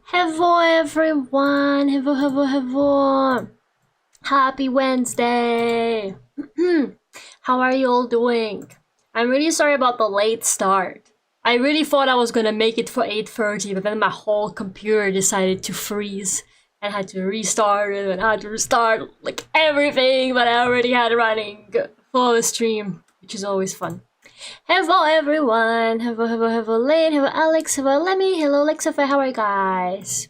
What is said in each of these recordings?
Hello everyone! Hello! Happy Wednesday! How are you all doing? I'm really sorry about the late start. I really thought I was gonna make it for 8:30, but then my whole computer decided to freeze and I had to restart it and I had to restart like everything that I already had running for the stream, which is always fun. Hello everyone! Hello Lane, hello Alex, hello Lemmy, hello Lexafe, how are you guys?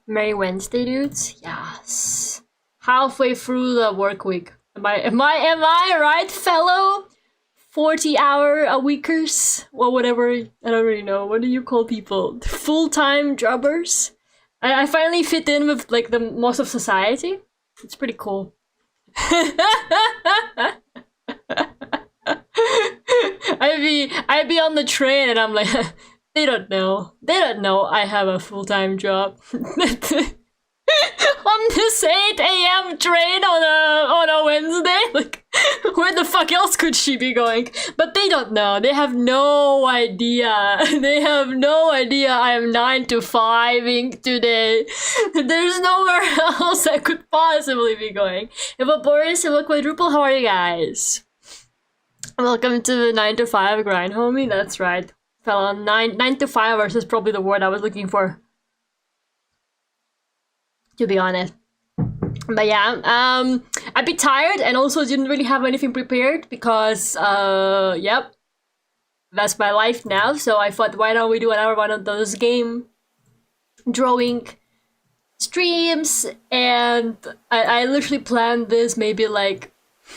Merry Wednesday, dudes. Yes. Halfway through the work week. Am I right, fellow 40-hour-a-weekers? Well, whatever, I don't really know. What do you call people? Full-time jobbers? I finally fit in with like the most of society. It's pretty cool. I'd be on the train and I'm like, they don't know I have a full-time job. On this 8 a.m. train on a Wednesday, like, where the fuck else could she be going? But they don't know. They have no idea. They have no idea I am 9 to 5ing today. There's nowhere else I could possibly be going. Hello Boris, hello Quadruple, how are you guys? Welcome to the 9 to 5 grind, homie. That's right. Fella, 9 to 5 hours is probably the word I was looking for, to be honest. But yeah, a bit tired and also didn't really have anything prepared because, yep, that's my life now. So I thought, why don't we do another one of those game drawing streams? And I literally planned this maybe like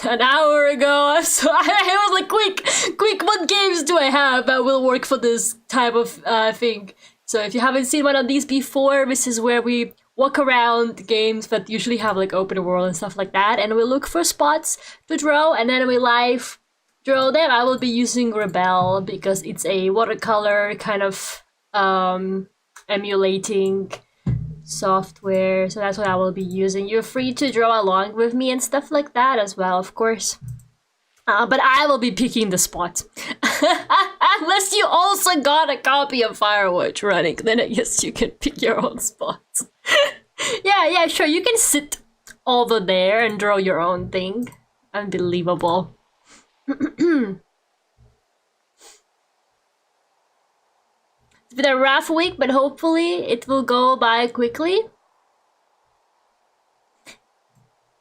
an hour ago, so I was like, quick, what games do I have that will work for this type of thing? So if you haven't seen one of these before, this is where we walk around games that usually have like open world and stuff like that, and we look for spots to draw, and then we live draw them. I will be using Rebel because it's a watercolor kind of emulating software, so that's what I will be using. You're free to draw along with me and stuff like that as well, of course. But I will be picking the spot. Unless you also got a copy of Firewatch running, then I guess you can pick your own spots. yeah, sure, you can sit over there and draw your own thing. Unbelievable. It's been a rough week, but hopefully it will go by quickly.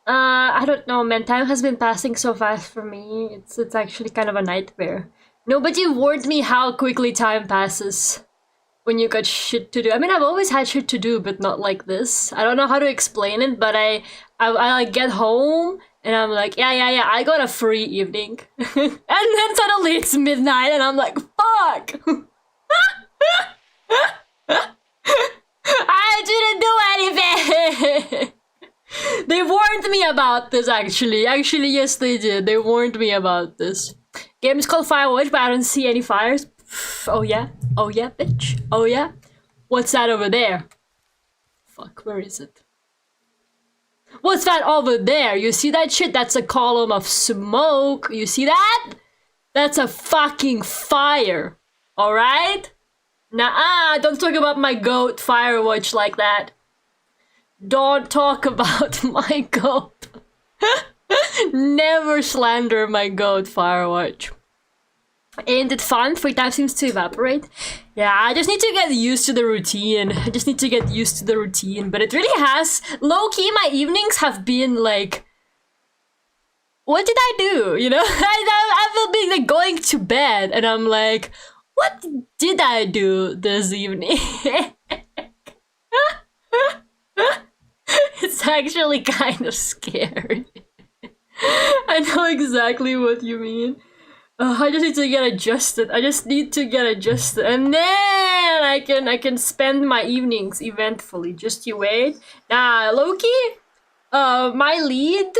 I don't know, man. Time has been passing so fast for me. It's actually kind of a nightmare. Nobody warned me how quickly time passes when you got shit to do. I mean, I've always had shit to do, but not like this. I don't know how to explain it, but I like get home and I'm like, yeah, I got a free evening. And then suddenly it's midnight and I'm like, fuck! I didn't do anything! They warned me about this, actually. Actually, yes, they did. They warned me about this. Game is called Firewatch, but I don't see any fires. Oh yeah, bitch. Oh yeah. What's that over there? Fuck, where is it? What's that over there? You see that shit? That's a column of smoke. You see that? That's a fucking fire. Alright? Nah, don't talk about my goat Firewatch like that. Don't talk about my goat. Never slander my goat Firewatch. Ain't it fun? Free time seems to evaporate. Yeah, I just need to get used to the routine. But it really has. Low-key, my evenings have been like, what did I do? You know? I will be like going to bed and I'm like, what did I do this evening? It's actually kind of scary. I know exactly what you mean. I just need to get adjusted. And then I can spend my evenings eventfully. Just you wait. Nah, Loki, my lead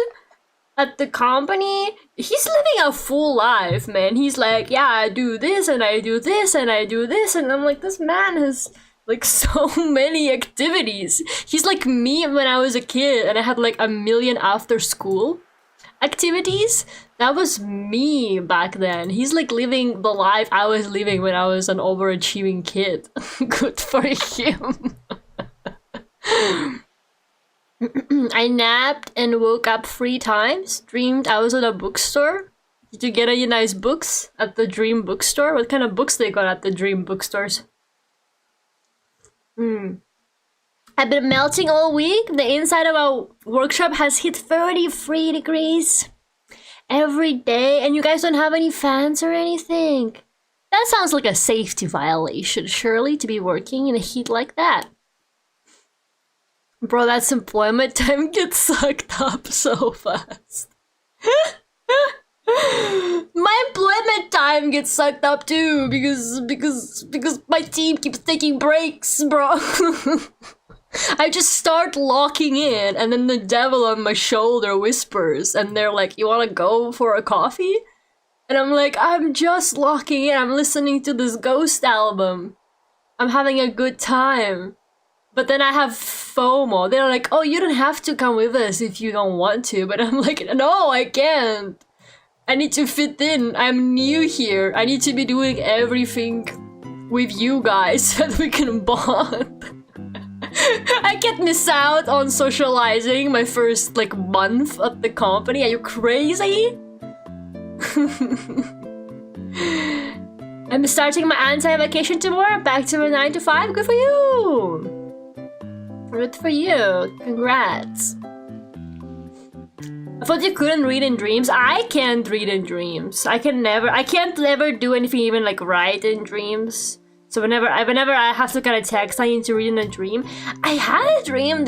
at the company, he's living a full life, man. He's like, yeah, I do this and I do this and I do this, and I'm like, this man has like so many activities. He's like me when I was a kid and I had like a million after school activities. That was me back then. He's like living the life I was living when I was an overachieving kid. Good for him. I napped and woke up 3 times. Dreamed I was at a bookstore. Did you get any nice books at the Dream bookstore? What kind of books they got at the Dream bookstores? I've been melting all week. The inside of our workshop has hit 33 degrees every day, and you guys don't have any fans or anything. That sounds like a safety violation, surely, to be working in a heat like that. Bro, that's employment time gets sucked up so fast. My employment time gets sucked up too because my team keeps taking breaks, bro. I just start locking in, and then the devil on my shoulder whispers, and they're like, "You wanna go for a coffee?" And I'm like, "I'm just locking in. I'm listening to this Ghost album. I'm having a good time." But then I have FOMO. They're like, "Oh, you don't have to come with us if you don't want to." But I'm like, "No, I can't. I need to fit in. I'm new here. I need to be doing everything with you guys so that we can bond." I can't miss out on socializing my first like month at the company. Are you crazy? I'm starting my anti-vacation tomorrow. Back to my 9 to 5. Good for you. Good for you. Congrats. I thought you couldn't read in dreams. I can't read in dreams. I can't ever do anything even like write in dreams. So whenever I have to kind of text, I need to read in a dream. I had a dream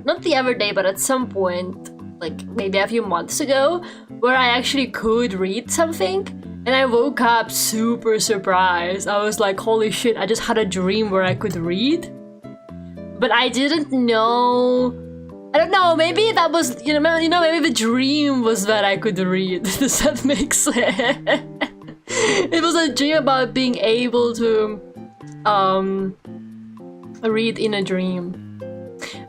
not the other day, but at some point, like maybe a few months ago, where I actually could read something. And I woke up super surprised. I was like, holy shit, I just had a dream where I could read. But I didn't know. I don't know, maybe that was, you know, maybe the dream was that I could read. Does that make sense? It was a dream about being able to read in a dream.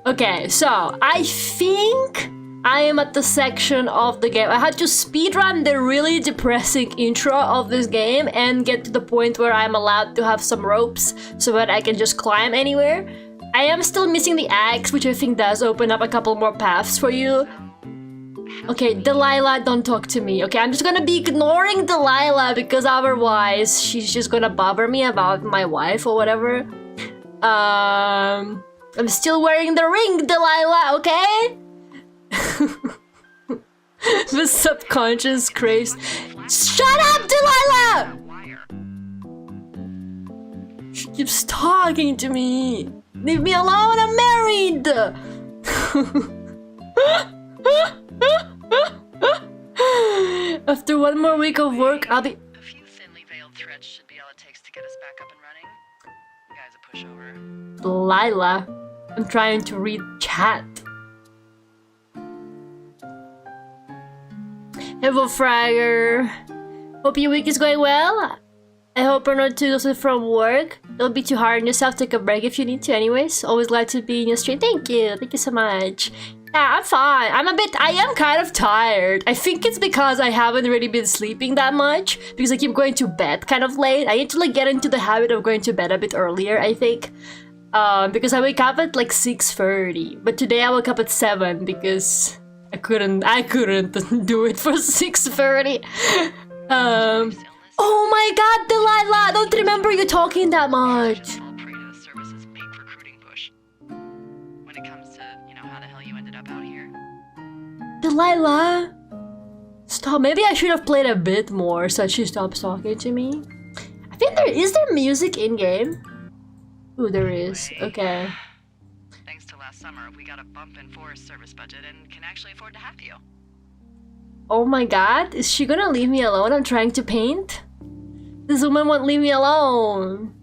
Okay, so I think I am at the section of the game. I had to speedrun the really depressing intro of this game and get to the point where I'm allowed to have some ropes so that I can just climb anywhere. I am still missing the axe, which I think does open up a couple more paths for you. Okay, Delilah, don't talk to me. Okay, I'm just gonna be ignoring Delilah because otherwise she's just gonna bother me about my wife or whatever. I'm still wearing the ring, Delilah, okay? The subconscious craves. Shut up, Delilah! She keeps talking to me. Leave me alone, I'm married! After one more week of work, I'll be... A few thinly veiled threads should be all it takes to get us back up and running. You guys a pushover. Delilah, I'm trying to read chat. Hello, Fragger. Hope your week is going well. I hope you're not too exhausted from work. Don't be too hard on yourself. Take a break if you need to anyways. Always glad to be in your stream. Thank you. Thank you so much. Yeah, I'm fine. I am kind of tired. I think it's because I haven't really been sleeping that much. Because I keep going to bed kind of late. I need to like get into the habit of going to bed a bit earlier, I think. Because I wake up at like 6:30. But today I woke up at 7 because I couldn't do it for 6:30. Oh my god, Delilah! I don't remember you talking that much. All prey to the service's bait recruiting push. When it comes to, you know, how the hell you ended up out here. Delilah! Stop. Maybe I should have played a bit more so she stops talking to me. I think is there music in game? Ooh, there is. Okay. Thanks to last summer, we got a bump in Forest Service budget and can actually afford to have you. Oh my god, is she gonna leave me alone? I'm trying to paint? This woman won't leave me alone.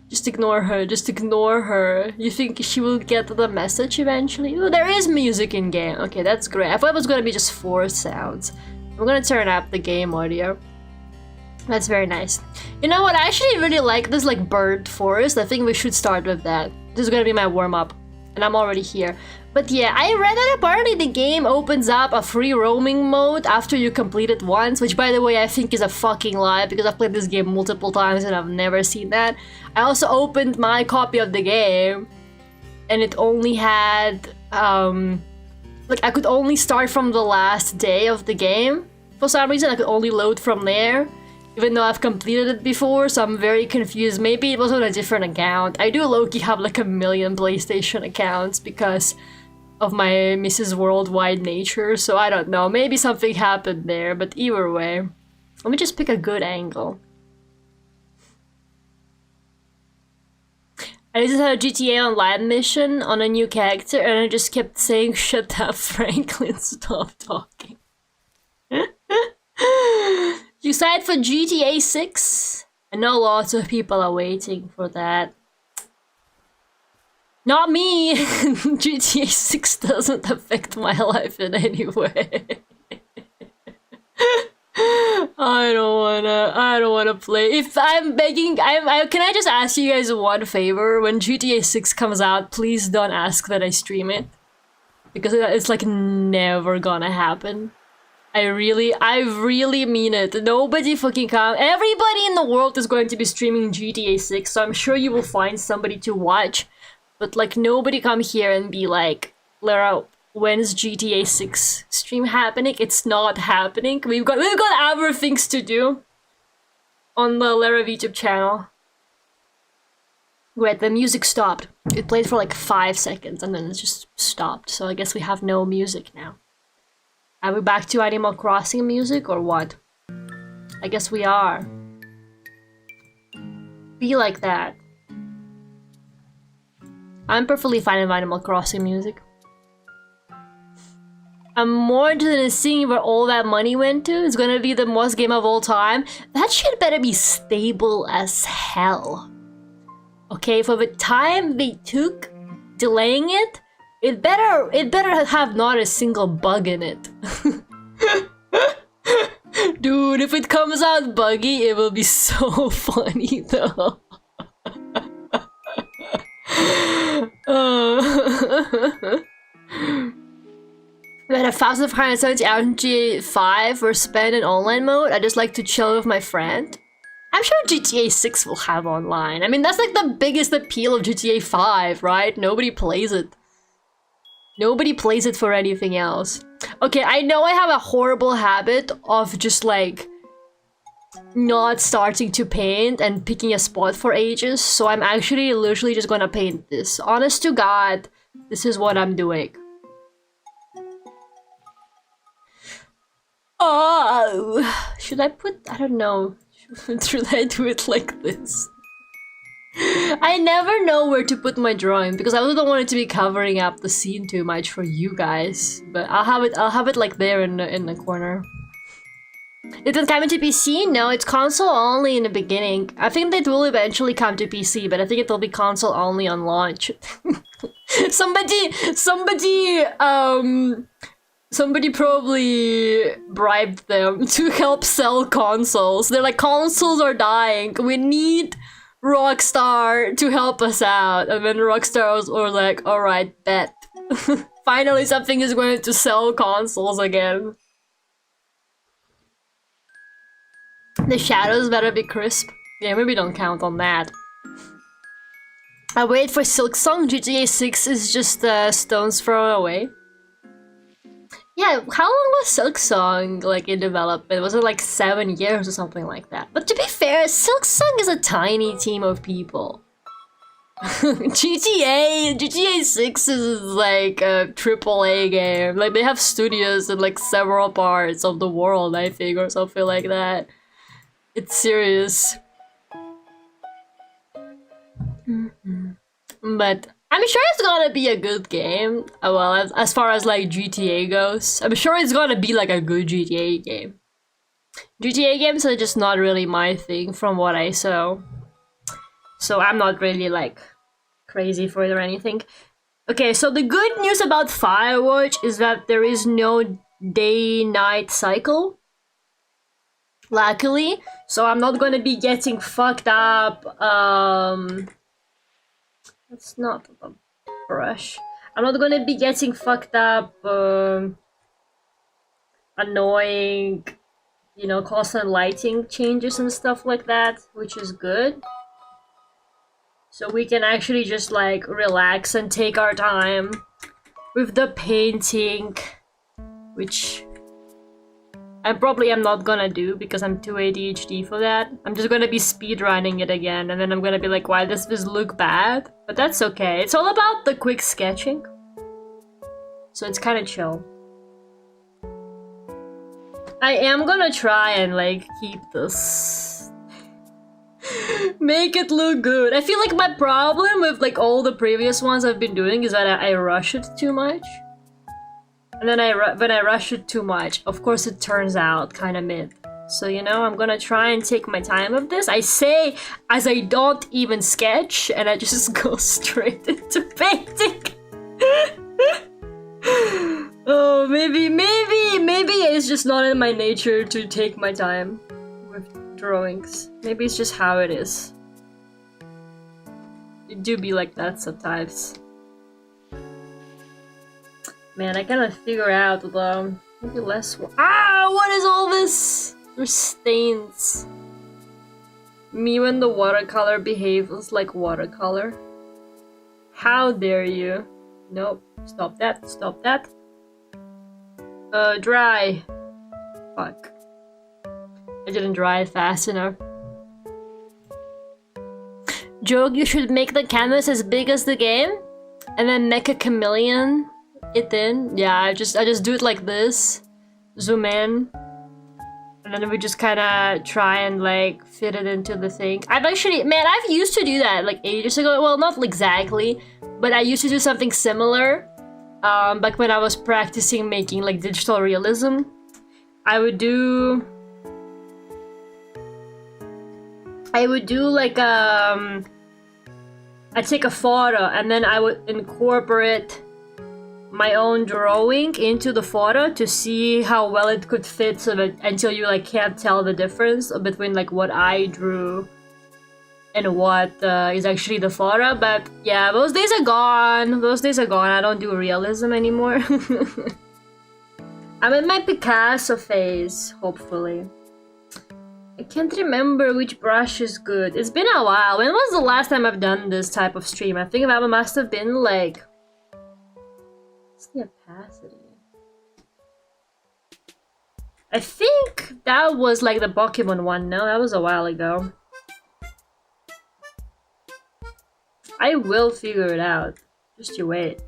Just ignore her, just ignore her. You think she will get the message eventually? Ooh, there is music in game. Okay, that's great. I thought it was gonna be just 4 sounds. I'm gonna turn up the game audio. That's very nice. You know what? I actually really like this like bird forest. I think we should start with that. This is gonna be my warm-up. and I'm already here. But yeah, I read that apparently the game opens up a free roaming mode after you complete it once, which by the way I think is a fucking lie because I've played this game multiple times and I've never seen that. I also opened my copy of the game and it only had, like I could only start from the last day of the game. For some reason I could only load from there, even though I've completed it before, so I'm very confused. Maybe it was on a different account. I do low-key have like a million PlayStation accounts because of my Mrs. Worldwide nature, so I don't know. Maybe something happened there, but either way. Let me just pick a good angle. I just had a GTA Online mission on a new character and I just kept saying, "Shut up, Franklin, stop talking." You excited for GTA 6? I know lots of people are waiting for that. Not me! GTA 6 doesn't affect my life in any way. I don't wanna play. If I'm begging, can I just ask you guys one favor? When GTA 6 comes out, please don't ask that I stream it. Because it's like never gonna happen. I really mean it. Nobody fucking come. Everybody in the world is going to be streaming GTA 6, so I'm sure you will find somebody to watch. But like nobody come here and be like, Lara, when's GTA 6 stream happening? It's not happening. We've got other things to do on the Lara YouTube channel. Wait, the music stopped. It played for like 5 seconds and then it just stopped. So I guess we have no music now. Are we back to Animal Crossing music or what? I guess we are. Be like that. I'm perfectly fine with Animal Crossing music. I'm more interested in seeing where all that money went to. It's gonna be the most game of all time. That shit better be stable as hell. Okay, for the time they took delaying it, it better have not a single bug in it. Dude, if it comes out buggy, it will be so funny though. We had 1,570 hours in GTA 5 were spent in online mode. I just like to chill with my friend. I'm sure GTA 6 will have online. I mean, that's like the biggest appeal of GTA 5, right? Nobody plays it. Nobody plays it for anything else. Okay, I know I have a horrible habit of just like not starting to paint and picking a spot for ages, so I'm actually literally just gonna paint this. Honest to God, this is what I'm doing. Oh, should I put, I don't know, should I do it like this? I never know where to put my drawing because I also don't want it to be covering up the scene too much for you guys. But I'll have it like there in the corner. It didn't come into PC? No, it's console only in the beginning. I think it will eventually come to PC, but I think it will be console only on launch. Somebody probably bribed them to help sell consoles. They're like, consoles are dying. We need Rockstar to help us out. And then Rockstar was like, alright, bet. Finally something is going to sell consoles again. The shadows better be crisp. Yeah, maybe don't count on that. I wait for Silksong. GTA 6 is just a stone's throw away. Yeah, how long was Silksong like in development? Was it like 7 years or something like that? But to be fair, Silksong is a tiny team of people. GTA 6 is like a AAA game. Like they have studios in like several parts of the world, I think, or something like that. It's serious. But I'm sure it's gonna be a good game. Well, as far as like GTA goes, I'm sure it's gonna be like a good GTA game. GTA games are just not really my thing from what I saw. So I'm not really like crazy for it or anything. Okay, so the good news about Firewatch is that there is no day-night cycle. Luckily, so I'm not gonna be getting fucked up. That's not brush. I'm not gonna be getting fucked up, annoying, you know, constant lighting changes and stuff like that, which is good. So we can actually just like relax and take our time with the painting, which I probably am not gonna do because I'm too ADHD for that. I'm just gonna be speedrunning it again, and then I'm gonna be like, why does this look bad? But that's okay. It's all about the quick sketching. So it's kind of chill. I am gonna try and like keep this. Make it look good. I feel like my problem with like all the previous ones I've been doing is that I rush it too much. And then when I rush it too much, of course it turns out kind of mid. So, you know, I'm gonna try and take my time with this. I say as I don't even sketch, and I just go straight into painting. Oh, maybe it's just not in my nature to take my time with drawings. Maybe it's just how it is. It do be like that sometimes. Man, I cannot figure out the maybe less. Ah, what is all this? There's stains. Me when the watercolor behaves like watercolor. How dare you? Nope. Stop that. Stop that. Dry. Fuck. I didn't dry it fast enough. Joke, you should make the canvas as big as the game, and then make a chameleon. It in. Yeah, I just do it like this. Zoom in. And then we just kind of try and like fit it into the thing. I've used to do that like ages ago. Well, not exactly, but I used to do something similar. Back when I was practicing making like digital realism, I would do like I'd take a photo and then I would incorporate my own drawing into the photo to see how well it could fit, so that until you like can't tell the difference between like what I drew and what is actually the photo. But yeah, those days are gone. Those days are gone. I don't do realism anymore. I'm in my Picasso phase, hopefully. I can't remember which brush is good. It's been a while. When was the last time I've done this type of stream? I think that must have been like... What's the opacity? I think that was like the Pokemon one. No, that was a while ago. I will figure it out. Just you wait.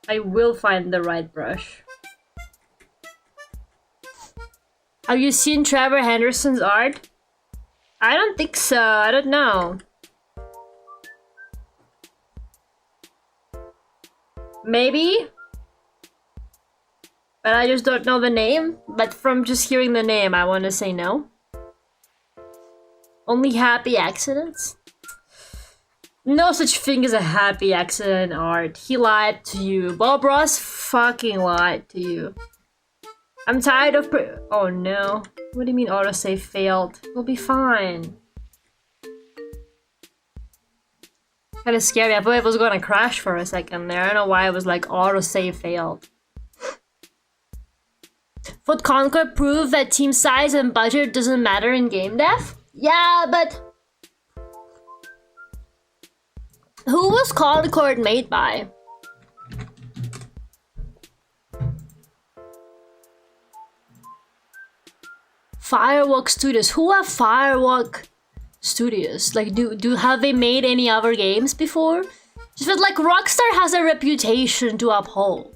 I will find the right brush. Have you seen Trevor Henderson's art? I don't think so. I don't know. Maybe? But I just don't know the name. But from just hearing the name, I want to say no. Only happy accidents? No such thing as a happy accident in art. He lied to you. Bob Ross fucking lied to you. I'm tired of oh no. What do you mean autosave failed? We'll be fine. Kinda scary. I thought it was gonna crash for a second there. I don't know why it was like autosave failed. Would Concord prove that team size and budget doesn't matter in game dev? Yeah, but... Who was Concord made by? Firewatch Studios. Who are Firewatch Studios? Like, have they made any other games before? Just feel like Rockstar has a reputation to uphold.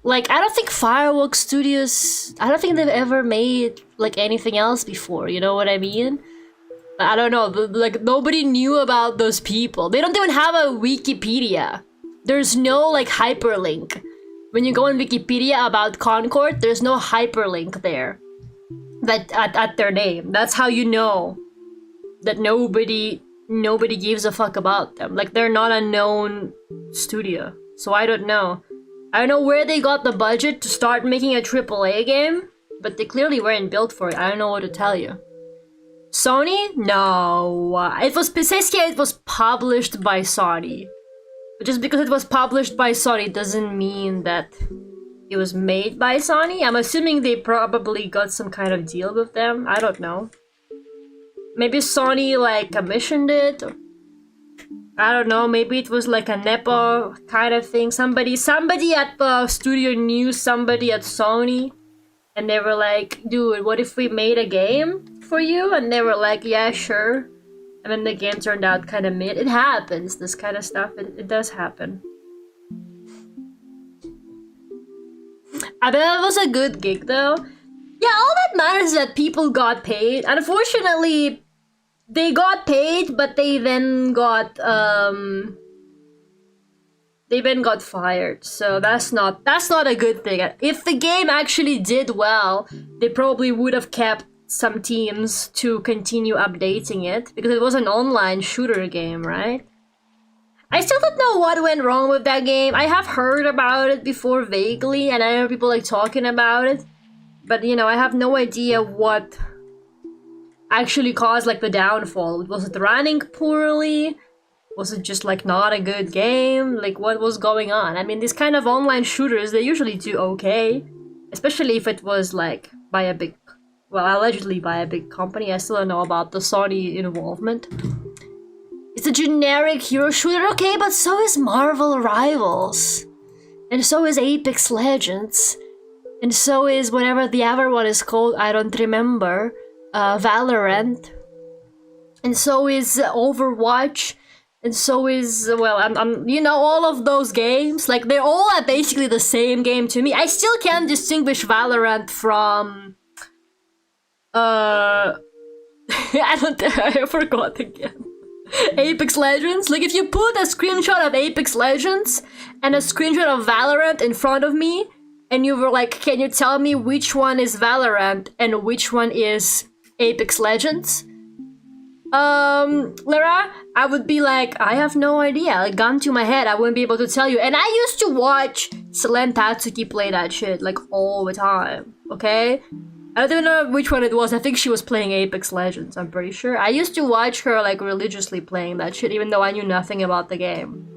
Like, I don't think Firewatch Studios... I don't think they've ever made, like, anything else before, you know what I mean? I don't know, like, nobody knew about those people. They don't even have a Wikipedia. There's no, like, hyperlink. When you go on Wikipedia about Concord, there's no hyperlink there. That at their name. That's how you know that nobody gives a fuck about them. Like, they're not a known studio. So I don't know. I don't know where they got the budget to start making a AAA game, but they clearly weren't built for it. I don't know what to tell you. Sony? No. It was published by Sony. But just because it was published by Sony doesn't mean that it was made by Sony. I'm assuming they probably got some kind of deal with them. I don't know. Maybe Sony like commissioned it. I don't know. Maybe it was like a nepo kind of thing. Somebody at the studio knew somebody at Sony, and they were like, "Dude, what if we made a game for you?" And they were like, "Yeah, sure." And then the game turned out kind of mid. It happens. This kind of stuff. It does happen. I bet it was a good gig though. Yeah, all that matters is that people got paid. Unfortunately, they got paid, but they then got fired. So that's not a good thing. If the game actually did well, they probably would have kept some teams to continue updating it because it was an online shooter game, right? I still don't know what went wrong with that game. I have heard about it before vaguely, and I know people like talking about it, but you know, I have no idea what actually caused like the downfall. Was it running poorly? Was it just like not a good game? Like what was going on? I mean, these kind of online shooters, they usually do okay, especially if it was like by a big, well, allegedly by a big company. I still don't know about the Sony involvement. It's a generic hero shooter, okay, but so is Marvel Rivals. And so is Apex Legends. And so is whatever the other one is called, I don't remember. Valorant. And so is Overwatch. And so is, well, I'm you know, all of those games. Like, they're all basically the same game to me. I still can't distinguish Valorant from... I forgot again. Apex Legends. Like, if you put a screenshot of Apex Legends and a screenshot of Valorant in front of me, and you were like, can you tell me which one is Valorant and which one is Apex Legends? Lara, I would be like, I have no idea. Like, gun to my head, I wouldn't be able to tell you. And I used to watch Selene Tatsuki play that shit, like, all the time, okay? I don't know which one it was. I think she was playing Apex Legends, I'm pretty sure. I used to watch her, like, religiously playing that shit, even though I knew nothing about the game.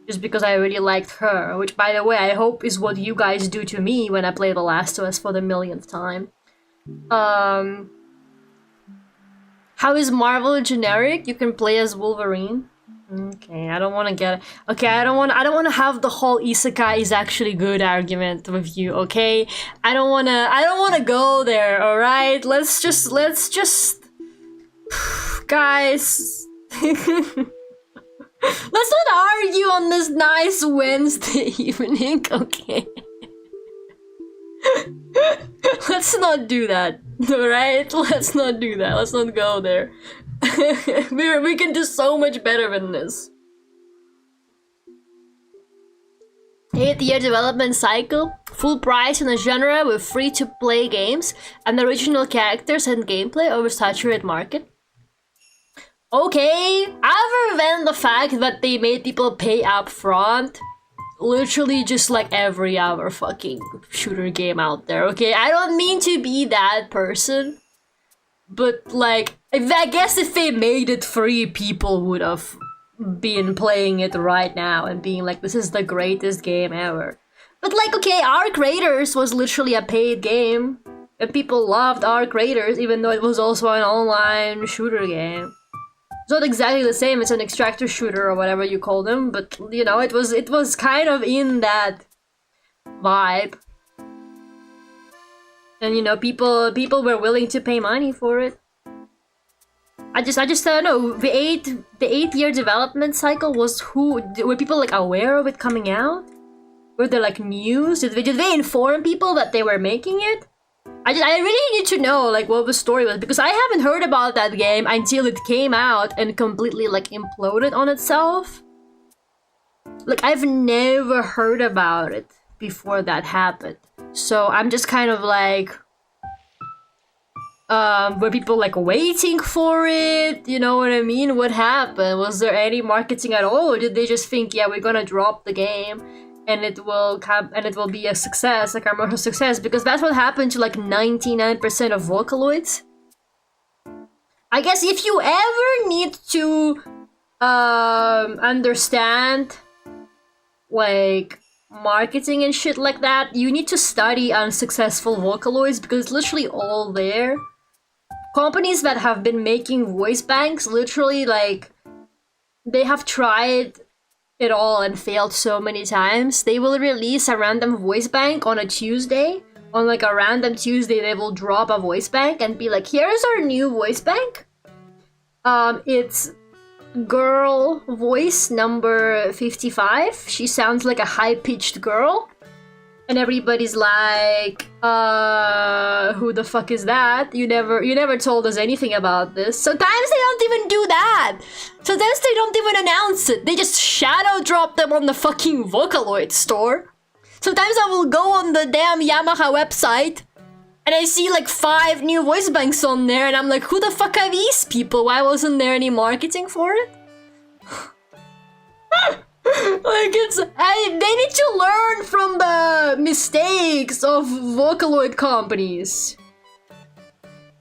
Just because I really liked her, which, by the way, I hope is what you guys do to me when I play The Last of Us for the millionth time. How is Marvel generic? You can play as Wolverine. Okay, I don't want to get... Okay, I don't want to have the whole isekai is actually good argument with you, okay? I don't want to go there, all right? Let's just guys. Let's not argue on this nice Wednesday evening, okay? Let's not do that, alright? Let's not do that. Let's not go there. We can do so much better than this. 8-year development cycle, full price in a genre with free-to-play games and original characters and gameplay over saturated market. Okay, other than the fact that they made people pay up front, literally just like every other fucking shooter game out there, okay? I don't mean to be that person, but like, I guess if they made it free, people would have been playing it right now and being like, this is the greatest game ever. But like, okay, Arc Raiders was literally a paid game, and people loved Arc Raiders even though it was also an online shooter game. It's not exactly the same, it's an extractor shooter or whatever you call them, but you know, it was kind of in that vibe. And you know, people were willing to pay money for it. I just don't know, the 8-year development cycle was were people like aware of it coming out? Were there like news? Did they inform people that they were making it? I really need to know like what the story was, because I haven't heard about that game until it came out and completely like imploded on itself. Like, I've never heard about it before that happened. So I'm just kind of like, were people like waiting for it? You know what I mean? What happened? Was there any marketing at all, or did they just think, yeah, we're gonna drop the game and it will be a success, a commercial success? Because that's what happened to like 99% of Vocaloids. I guess if you ever need to understand like marketing and shit like that, you need to study unsuccessful Vocaloids because it's literally all there. Companies that have been making voice banks, literally, like, they have tried it all and failed so many times. They will release a random voice bank on a Tuesday. On like a random Tuesday, they will drop a voice bank and be like, here's our new voice bank. It's girl voice number 55. She sounds like a high-pitched girl. And everybody's like, who the fuck is that? You never told us anything about this. Sometimes they don't even do that. Sometimes they don't even announce it. They just shadow drop them on the fucking Vocaloid store. Sometimes I will go on the damn Yamaha website and I see like 5 new voice banks on there and I'm like, who the fuck are these people? Why wasn't there any marketing for it? Like they need to learn from the mistakes of Vocaloid companies.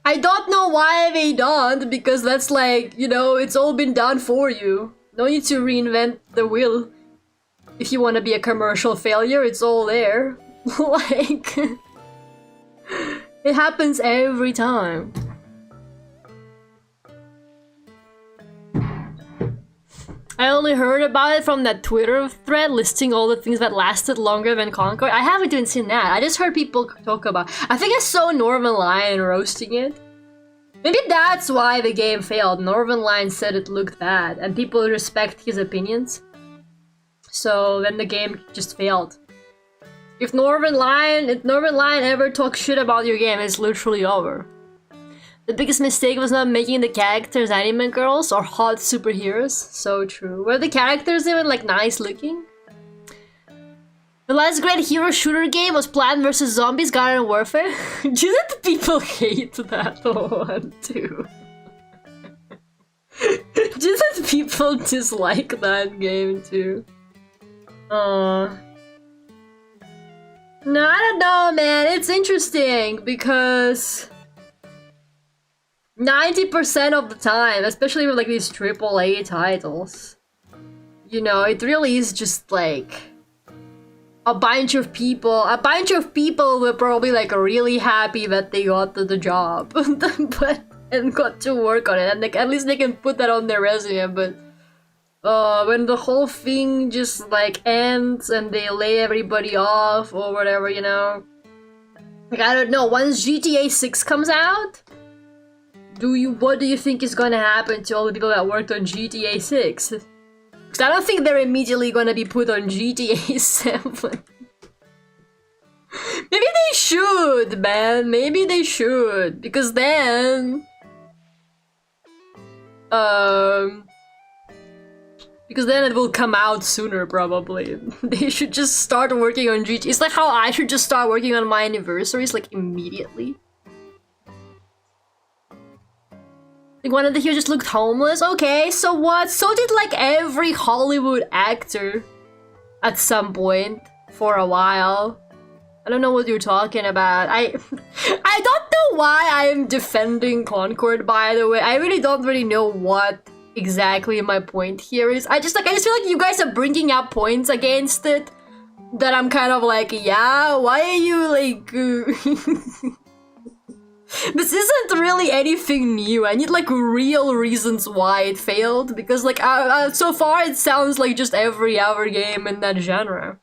I don't know why they don't, because that's like, you know, it's all been done for you. No need to reinvent the wheel. If you want to be a commercial failure, it's all there. Like, it happens every time. I only heard about it from that Twitter thread listing all the things that lasted longer than Concord. I haven't even seen that. I just heard people talk about it. I think I saw Northern Lion roasting it. Maybe that's why the game failed. Northern Lion said it looked bad, and people respect his opinions. So then the game just failed. If Northern Lion ever talks shit about your game, it's literally over. The biggest mistake was not making the characters anime girls or hot superheroes. So true. Were the characters even like nice looking? The last great hero shooter game was Plant vs. Zombies Garden Warfare. Do you think people hate that one too? Do you think people dislike that game too? No, I don't know, man. It's interesting because 90% of the time, especially with like these AAA titles, you know, it really is just like a bunch of people were probably like really happy that they got the job and got to work on it, and like at least they can put that on their resume. But when the whole thing just like ends and they lay everybody off or whatever, you know, like I don't know. Once GTA 6 comes out, what do you think is gonna happen to all the people that worked on GTA 6? Because I don't think they're immediately gonna be put on GTA 7. Maybe they should, man. Maybe they should. Because then... because then it will come out sooner, probably. They should just start working on GTA. It's like how I should just start working on my anniversaries, like, immediately. Like, one of the heroes just looked homeless? Okay, so what? So did, like, every Hollywood actor at some point for a while. I don't know what you're talking about. I don't know why I'm defending Concord, by the way. I really don't really know what exactly my point here is. I just feel like you guys are bringing up points against it that I'm kind of like, yeah, why are you, like... This isn't really anything new. I need like real reasons why it failed, because like so far it sounds like just every other game in that genre.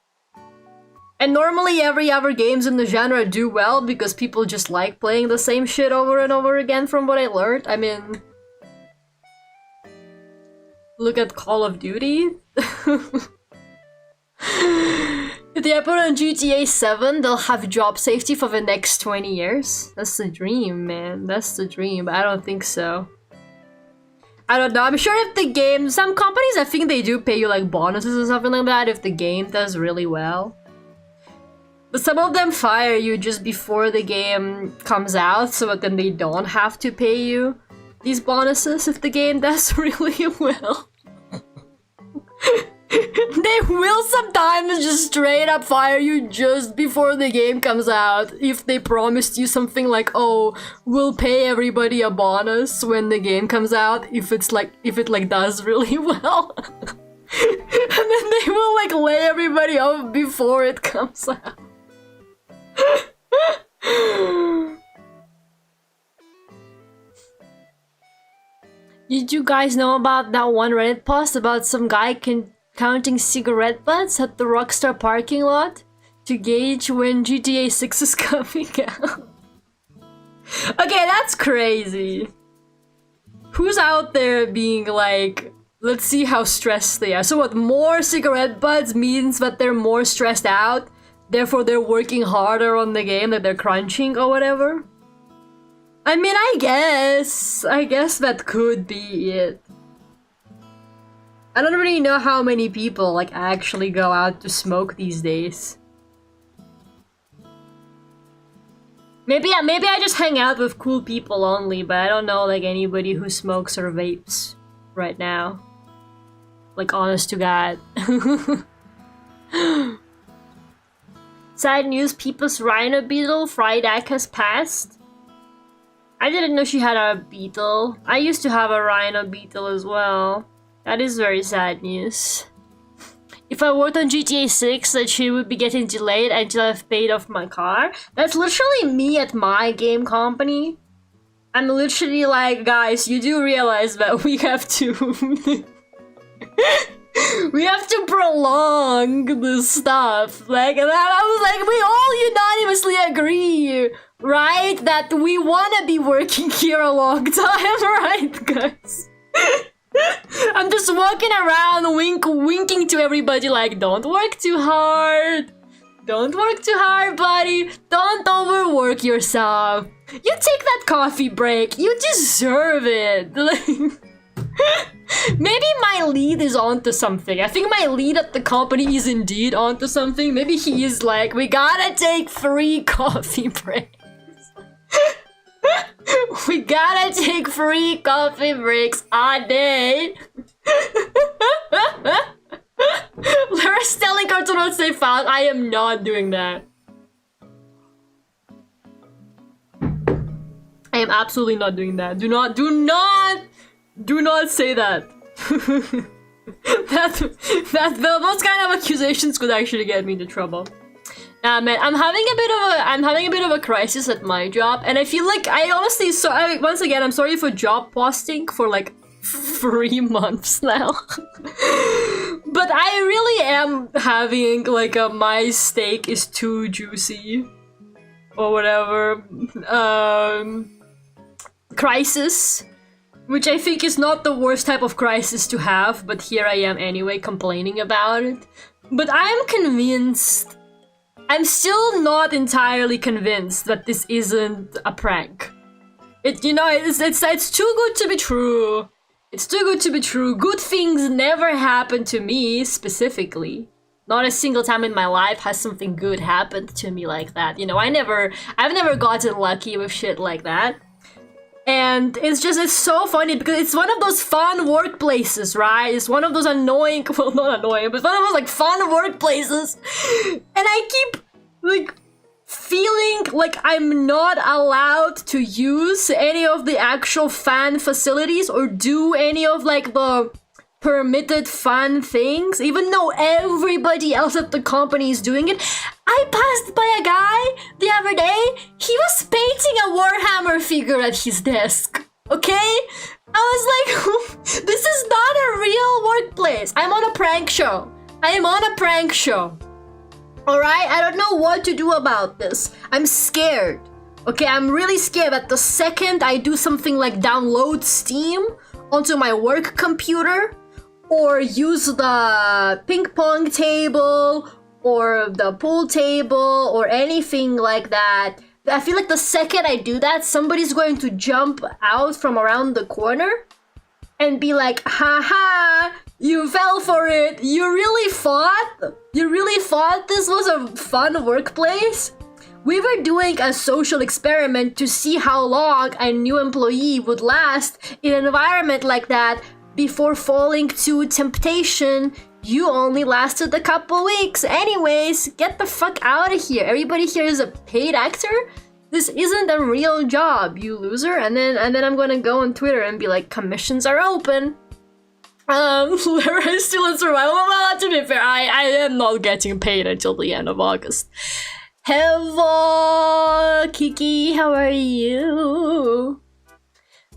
And normally every other games in the genre do well because people just like playing the same shit over and over again, from what I learned. I mean, look at Call of Duty. If they put on GTA 7, they'll have job safety for the next 20 years. That's the dream, man. That's the dream. I don't think so. I don't know. I'm sure if the game... Some companies, I think they do pay you like bonuses or something like that if the game does really well. But some of them fire you just before the game comes out, so that then they don't have to pay you these bonuses if the game does really well. They will sometimes just straight up fire you just before the game comes out if they promised you something like, oh, we'll pay everybody a bonus when the game comes out if it does really well. And then they will like lay everybody off before it comes out. Did you guys know about that one Reddit post about some guy counting cigarette butts at the Rockstar parking lot to gauge when GTA 6 is coming out? Okay, that's crazy. Who's out there being like, let's see how stressed they are. So what, more cigarette butts means that they're more stressed out, therefore they're working harder on the game, that they're crunching or whatever? I mean, I guess that could be it. I don't really know how many people like actually go out to smoke these days. Maybe I just hang out with cool people only, but I don't know like anybody who smokes or vapes right now. Like, honest to God. Sad news, Peepa's rhino beetle Friday has passed. I didn't know she had a beetle. I used to have a rhino beetle as well. That is very sad news. If I worked on GTA 6, that shit would be getting delayed until I've paid off my car. That's literally me at my game company. I'm literally like, guys, you do realize that we have to... we have to prolong this stuff. Like, and I was like, we all unanimously agree, right? That we want to be working here a long time, right, guys? I'm just walking around winking to everybody like, don't work too hard. Don't work too hard, buddy. Don't overwork yourself. You take that coffee break. You deserve it. Maybe my lead is onto something. I think my lead at the company is indeed onto something. Maybe he is like, we gotta take 3 coffee breaks. We gotta take 3 coffee breaks a day. Laura's telling Cartoon not safe found. I am not doing that. I am absolutely not doing that. Do not say that. Those kind of accusations could actually get me into trouble. Man, I'm having a bit of a crisis at my job, and I feel like once again, I'm sorry for job posting for like 3 months now. But I really am having like a my steak is too juicy or whatever crisis, which I think is not the worst type of crisis to have, but here I am anyway complaining about it. But I'm convinced, I'm still not entirely convinced that this isn't a prank. It's too good to be true. It's too good to be true. Good things never happen to me specifically. Not a single time in my life has something good happened to me like that. You know, I've never gotten lucky with shit like that. And it's so funny because it's one of those fun workplaces, right? It's one of those annoying, well, not annoying, but one of those like fun workplaces. And I keep like feeling like I'm not allowed to use any of the actual fan facilities or do any of like the permitted fun things, even though everybody else at the company is doing it. I passed by a guy the other day. He was painting a Warhammer figure at his desk. Okay? I was like, this is not a real workplace. I'm on a prank show. Alright? I don't know what to do about this. I'm scared. Okay, I'm really scared that the second I do something like download Steam onto my work computer, or use the ping pong table, or the pool table, or anything like that, I feel like the second I do that, somebody's going to jump out from around the corner and be like, haha, you fell for it. You really thought this was a fun workplace? We were doing a social experiment to see how long a new employee would last in an environment like that before falling to temptation You only lasted a couple weeks. Anyways, get the fuck out of here. Everybody here is a paid actor. This isn't a real job, you loser. And then I'm gonna go on Twitter and be like, commissions are open. Lara is still in survival. Well, to be fair, I am not getting paid until the end of August. Hello, Kiki, how are you?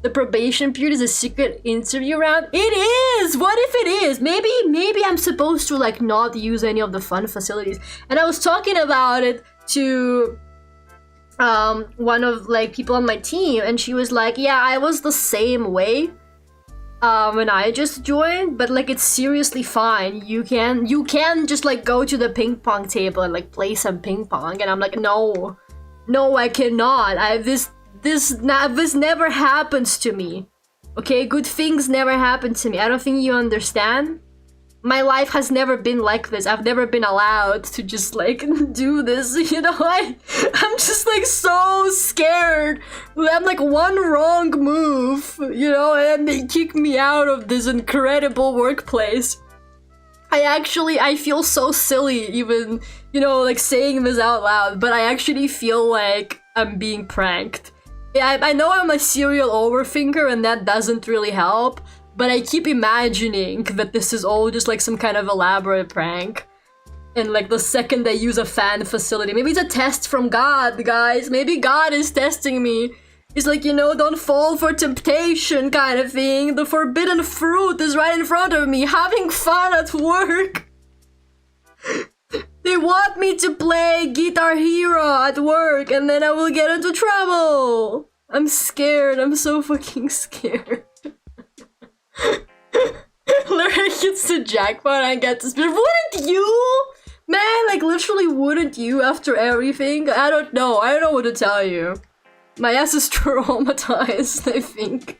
The probation period is a secret interview round. It is! What if it is? Maybe I'm supposed to like not use any of the fun facilities. And I was talking about it to one of like people on my team, and she was like, yeah, I was the same way when I just joined, but like it's seriously fine. You can just like go to the ping pong table and like play some ping pong. And I'm like, no, I cannot. This never happens to me. Okay, good things never happen to me. I don't think you understand. My life has never been like this. I've never been allowed to just like do this, you know? I'm just like so scared. I'm like one wrong move, you know, and they kick me out of this incredible workplace. I feel so silly even, you know, like saying this out loud, but I actually feel like I'm being pranked. Yeah, I know I'm a serial overthinker and that doesn't really help, but I keep imagining that this is all just like some kind of elaborate prank. And like the second I use a fan facility, maybe it's a test from God, guys. Maybe God is testing me. It's like, you know, don't fall for temptation kind of thing. The forbidden fruit is right in front of me, having fun at work. They want me to play Guitar Hero at work and then I will get into trouble. I'm scared. I'm so fucking scared. Larry gets the jackpot and gets this. Wouldn't you? Man, like literally wouldn't you after everything? I don't know what to tell you. My ass is traumatized, I think.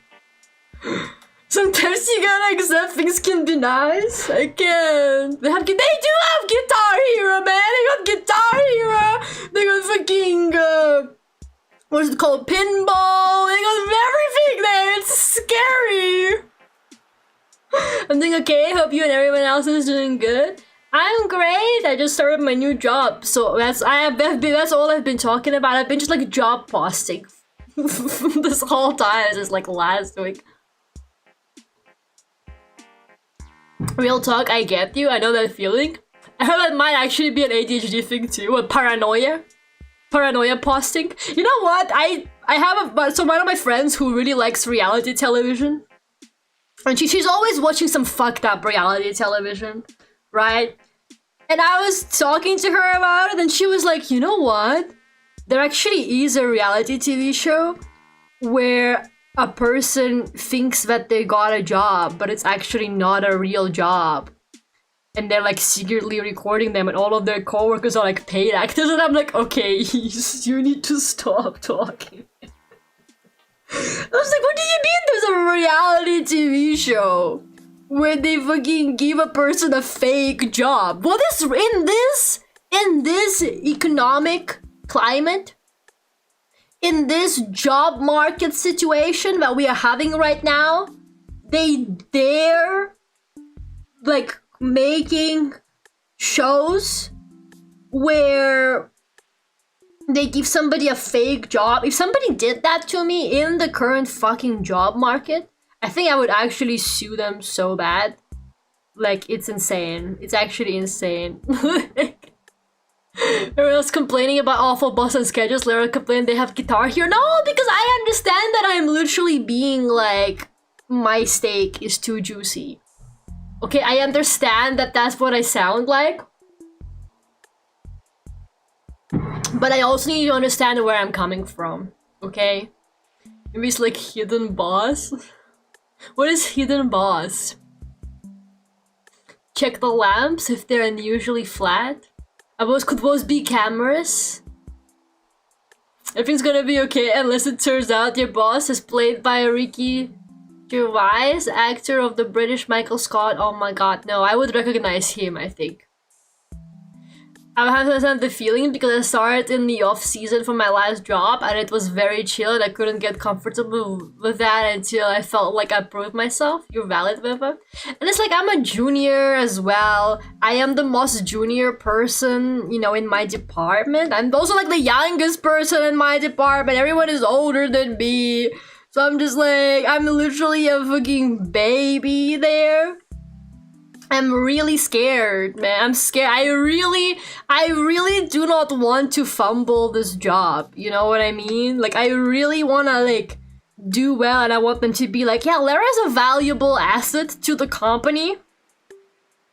Sometimes you gotta accept things can be nice. I can't. They do have Guitar Hero, man. They got Guitar Hero. They got fucking what's it called? Pinball. They got everything there. It's scary. I'm doing okay. Hope you and everyone else is doing good. I'm great. I just started my new job, so that's all I've been talking about. I've been just like job posting this whole time since like last week. Real talk, I get you. I know that feeling. I heard that might actually be an ADHD thing too, a paranoia posting. You know what? I have one of my friends who really likes reality television, and she's always watching some fucked up reality television, right? And I was talking to her about it, and she was like, you know what? There actually is a reality TV show where a person thinks that they got a job, but it's actually not a real job. And they're like secretly recording them, and all of their coworkers are like paid actors, and I'm like, okay, you need to stop talking. I was like, what do you mean there's a reality TV show where they fucking give a person a fake job? What is in this economic climate? In this job market situation that we are having right now, they dare like making shows where they give somebody a fake job. If somebody did that to me in the current fucking job market, I think I would actually sue them so bad. Like, it's insane. It's actually insane. Everyone else complaining about awful boss and schedules. Lara complained they have Guitar Hero. No, because I understand that I'm literally being like, my steak is too juicy. Okay, I understand that that's what I sound like. But I also need to understand where I'm coming from. Okay? Maybe it's like hidden boss. What is hidden boss? Check the lamps if they're unusually flat. Could those be cameras? Everything's gonna be okay unless it turns out your boss is played by Ricky Gervais, actor of the British Michael Scott. Oh my god, no, I would recognize him, I think. I have the feeling because I started in the off season for my last job and it was very chill and I couldn't get comfortable with that until I felt like I proved myself. You're valid, Viva. And it's like I'm a junior as well. I am the most junior person, you know, in my department. I'm also like the youngest person in my department. Everyone is older than me. So I'm just like, I'm literally a fucking baby there. I'm really scared, man. I'm scared. I really do not want to fumble this job. You know what I mean? Like, I really wanna, like, do well and I want them to be like, yeah, Lara's a valuable asset to the company.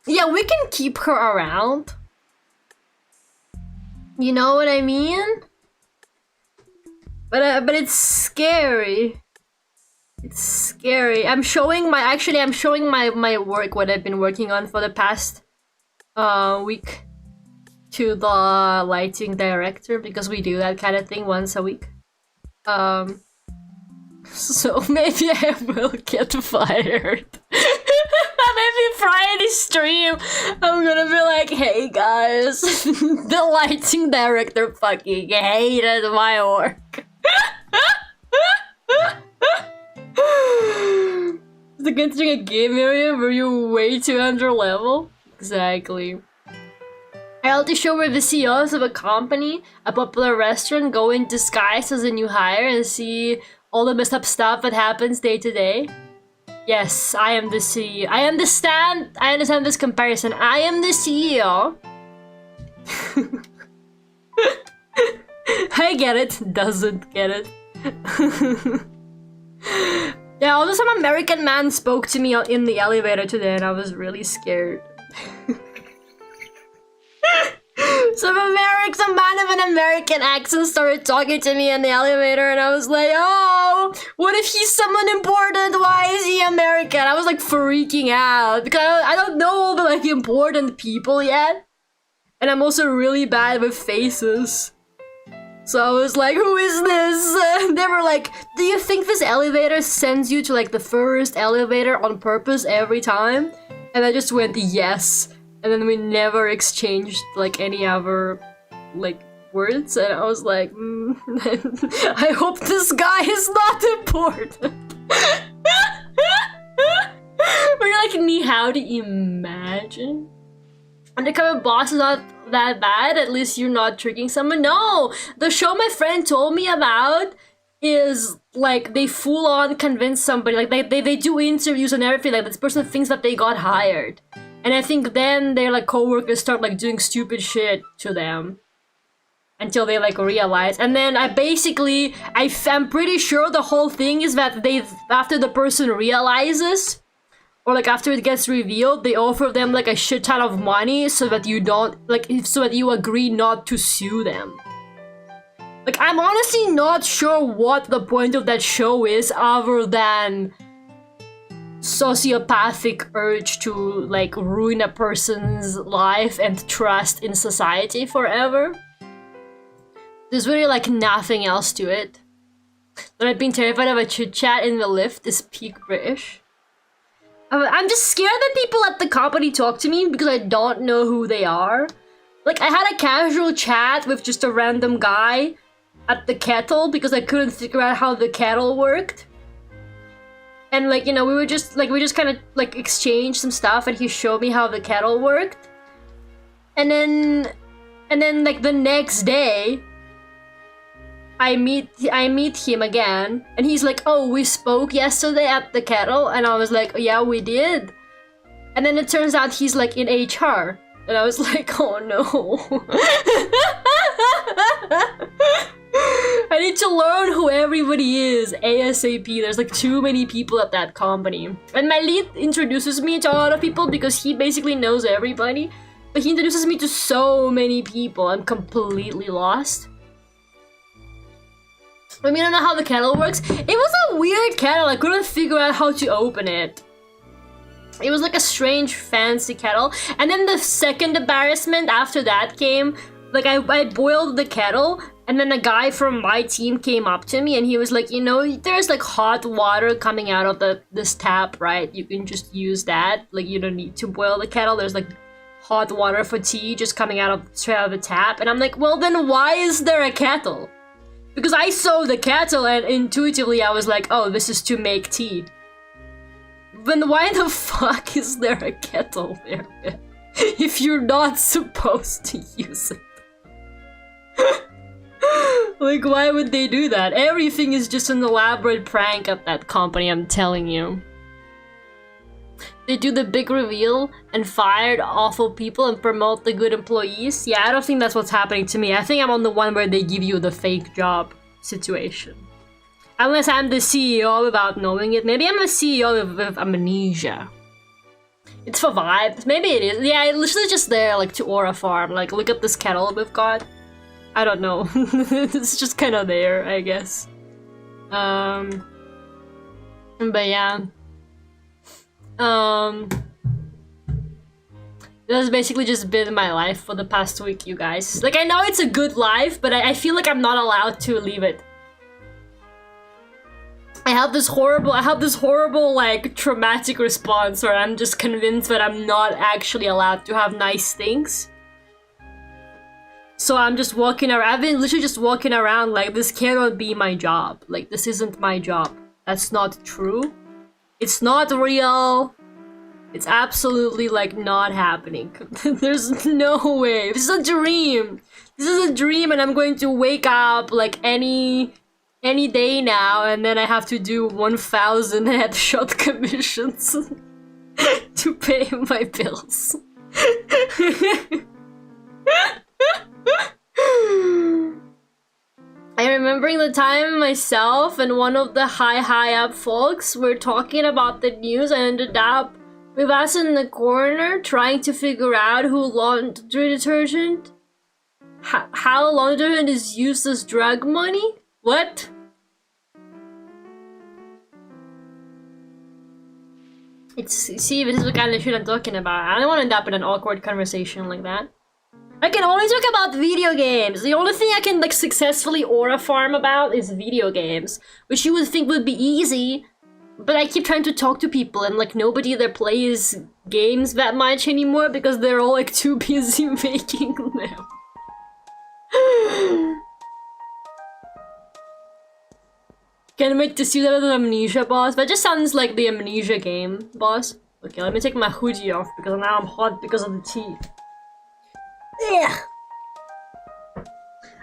Yeah, we can keep her around. You know what I mean? But it's scary. It's scary. I'm showing my work, what I've been working on for the past week to the lighting director because we do that kind of thing once a week. So maybe I will get fired. Maybe Friday stream, I'm gonna be like, hey guys, the lighting director fucking hated my work. Like entering a game area where you're way too under level. Exactly. Reality show where the CEOs of a company, a popular restaurant, go in disguise as a new hire and see all the messed up stuff that happens day to day. Yes, I am the CEO. I understand this comparison. I am the CEO. I get it. Doesn't get it. Yeah, although some American man spoke to me in the elevator today and I was really scared. Some man of an American accent started talking to me in the elevator and I was like, oh, what if he's someone important? Why is he American? I was like freaking out because I don't know all the like important people yet. And I'm also really bad with faces. So I was like, who is this? They were like, do you think this elevator sends you to like the first elevator on purpose every time? And I just went, yes. And then we never exchanged like any other like words. And I was like, I hope this guy is not important. We're like, ni hao to imagine. Undercover boss is not that bad, at least you're not tricking someone. No! The show my friend told me about is like they full on convince somebody, like they do interviews and everything, like this person thinks that they got hired. And I think then their like co-workers start like doing stupid shit to them. Until they like realize. And then I'm pretty sure the whole thing is that after the person realizes, or like after it gets revealed, they offer them like a shit ton of money so that you don't, like, so that you agree not to sue them. Like, I'm honestly not sure what the point of that show is other than sociopathic urge to like ruin a person's life and trust in society forever. There's really like nothing else to it. But I've been terrified of a chit chat in the lift is peak British. I'm just scared that people at the company talk to me because I don't know who they are. Like, I had a casual chat with just a random guy at the kettle because I couldn't figure out how the kettle worked. And like, you know, we just kind of like exchanged some stuff and he showed me how the kettle worked. And then like the next day, I meet him again, and he's like, oh, we spoke yesterday at the kettle, and I was like, yeah, we did. And then it turns out he's like in HR, and I was like, oh no. I need to learn who everybody is ASAP. There's like too many people at that company. And my lead introduces me to a lot of people because he basically knows everybody, but he introduces me to so many people. I'm completely lost. I mean, I don't know how the kettle works. It was a weird kettle. I couldn't figure out how to open it. It was like a strange, fancy kettle. And then the second embarrassment after that came, like I boiled the kettle, and then a guy from my team came up to me, and he was like, you know, there's like hot water coming out of this tap, right? You can just use that. Like, you don't need to boil the kettle. There's like hot water for tea just coming out of straight out of the tap, and I'm like, well then why is there a kettle? Because I saw the kettle and intuitively I was like, oh, this is to make tea. Then why the fuck is there a kettle there if you're not supposed to use it? Like, why would they do that? Everything is just an elaborate prank at that company, I'm telling you. They do the big reveal and fired awful people and promote the good employees. Yeah, I don't think that's what's happening to me. I think I'm on the one where they give you the fake job situation. Unless I'm the CEO without knowing it. Maybe I'm a CEO with amnesia. It's for vibes. Maybe it is. Yeah, it's literally just there, like, to aura farm. Like, look at this kettle we've got. I don't know. It's just kind of there, I guess. But yeah. That's basically just been my life for the past week, you guys. Like, I know it's a good life, but I feel like I'm not allowed to leave it. I have this horrible, like, traumatic response where I'm just convinced that I'm not actually allowed to have nice things. So I'm just walking around, I've been literally just walking around like, this cannot be my job. Like, this isn't my job. That's not true. It's not real. It's absolutely, like, not happening. There's no way. This is a dream. This is a dream and I'm going to wake up, like, any day now, and then I have to do 1,000 headshot commissions to pay my bills. I'm remembering the time myself and one of the high up folks were talking about the news and ended up with us in the corner trying to figure out who laundry detergent, how laundry detergent is used as drug money? What? See, this is the kind of shit I'm talking about. I don't want to end up in an awkward conversation like that. I can only talk about video games. The only thing I can, like, successfully aura farm about is video games, which you would think would be easy, but I keep trying to talk to people and, like, nobody there plays games that much anymore because they're all, like, too busy making them. Can't wait to see that other Amnesia boss. That just sounds like the Amnesia game boss. Okay, let me take my hoodie off because now I'm hot because of the tea. Yeah.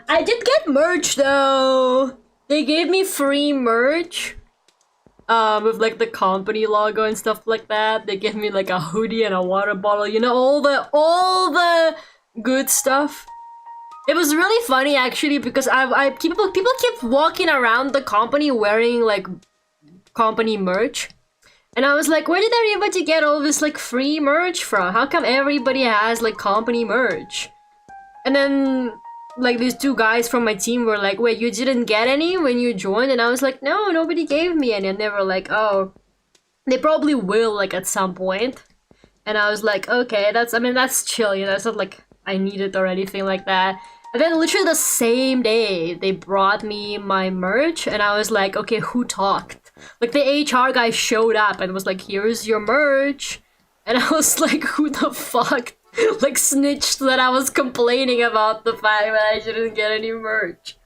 I did get merch though. They gave me free merch. With like the company logo and stuff like that. They gave me like a hoodie and a water bottle, you know, all the good stuff. It was really funny actually because people keep walking around the company wearing like company merch. And I was like, where did everybody get all this like free merch from? How come everybody has like company merch? And then like these two guys from my team were like, wait, you didn't get any when you joined? And I was like, no, nobody gave me any. And they were like, oh, they probably will like at some point. And I was like, okay, that's chill, you know, it's not like I need it or anything like that. And then literally the same day, they brought me my merch and I was like, okay, who talked? Like the HR guy showed up and was like, here's your merch. And I was like, who the fuck like snitched that I was complaining about the fact that I didn't get any merch?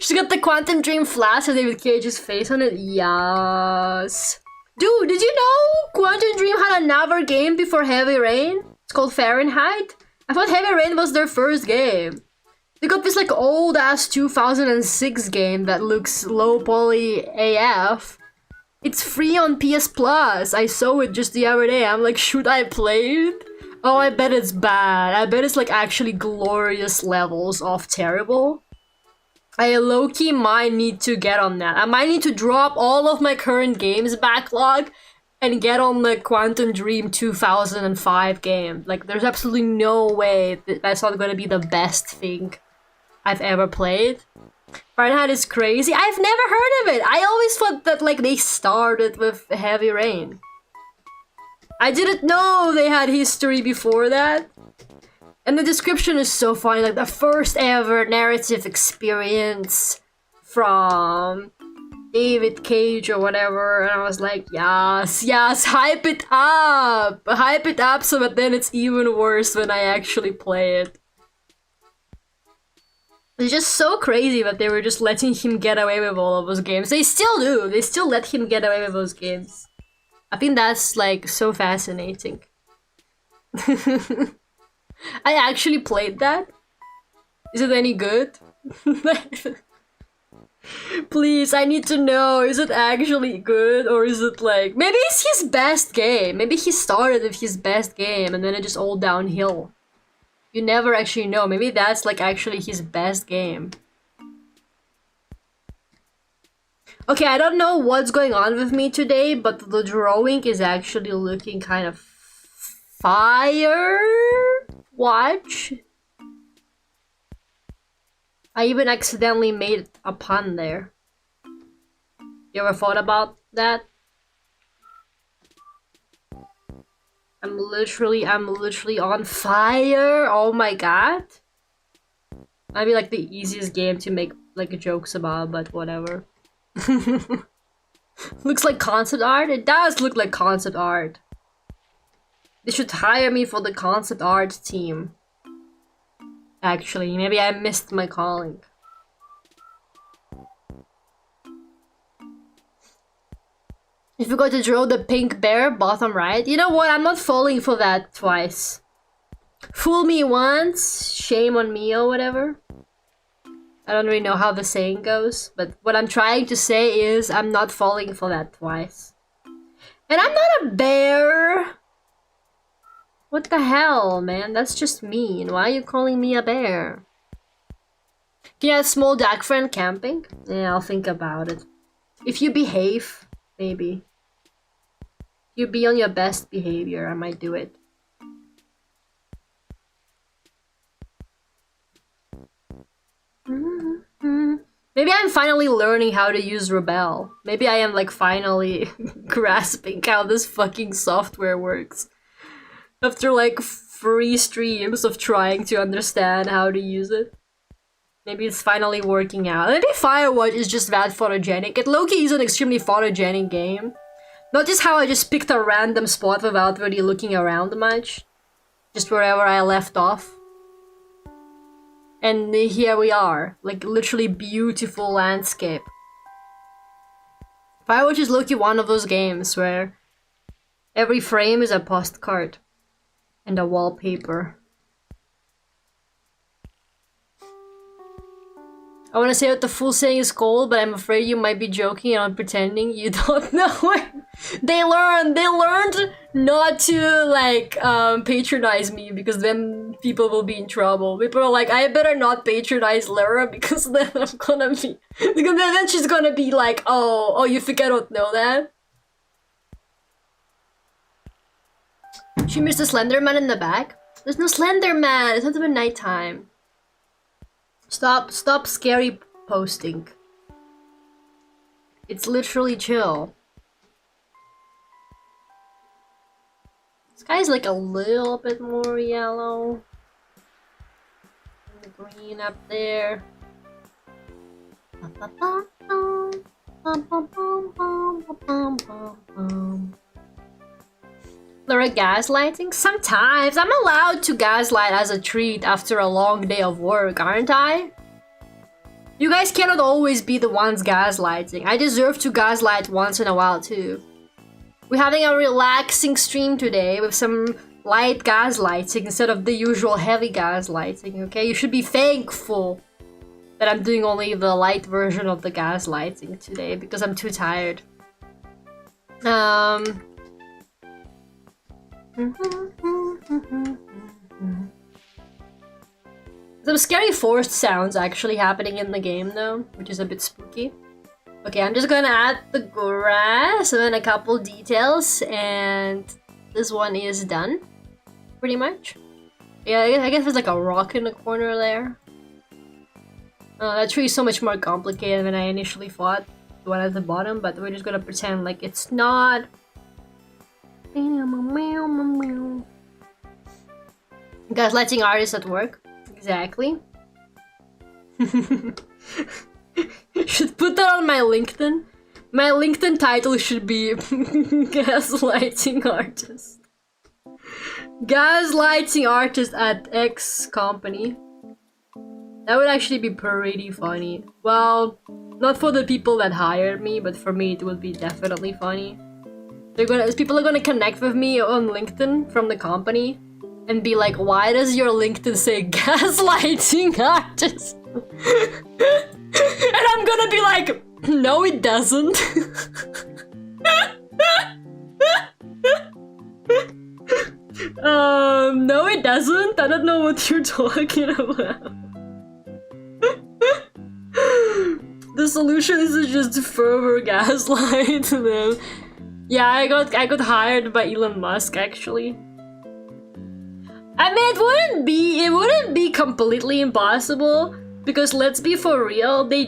She got the Quantum Dream flash with David Cage's face on it. Yes. Dude, did you know Quantum Dream had another game before Heavy Rain? It's called Fahrenheit. I thought Heavy Rain was their first game. They got this like old ass 2006 game that looks low poly AF. It's free on PS Plus. I saw it just the other day. I'm like, should I play it? Oh, I bet it's bad. I bet it's like actually glorious levels of terrible. I low-key might need to get on that. I might need to drop all of my current games backlog and get on the Quantum Dream 2005 game. Like, there's absolutely no way that's not gonna be the best thing I've ever played. Fahrenheit is crazy. I've never heard of it. I always thought that, like, they started with Heavy Rain. I didn't know they had history before that. And the description is so funny, like the first ever narrative experience from David Cage or whatever, and I was like, yes, yes, hype it up so that then it's even worse when I actually play it. It's just so crazy that they were just letting him get away with all of those games. They still do. They still let him get away with those games. I think that's like so fascinating. I actually played that. Is it any good? Please, I need to know. Is it actually good or is it like maybe it's his best game? Maybe he started with his best game and then it just all downhill. You never actually know. Maybe that's like actually his best game. Okay, I don't know what's going on with me today, but the drawing is actually looking kind of Firewatch. I even accidentally made a pun there. You ever thought about that? I'm literally on fire. Oh my god. Might be like the easiest game to make like jokes about, but whatever. Looks like concept art. It does look like concept art. They should hire me for the concept art team. Actually, maybe I missed my calling. If you go to draw the pink bear, bottom right. You know what? I'm not falling for that twice. Fool me once, shame on me or whatever. I don't really know how the saying goes, but what I'm trying to say is I'm not falling for that twice. And I'm not a bear! What the hell, man? That's just mean. Why are you calling me a bear? Can you have small dog friend camping? Yeah, I'll think about it. If you behave, maybe. You be on your best behavior, I might do it. Maybe I'm finally learning how to use Rebel. Maybe I am like finally grasping how this fucking software works. After like 3 streams of trying to understand how to use it. Maybe it's finally working out. Maybe Firewatch is just that photogenic. It low-key is an extremely photogenic game. Notice how I just picked a random spot without really looking around much. Just wherever I left off. And here we are. Like, literally beautiful landscape. Firewatch is low-key one of those games where every frame is a postcard. And a wallpaper. I want to say what the full saying is called, but I'm afraid you might be joking and I'm pretending you don't know it. They learned not to like patronize me because then people will be in trouble. People are like, I better not patronize Lara because then I'm gonna be because then she's gonna be like, oh, you think I don't know that? She missed the Slenderman in the back. There's no Slenderman. It's not even nighttime. Stop scary posting. It's literally chill. This guy's like a little bit more yellow. And the green up there. Laura gaslighting? Sometimes. I'm allowed to gaslight as a treat after a long day of work, aren't I? You guys cannot always be the ones gaslighting. I deserve to gaslight once in a while too. We're having a relaxing stream today with some light gaslighting instead of the usual heavy gaslighting, okay? You should be thankful that I'm doing only the light version of the gaslighting today because I'm too tired. Some scary forced sounds actually happening in the game though, which is a bit spooky. Okay, I'm just gonna add the grass and then a couple details and this one is done. Pretty much. Yeah, I guess there's like a rock in the corner there. Oh, that tree is so much more complicated than I initially thought. The one at the bottom, but we're just gonna pretend like it's not. Gaslighting artists at work. Exactly. Should put that on my LinkedIn. My LinkedIn title should be gaslighting artist. Gaslighting artist at X company. That would actually be pretty funny. Well, not for the people that hired me, but for me it would be definitely funny. People are gonna connect with me on LinkedIn from the company and be like, why does your LinkedIn say gaslighting artist? And I'm gonna be like, no it doesn't. No it doesn't. I don't know what you're talking about. The solution is to just further gaslight them. Yeah, I got hired by Elon Musk actually. I mean, it wouldn't be completely impossible because let's be for real, they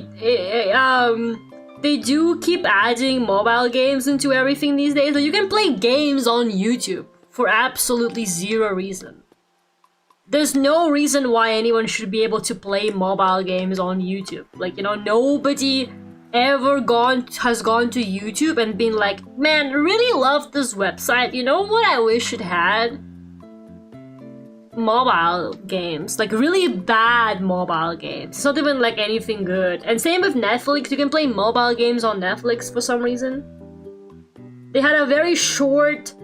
do keep adding mobile games into everything these days. So you can play games on YouTube for absolutely zero reason. There's no reason why anyone should be able to play mobile games on YouTube. Like, you know, nobody ever has gone to YouTube and been like, man, really love this website. You know what I wish it had? Mobile games. Like, really bad mobile games. It's not even like anything good. And same with Netflix. You can play mobile games on Netflix for some reason. They had a very short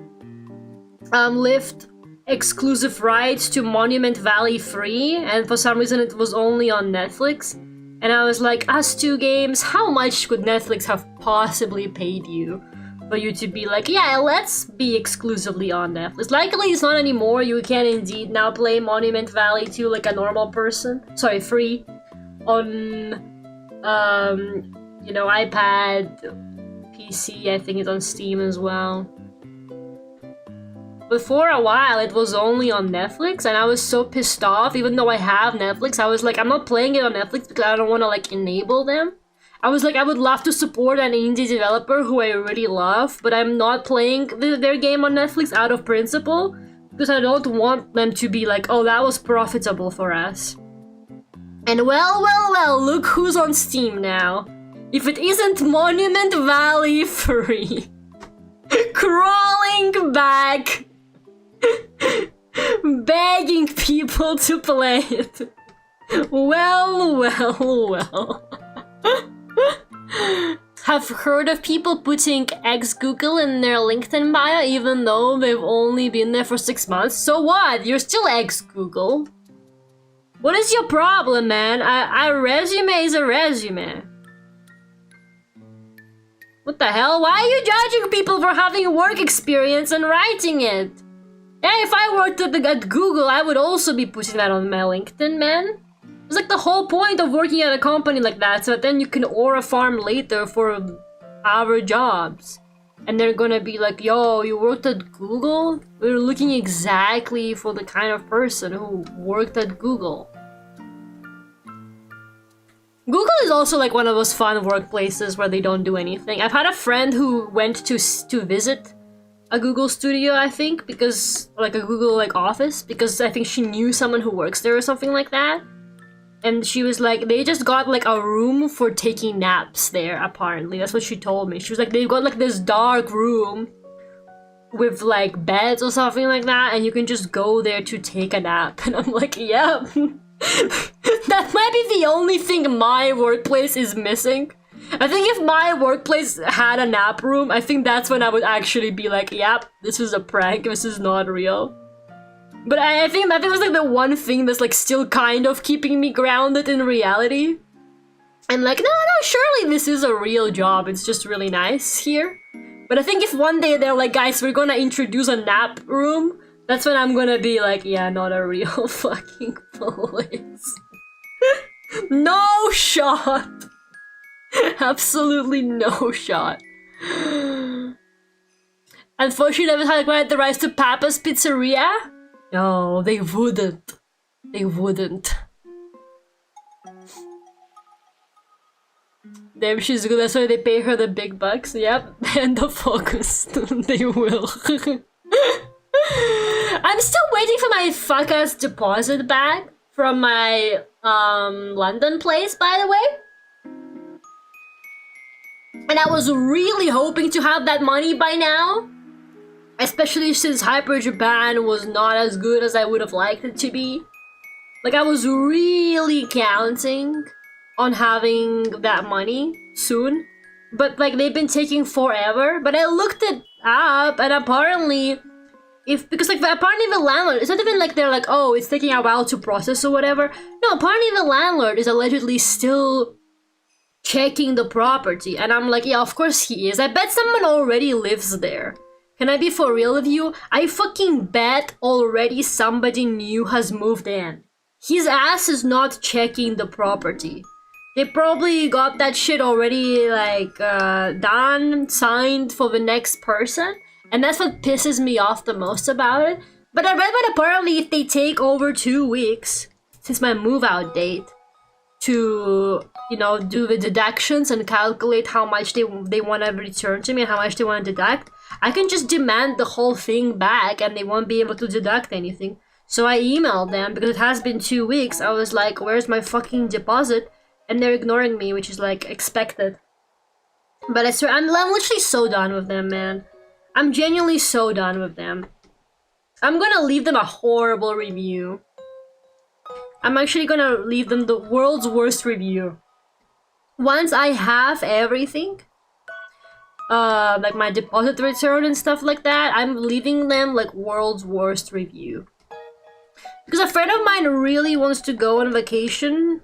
lived exclusive rights to Monument Valley Free, and for some reason it was only on Netflix. And I was like, us two games, how much could Netflix have possibly paid you for you to be like, yeah, let's be exclusively on Netflix? Luckily it's not anymore. You can indeed now play Monument Valley 2 like a normal person. Sorry, free. On, you know, iPad, PC, I think it's on Steam as well. But for a while, it was only on Netflix, and I was so pissed off. Even though I have Netflix, I was like, I'm not playing it on Netflix because I don't want to, like, enable them. I was like, I would love to support an indie developer who I really love, but I'm not playing their game on Netflix out of principle because I don't want them to be like, oh, that was profitable for us. And well, look who's on Steam now. If it isn't Monument Valley Free. Crawling back. Begging people to play it. Well. Have heard of people putting ex-Google in their LinkedIn bio even though they've only been there for 6 months? So what? You're still ex-Google. What is your problem, man? A resume is a resume. What the hell? Why are you judging people for having work experience and writing it? Yeah, if I worked at Google, I would also be putting that on my LinkedIn, man. It's like the whole point of working at a company like that, so that then you can aura farm later for our jobs. And they're gonna be like, yo, you worked at Google? We're looking exactly for the kind of person who worked at Google. Google is also like one of those fun workplaces where they don't do anything. I've had a friend who went to visit a Google studio, I think, because like a Google like office, because I think she knew someone who works there or something like that. And she was like, they just got like a room for taking naps there, apparently. That's what she told me. She was like, they've got like this dark room with like beds or something like that, and you can just go there to take a nap. And I'm like, yep. That might be the only thing my workplace is missing. I think if my workplace had a nap room, I think that's when I would actually be like, yep, this is a prank, this is not real. But I think that was like the one thing that's like still kind of keeping me grounded in reality. And like, no, surely this is a real job, it's just really nice here. But I think if one day they're like, guys, we're gonna introduce a nap room, that's when I'm gonna be like, yeah, not a real fucking place. No shot! Absolutely no shot. Unfortunately, never had quite the rights to Papa's Pizzeria. No, they wouldn't. They wouldn't. Damn, she's good. That's why they pay her the big bucks. Yep, end of August. They will. I'm still waiting for my fuck-ass deposit back from my London place, by the way. And I was really hoping to have that money by now. Especially since Hyper Japan was not as good as I would have liked it to be. Like, I was really counting on having that money soon. But, like, they've been taking forever. But I looked it up, and apparently, because, like, apparently the landlord, it's not even like they're like, oh, it's taking a while to process or whatever. No, apparently the landlord is allegedly still checking the property. And I'm like, yeah, of course he is. I bet someone already lives there. Can I be for real with you? I fucking bet already somebody new has moved in. His ass is not checking the property. They probably got that shit already, like, done, signed for the next person. And that's what pisses me off the most about it. But I read that apparently if they take over 2 weeks, since my move-out date, to, you know, do the deductions and calculate how much they want to return to me and how much they want to deduct, I can just demand the whole thing back and they won't be able to deduct anything. So I emailed them because it has been 2 weeks. I was like, where's my fucking deposit? And they're ignoring me, which is like expected. But I swear, I'm literally so done with them, man. I'm genuinely so done with them. I'm gonna leave them a horrible review. I'm actually gonna leave them the world's worst review. Once I have everything, like my deposit return and stuff like that, I'm leaving them like world's worst review. Because a friend of mine really wants to go on vacation,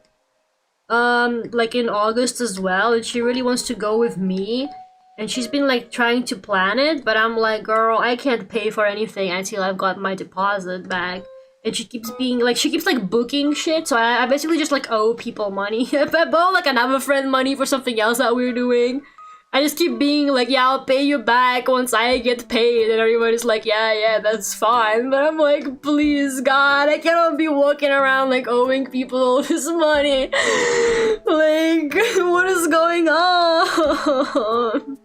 like in August as well, and she really wants to go with me. And she's been like trying to plan it, but I'm like, girl, I can't pay for anything until I've got my deposit back. And she keeps being like, she keeps like booking shit, so I basically just like owe people money. I owe like another friend money for something else that we're doing. I just keep being like, yeah, I'll pay you back once I get paid, and everybody's like, yeah, that's fine. But I'm like, please, God, I cannot be walking around like owing people all this money. Like, what is going on?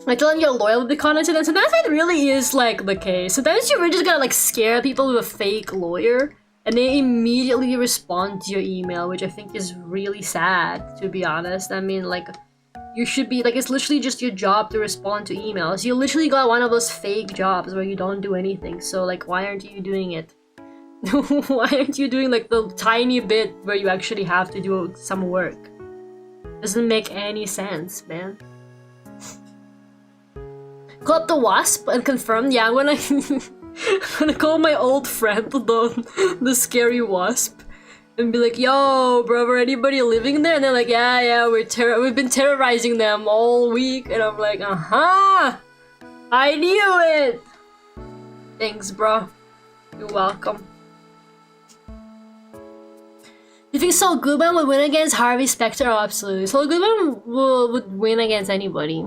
I tell them you're loyal to the content, and sometimes that really is like the case. Sometimes you really just gotta like scare people with a fake lawyer, and they immediately respond to your email, which I think is really sad, to be honest. I mean, like, you should be like, it's literally just your job to respond to emails. You literally got one of those fake jobs where you don't do anything. So like, why aren't you doing it? Why aren't you doing like the tiny bit where you actually have to do some work? Doesn't make any sense, man. Call up the wasp and confirm. Yeah, I'm gonna call my old friend, the scary wasp, and be like, yo, brother, anybody living there? And they're like, yeah, we've been terrorizing them all week. And I'm like, uh-huh, I knew it. Thanks, bro. You're welcome. You think Saul Goodman would win against Harvey Specter? Oh, absolutely. Saul Goodman would win against anybody.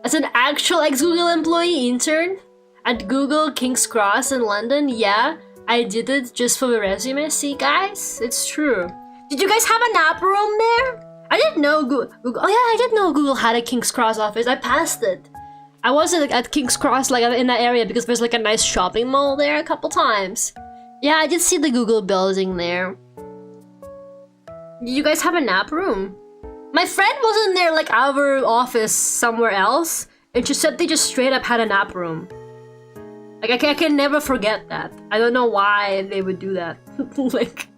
As an actual ex-Google employee intern at Google King's Cross in London, yeah, I did it just for the resume. See, guys? It's true. Did you guys have a nap room there? I didn't know Google. Oh yeah, I didn't know Google had a King's Cross office. I passed it. I was at King's Cross, like in that area, because there's like a nice shopping mall there a couple times. Yeah, I did see the Google building there. Did you guys have a nap room? My friend was in their like our office somewhere else, and she said they just straight up had a nap room. Like I can never forget that. I don't know why they would do that. Like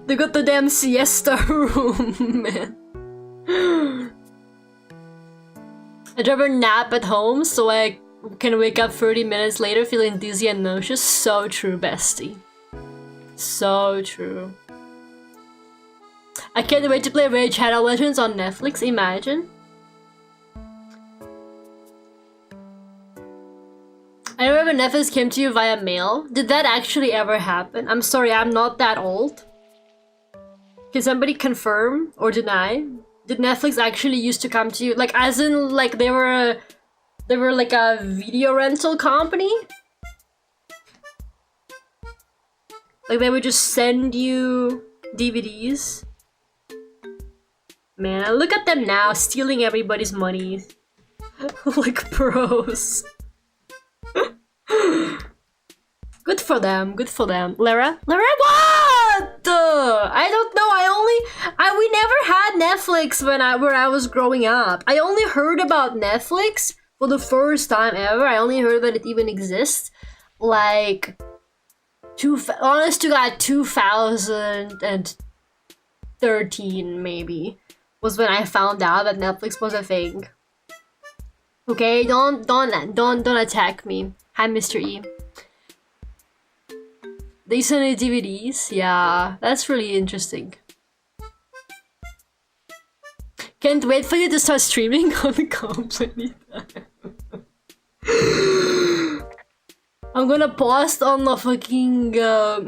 they got the damn siesta room, man. I'd rather nap at home so I can wake up 30 minutes later feeling dizzy and nauseous. So true, bestie. So true. I can't wait to play Raid Shadow Legends on Netflix, imagine. I remember Netflix came to you via mail. Did that actually ever happen? I'm sorry, I'm not that old. Can somebody confirm or deny? Did Netflix actually used to come to you? Like, as in, like, they were like a video rental company? Like, they would just send you DVDs? Man, look at them now, stealing everybody's money. Like pros. Good for them, good for them. Lara? Lara, what? I don't know, I never had Netflix where I was growing up. I only heard about Netflix for the first time ever. I only heard that it even exists. Like, honest to God, 2013 maybe was when I found out that Netflix was a thing. Okay, don't attack me. Hi, Mr. E. They send me DVDs? Yeah, that's really interesting. Can't wait for you to start streaming on the company time. I'm gonna post on the fucking I'm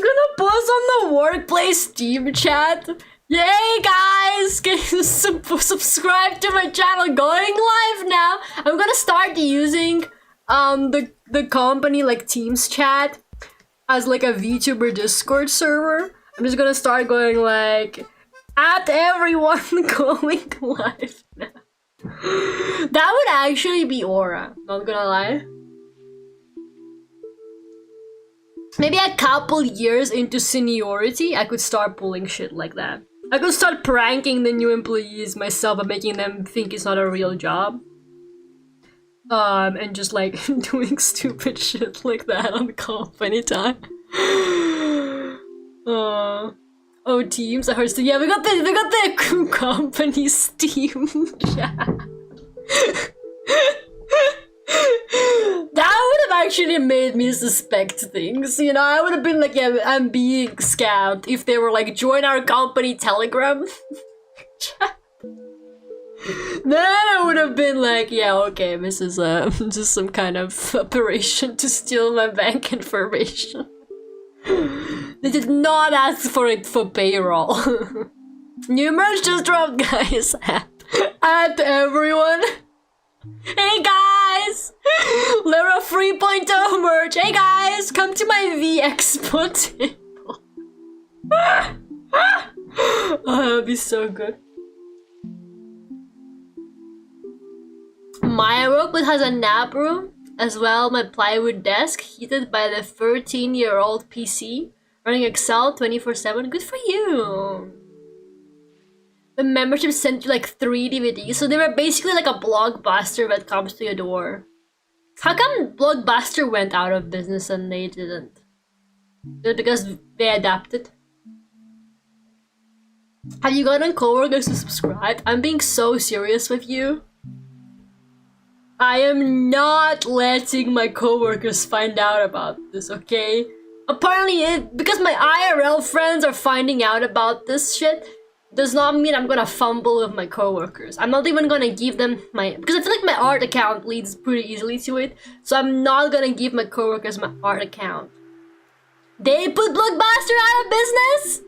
gonna post on the workplace Steam chat. Yay, guys! Can you subscribe to my channel? Going live now. I'm gonna start using the company like Teams chat as like a VTuber Discord server. I'm just gonna start going like at everyone going live now. That would actually be aura, not gonna lie. Maybe a couple years into seniority, I could start pulling shit like that. I could start pranking the new employees myself and making them think it's not a real job. And just like doing stupid shit like that on the company time. Oh, Teams, I heard so. Yeah, we got the company Steam chat. That would have actually made me suspect things, you know? I would have been like, yeah, I'm being scammed if they were like, join our company Telegram chat. Then I would have been like, yeah, okay, this is just some kind of operation to steal my bank information. They did not ask for it for payroll. New merch just dropped, guys. At everyone. Hey guys! Lara 3.0 merch. Hey guys, come to my V Expo table. Oh, that would be so good. My workplace has a nap room as well. My plywood desk heated by the 13-year-old PC running Excel 24/7. Good for you. The membership sent you like 3 DVDs, so they were basically like a Blockbuster that comes to your door. How come Blockbuster went out of business and they didn't? Is it because they adapted? Have you gotten coworkers to subscribe? I'm being so serious with you. I am not letting my coworkers find out about this, okay? Apparently, because my IRL friends are finding out about this shit, does not mean I'm gonna fumble with my coworkers. I'm not even gonna give them because I feel like my art account leads pretty easily to it, so I'm not gonna give my coworkers my art account. They put Blockbuster out of business?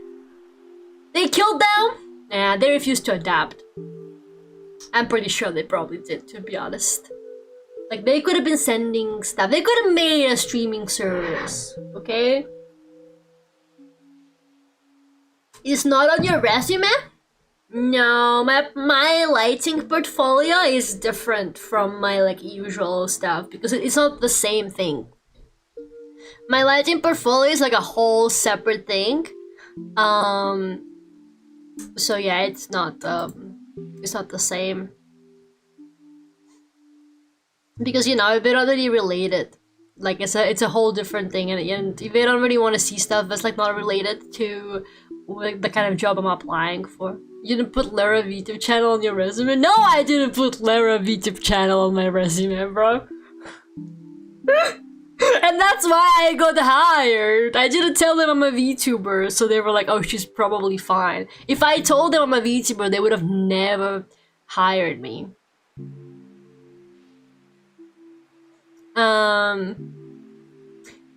They killed them? Nah, they refused to adapt. I'm pretty sure they probably did, to be honest. Like, they could have been sending stuff. They could have made a streaming service, okay? It's not on your resume? No, my lighting portfolio is different from my like usual stuff because it's not the same thing. My lighting portfolio is like a whole separate thing. So yeah, it's not the same. Because you know, they're already related. Like it's a whole different thing, and if they don't really want to see stuff that's like not related to like the kind of job I'm applying for. You didn't put Lara VTube channel on your resume? No, I didn't put Lara VTube channel on my resume, bro. And that's why I got hired. I didn't tell them I'm a VTuber, so they were like, oh, she's probably fine. If I told them I'm a VTuber, they would have never hired me.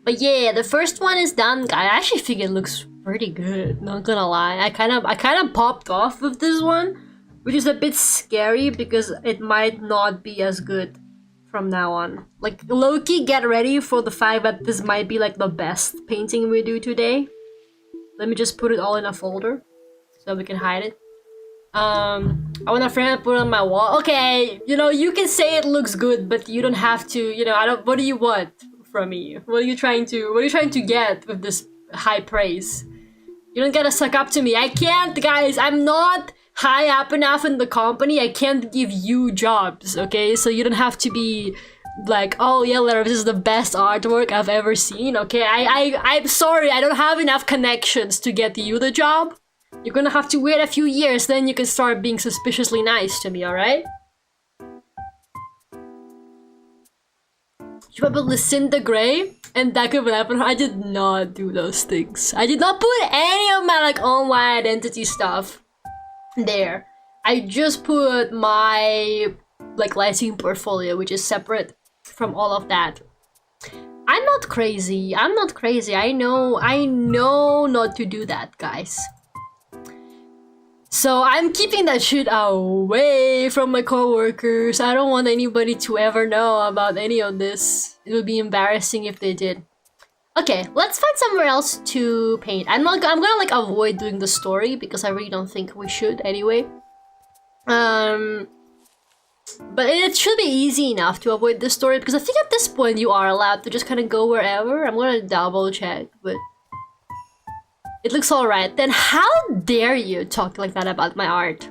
But yeah, the first one is done. I actually think it looks pretty good, not gonna lie. I kind of popped off with this one, which is a bit scary because it might not be as good from now on. Like, low-key, get ready for the fact that this might be like the best painting we do today. Let me just put it all in a folder so we can hide it. I want a friend to put it on my wall. Okay, you know, you can say it looks good, but you don't have to, you know, what do you want from me? What are you trying to get with this high praise? You don't gotta suck up to me. I can't, guys. I'm not high up enough in the company. I can't give you jobs, okay? So you don't have to be like, oh yeah, Lara, this is the best artwork I've ever seen, okay? I'm sorry, I don't have enough connections to get you the job. You're gonna have to wait a few years, then you can start being suspiciously nice to me, alright? You probably Lucinda Gray and that could happen. I did not do those things. I did not put any of my like online identity stuff there. I just put my like lighting portfolio, which is separate from all of that. I'm not crazy. I'm not crazy. I know not to do that, guys. So I'm keeping that shit away from my coworkers. I don't want anybody to ever know about any of this. It would be embarrassing if they did. Okay, let's find somewhere else to paint. I'm gonna like avoid doing the story because I really don't think we should anyway. But it should be easy enough to avoid the story because I think at this point you are allowed to just kind of go wherever. I'm gonna double check, but it looks alright. Then how dare you talk like that about my art?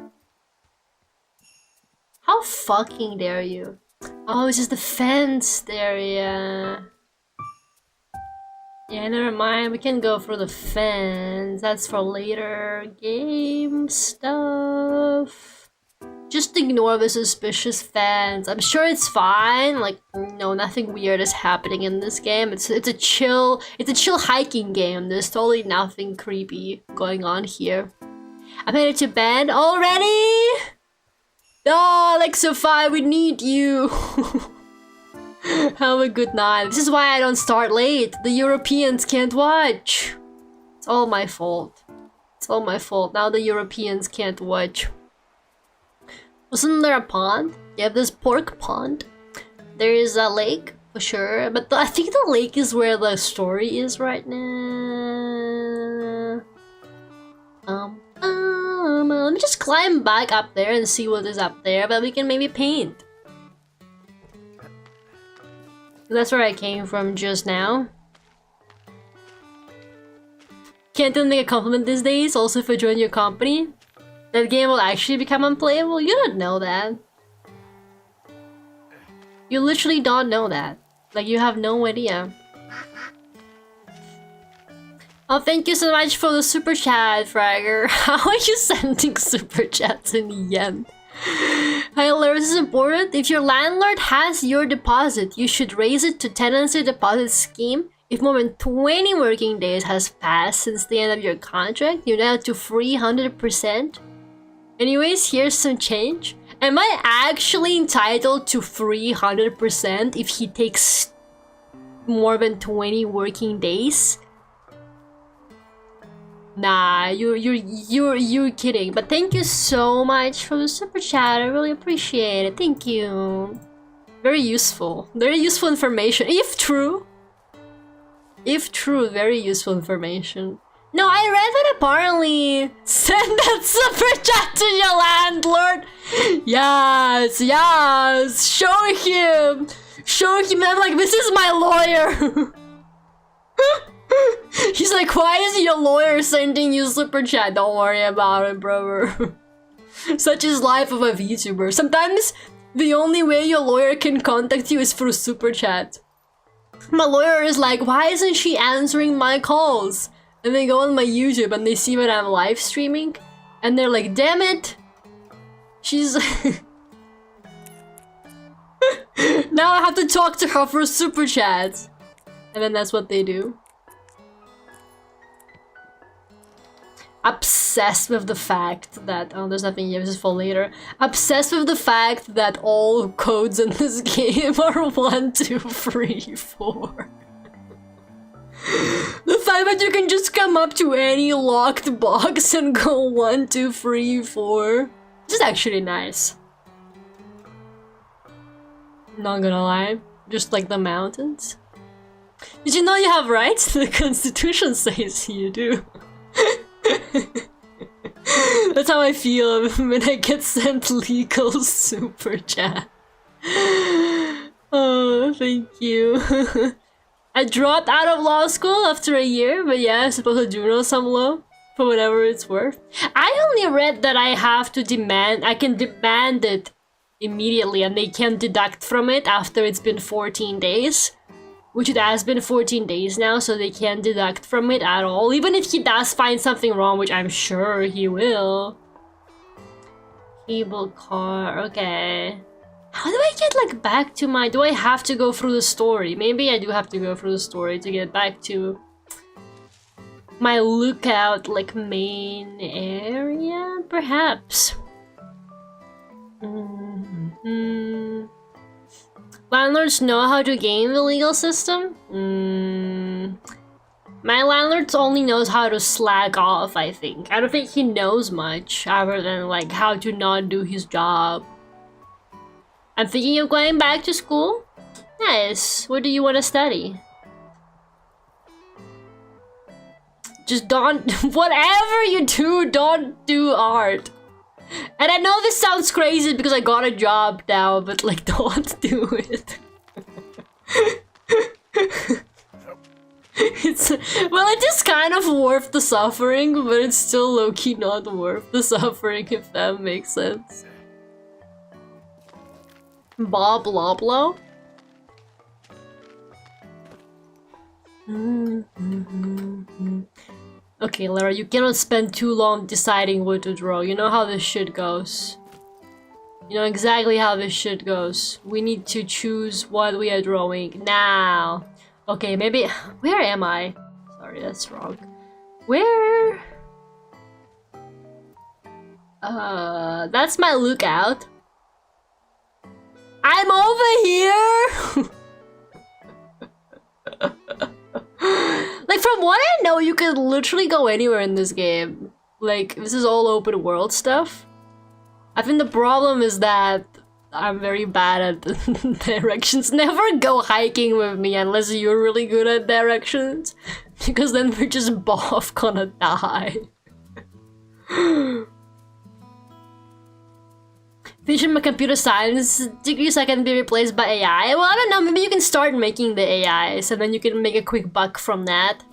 How fucking dare you? Oh, it's just the fenced area. Yeah, never mind. We can go for the fence. That's for later game stuff. Just ignore the suspicious fence. I'm sure it's fine. Like, no, nothing weird is happening in this game. It's a chill hiking game. There's totally nothing creepy going on here. I'm headed to bed already. Oh, Alexify, we need you. Have a good night. This is why I don't start late. The Europeans can't watch. It's all my fault. It's all my fault. Now the Europeans can't watch. Wasn't there a pond? Yeah, there's pork pond. There is a lake, for sure. But I think the lake is where the story is right now. Let me just climb back up there and see what is up there. But we can maybe paint. That's where I came from just now. Can't even make a compliment these days. Also, if I join your company. That game will actually become unplayable? You don't know that. You literally don't know that. Like, you have no idea. Oh, thank you so much for the super chat, Fragger. How are you sending super chats in yen? Hi, Lara, this is important. If your landlord has your deposit, you should raise it to tenancy deposit scheme. If more than 20 working days has passed since the end of your contract, you're now to free 100%. Anyways, here's some change. Am I actually entitled to free 100% if he takes more than 20 working days? Nah, you're kidding. But thank you so much for the super chat. I really appreciate it. Thank you. Very useful. Very useful information. If true, very useful information. No, I read that apparently send that super chat to your landlord. Yes, yes. Show him. I'm like, this is my lawyer. He's like, why is your lawyer sending you super chat? Don't worry about it, brother. Such is life of a VTuber. Sometimes the only way your lawyer can contact you is through super chat. My lawyer is like, why isn't she answering my calls? And they go on my YouTube and they see when I'm live streaming, and they're like, damn it, she's now I have to talk to her for super chats. And then that's what they do. Obsessed with the fact that there's nothing here, this is for later. Obsessed with the fact that all codes in this game are 1, 2, 3, 4. The fact that you can just come up to any locked box and go 1, 2, 3, 4. This is actually nice. Not gonna lie. Just like the mountains. Did you know you have rights? The Constitution says you do. That's how I feel when I get sent legal super chat. Oh, thank you. I dropped out of law school after a year, but yeah, I'm supposed to do know some law. for whatever it's worth. I only read that I can demand it immediately and they can deduct from it after it's been 14 days. Which it has been 14 days now, so they can't deduct from it at all. Even if he does find something wrong, which I'm sure he will. Cable car, okay. How do I get like back to my... Do I have to go through the story? Maybe I do have to go through the story to get back to my lookout, like main area, perhaps. Landlords know how to game the legal system? My landlord only knows how to slack off, I think. I don't think he knows much other than like how to not do his job. I'm thinking of going back to school. Nice. What do you want to study? Just don't... Whatever you do, don't do art. And I know this sounds crazy because I got a job now, but like, don't do it. It is kind of worth the suffering, but it's still low-key not worth the suffering, if that makes sense. Bob Loblo? Okay, Lara, you cannot spend too long deciding what to draw. You know how this shit goes. You know exactly how this shit goes. We need to choose what we are drawing now. Okay, maybe... Where am I? Sorry, that's wrong. Where? That's my lookout. I'm over here! Like, from what I know, you can literally go anywhere in this game. Like, this is all open world stuff. I think the problem is that I'm very bad at directions. Never go hiking with me unless you're really good at directions. Because then we're just both gonna die. Finishing my computer science degree so I can be replaced by AI. Well, I don't know, maybe you can start making the AIs and then you can make a quick buck from that.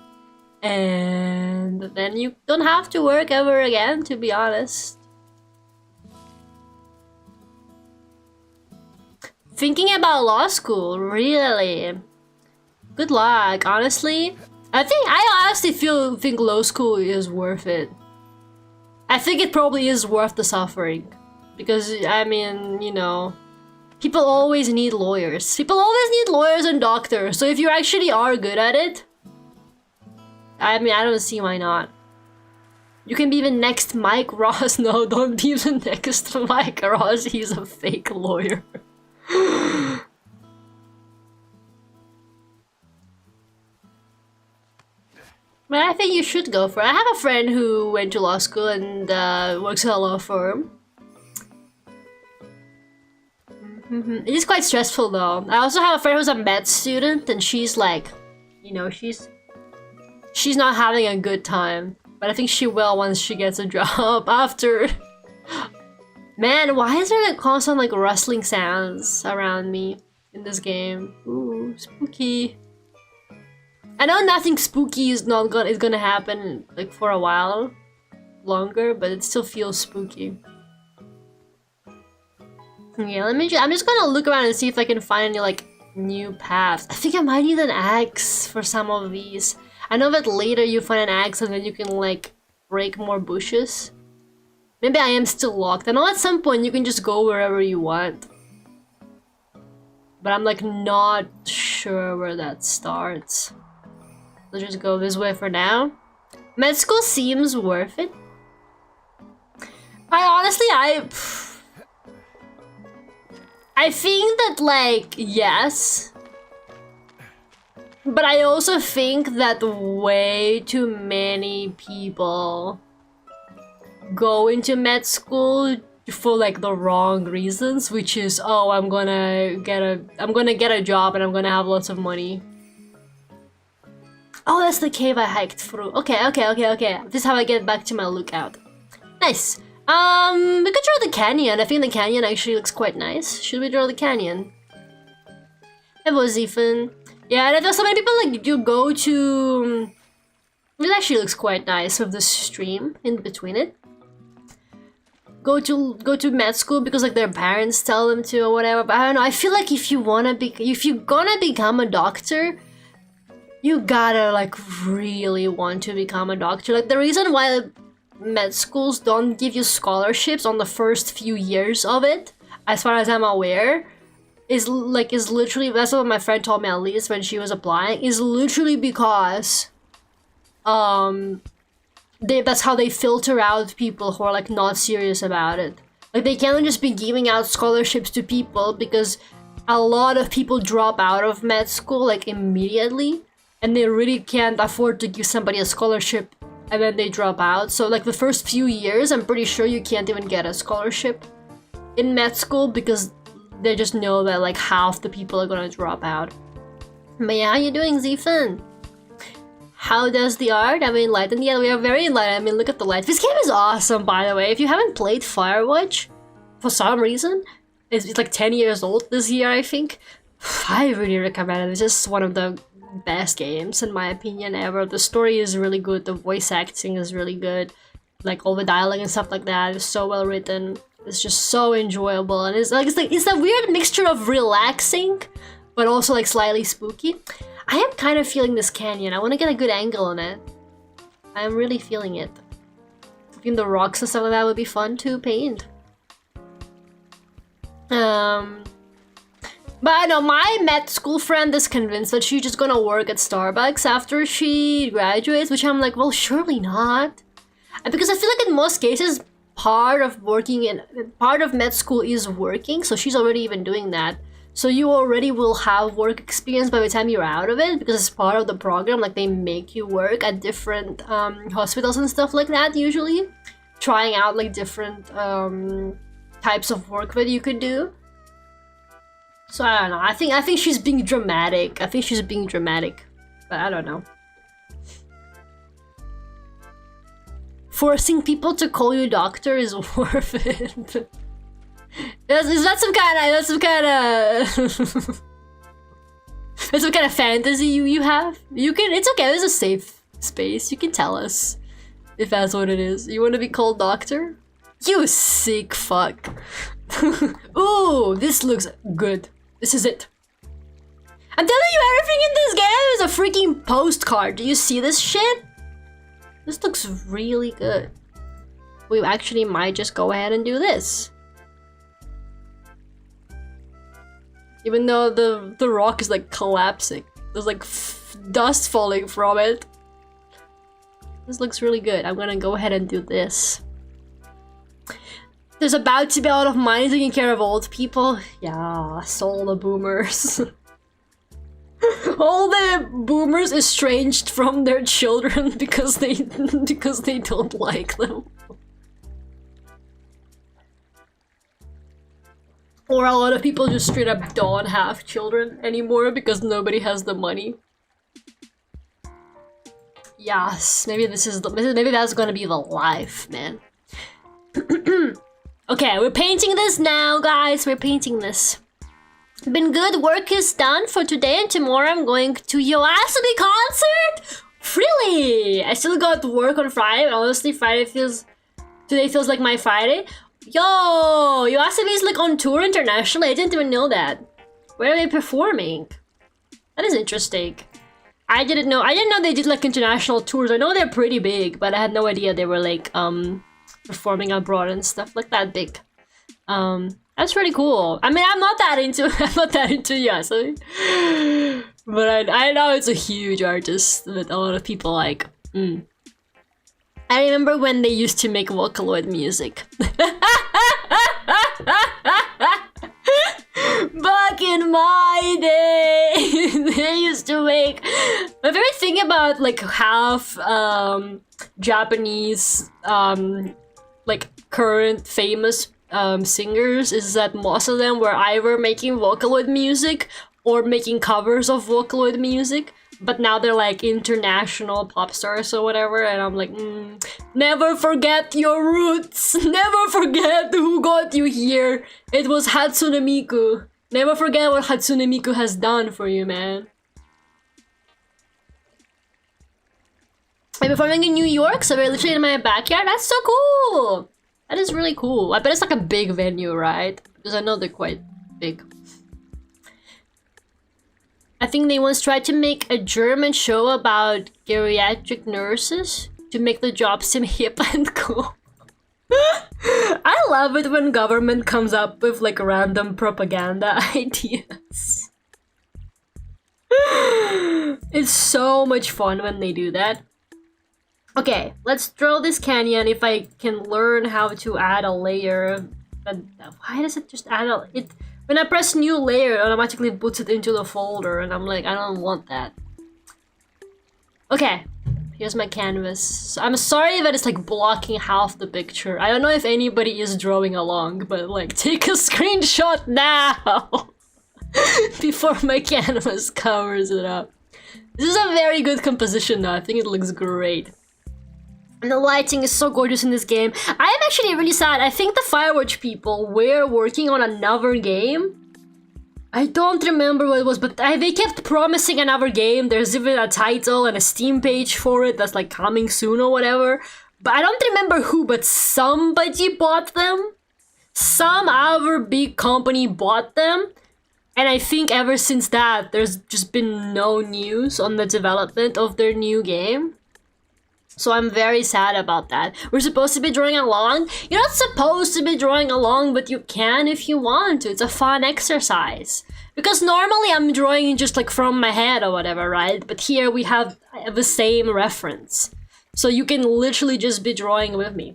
And then you don't have to work ever again, to be honest. Thinking about law school, really? Good luck, honestly. I honestly think law school is worth it. I think it probably is worth the suffering. Because, I mean, you know, people always need lawyers. People always need lawyers and doctors. So if you actually are good at it, I mean, I don't see why not. You can be the next Mike Ross. No, don't be the next Mike Ross. He's a fake lawyer. But I think you should go for it. I have a friend who went to law school and works at a law firm. It is quite stressful though. I also have a friend who's a med student and she's like, you know, she's not having a good time. But I think she will once she gets a job after. Man, why is there like constant like rustling sounds around me in this game? Ooh, spooky. I know nothing spooky is gonna happen like for a while longer, but it still feels spooky. Okay, I'm just gonna look around and see if I can find any like new paths. I think I might need an axe for some of these. I know that later you find an axe and then you can like break more bushes. Maybe I am still locked. I know at some point you can just go wherever you want. But I'm like not sure where that starts. Let's just go this way for now. Med school seems worth it. I think that like, yes. But I also think that way too many people go into med school for like the wrong reasons, which is, oh, I'm gonna get a job and I'm gonna have lots of money. Oh, that's the cave I hiked through. Okay. This is how I get back to my lookout. Nice. We could draw the canyon. I think the canyon actually looks quite nice. Should we draw the canyon? It was even. Yeah, and I know so many people like you go to It actually looks quite nice with the stream in between it. Go to med school because like their parents tell them to or whatever. But I don't know. I feel like if you're gonna become a doctor, you gotta like really want to become a doctor. Like the reason why med schools don't give you scholarships on the first few years of it, as far as I'm aware, is literally, that's what my friend told me at least when she was applying, is literally because that's how they filter out people who are like not serious about it. Like they can't just be giving out scholarships to people because a lot of people drop out of med school like immediately, and they really can't afford to give somebody a scholarship and then they drop out. So like the first few years, I'm pretty sure you can't even get a scholarship in med school because they just know that like half the people are gonna drop out. But yeah, how you doing, Zephan? How does the art? I'm enlightened. Yeah, we are very enlightened. I mean, look at the light. This game is awesome, by the way. If you haven't played Firewatch, for some reason, it's like 10 years old this year, I think. I really recommend it. It's just one of the best games, in my opinion, ever. The story is really good. The voice acting is really good. Like, all the dialogue and stuff like that is so well written. It's just so enjoyable. And it's a weird mixture of relaxing, but also like slightly spooky. I am kind of feeling this canyon. I want to get a good angle on it. I am really feeling it. I think the rocks and stuff like that would be fun to paint. But I know my med school friend is convinced that she's just gonna work at Starbucks after she graduates, which I'm like, well, surely not. Because I feel like in most cases, part of med school is working, so she's already even doing that. So you already will have work experience by the time you're out of it, because it's part of the program. Like they make you work at different hospitals and stuff like that usually, trying out like different types of work that you could do. So I don't know. I think she's being dramatic. But I don't know. Forcing people to call you doctor is worth it. Is that some kind of fantasy you have? It's okay, there's a safe space. You can tell us if that's what it is. You want to be called doctor? You sick fuck. Ooh, this looks good. This is it. I'm telling you, everything in this game is a freaking postcard. Do you see this shit? This looks really good. We actually might just go ahead and do this. Even though the rock is like collapsing. There's like dust falling from it. This looks really good. I'm gonna go ahead and do this. There's about to be a lot of money taking care of old people. Yeah, all the boomers. All the boomers estranged from their children because they don't like them. Or a lot of people just straight up don't have children anymore because nobody has the money. Yes, maybe that's gonna be the life, man. Okay, we're painting this now, guys. We're painting this. Been good. Work is done for today, and tomorrow I'm going to Yoasobi concert. Really? I still got to work on Friday, but honestly, today feels like my Friday. Yo, Yoasobi is like on tour internationally. I didn't even know that. Where are they performing? That is interesting. I didn't know they did like international tours. I know they're pretty big, but I had no idea they were like performing abroad and stuff like that big. That's pretty cool. I mean, I'm not that into Yoasobi, but I know it's a huge artist that a lot of people like. I remember when they used to make Vocaloid music. Back in my day, they used to make. My favorite thing about like half Japanese like current famous singers is that most of them were either making Vocaloid music or making covers of Vocaloid music. But now they're like international pop stars or whatever, and I'm like, never forget your roots. Never forget who got you here. It was Hatsune Miku. Never forget what Hatsune Miku has done for you, man. I'm performing in New York, so we're literally in my backyard. That's so cool! That is really cool. I bet it's like a big venue, right? Because I know they're quite big. I think they once tried to make a German show about geriatric nurses to make the job seem hip and cool. I love it when government comes up with like random propaganda ideas. It's so much fun when they do that. Okay, let's drill this canyon if I can learn how to add a layer. Why does it just add it? When I press new layer, it automatically puts it into the folder, and I'm like, I don't want that. Okay, here's my canvas. So I'm sorry that it's like blocking half the picture. I don't know if anybody is drawing along, but like, take a screenshot now! Before my canvas covers it up. This is a very good composition though, I think it looks great. And the lighting is so gorgeous in this game. I am actually really sad. I think the Firewatch people were working on another game. I don't remember what it was, but they kept promising another game. There's even a title and a Steam page for it that's like coming soon or whatever. But I don't remember who, but somebody bought them. Some other big company bought them. And I think ever since that, there's just been no news on the development of their new game. So I'm very sad about that. We're supposed to be drawing along. You're not supposed to be drawing along, but you can if you want to. It's a fun exercise. Because normally I'm drawing just like from my head or whatever, right? But here we have the same reference. So you can literally just be drawing with me.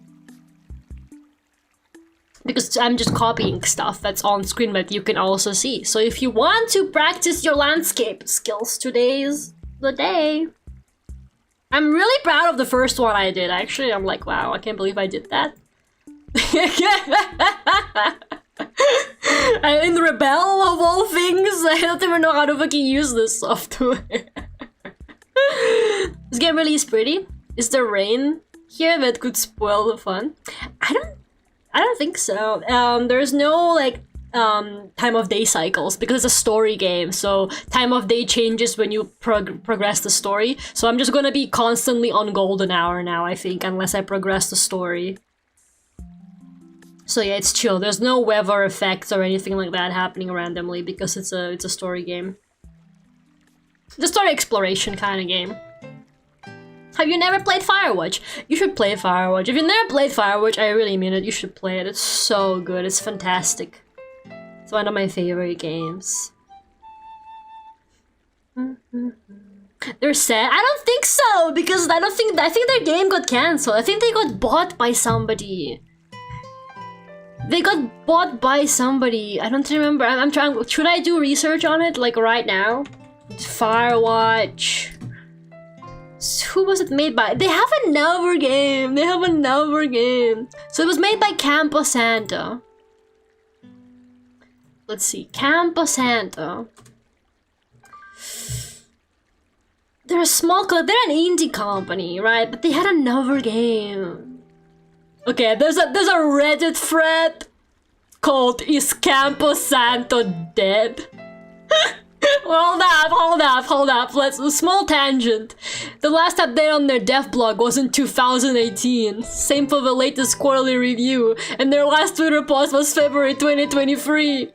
Because I'm just copying stuff that's on screen that you can also see. So if you want to practice your landscape skills, today's the day. I'm really proud of the first one I did, actually. I'm like, wow, I can't believe I did that. In Rebel, of all things, I don't even know how to fucking use this software. This game really is pretty. Is there rain here that could spoil the fun? I don't think so. There's no, like, time of day cycles because it's a story game, so time of day changes when you progress the story. So I'm just gonna be constantly on golden hour now, I think, unless I progress the story. So yeah, it's chill. There's no weather effects or anything like that happening randomly because it's a story game. It's a story exploration kind of game. Have you never played Firewatch? You should play Firewatch. If you've never played Firewatch, I really mean it. You should play it. It's so good. It's fantastic. It's one of my favorite games. They're sad? I don't think so, because I think their game got cancelled. I think they got bought by somebody. They got bought by somebody. I don't remember. I'm trying. Should I do research on it, like right now? Firewatch. Who was it made by? They have another game. They have another game. So it was made by Campo Santo. Let's see, Campo Santo. They're a small they're an indie company, right? But they had another game. Okay, there's a Reddit thread called "Is Campo Santo Dead?" Hold up. Let's a small tangent. The last update on their dev blog was in 2018. Same for the latest quarterly review, and their last Twitter post was February 2023.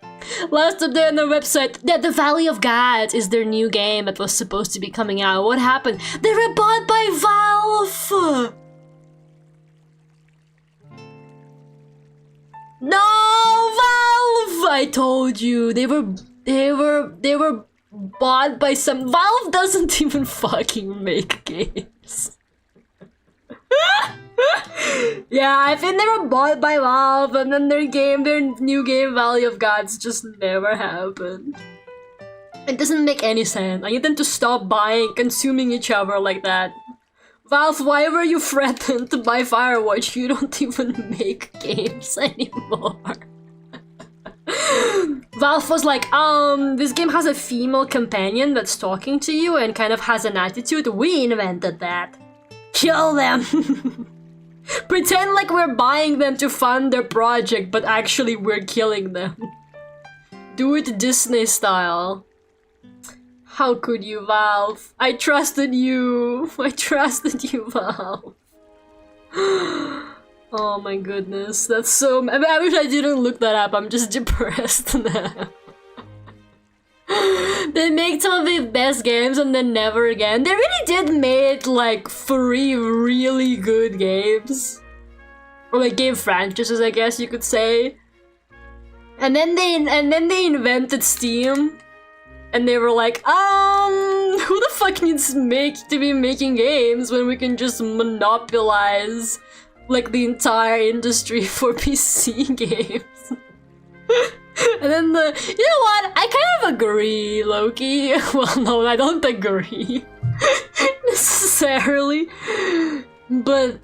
Last update on their website, that The Valley of Gods is their new game that was supposed to be coming out. What happened? They were bought by Valve! No, Valve! I told you, they were bought by some. Valve doesn't even fucking make games. Yeah, I think they were bought by Valve, and then their new game, Valley of Gods, just never happened. It doesn't make any sense. I need them to stop consuming each other like that. Valve, why were you threatened by Firewatch? You don't even make games anymore. Valve was like, this game has a female companion that's talking to you and kind of has an attitude. We invented that. Kill them! Pretend like we're buying them to fund their project, but actually we're killing them. Do it Disney style. How could you, Valve? I trusted you. I trusted you, Valve. Oh my goodness, that's so. I wish I didn't look that up. I'm just depressed now. They make some of the best games and then never again. They really did make like 3 really good games. Or like game franchises, I guess you could say. And then they invented Steam. And they were like, who the fuck needs to be making games when we can just monopolize like the entire industry for PC games? And then you know what? I kind of agree, Loki. Well, no, I don't agree necessarily, but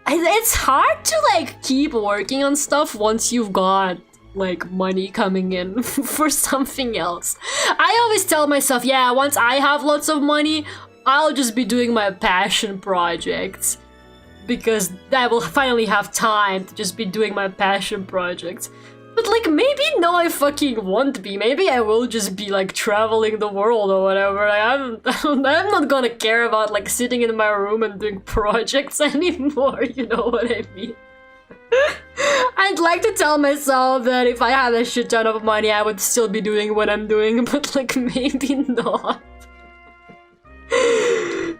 it's hard to like keep working on stuff once you've got like money coming in for something else. I always tell myself, yeah, once I have lots of money, I'll just be doing my passion projects because I will finally have time to just be doing my passion projects. But like, maybe no, I fucking won't be. Maybe I will just be like traveling the world or whatever. Like, I'm not gonna care about like sitting in my room and doing projects anymore. You know what I mean? I'd like to tell myself that if I had a shit ton of money, I would still be doing what I'm doing, but like maybe not.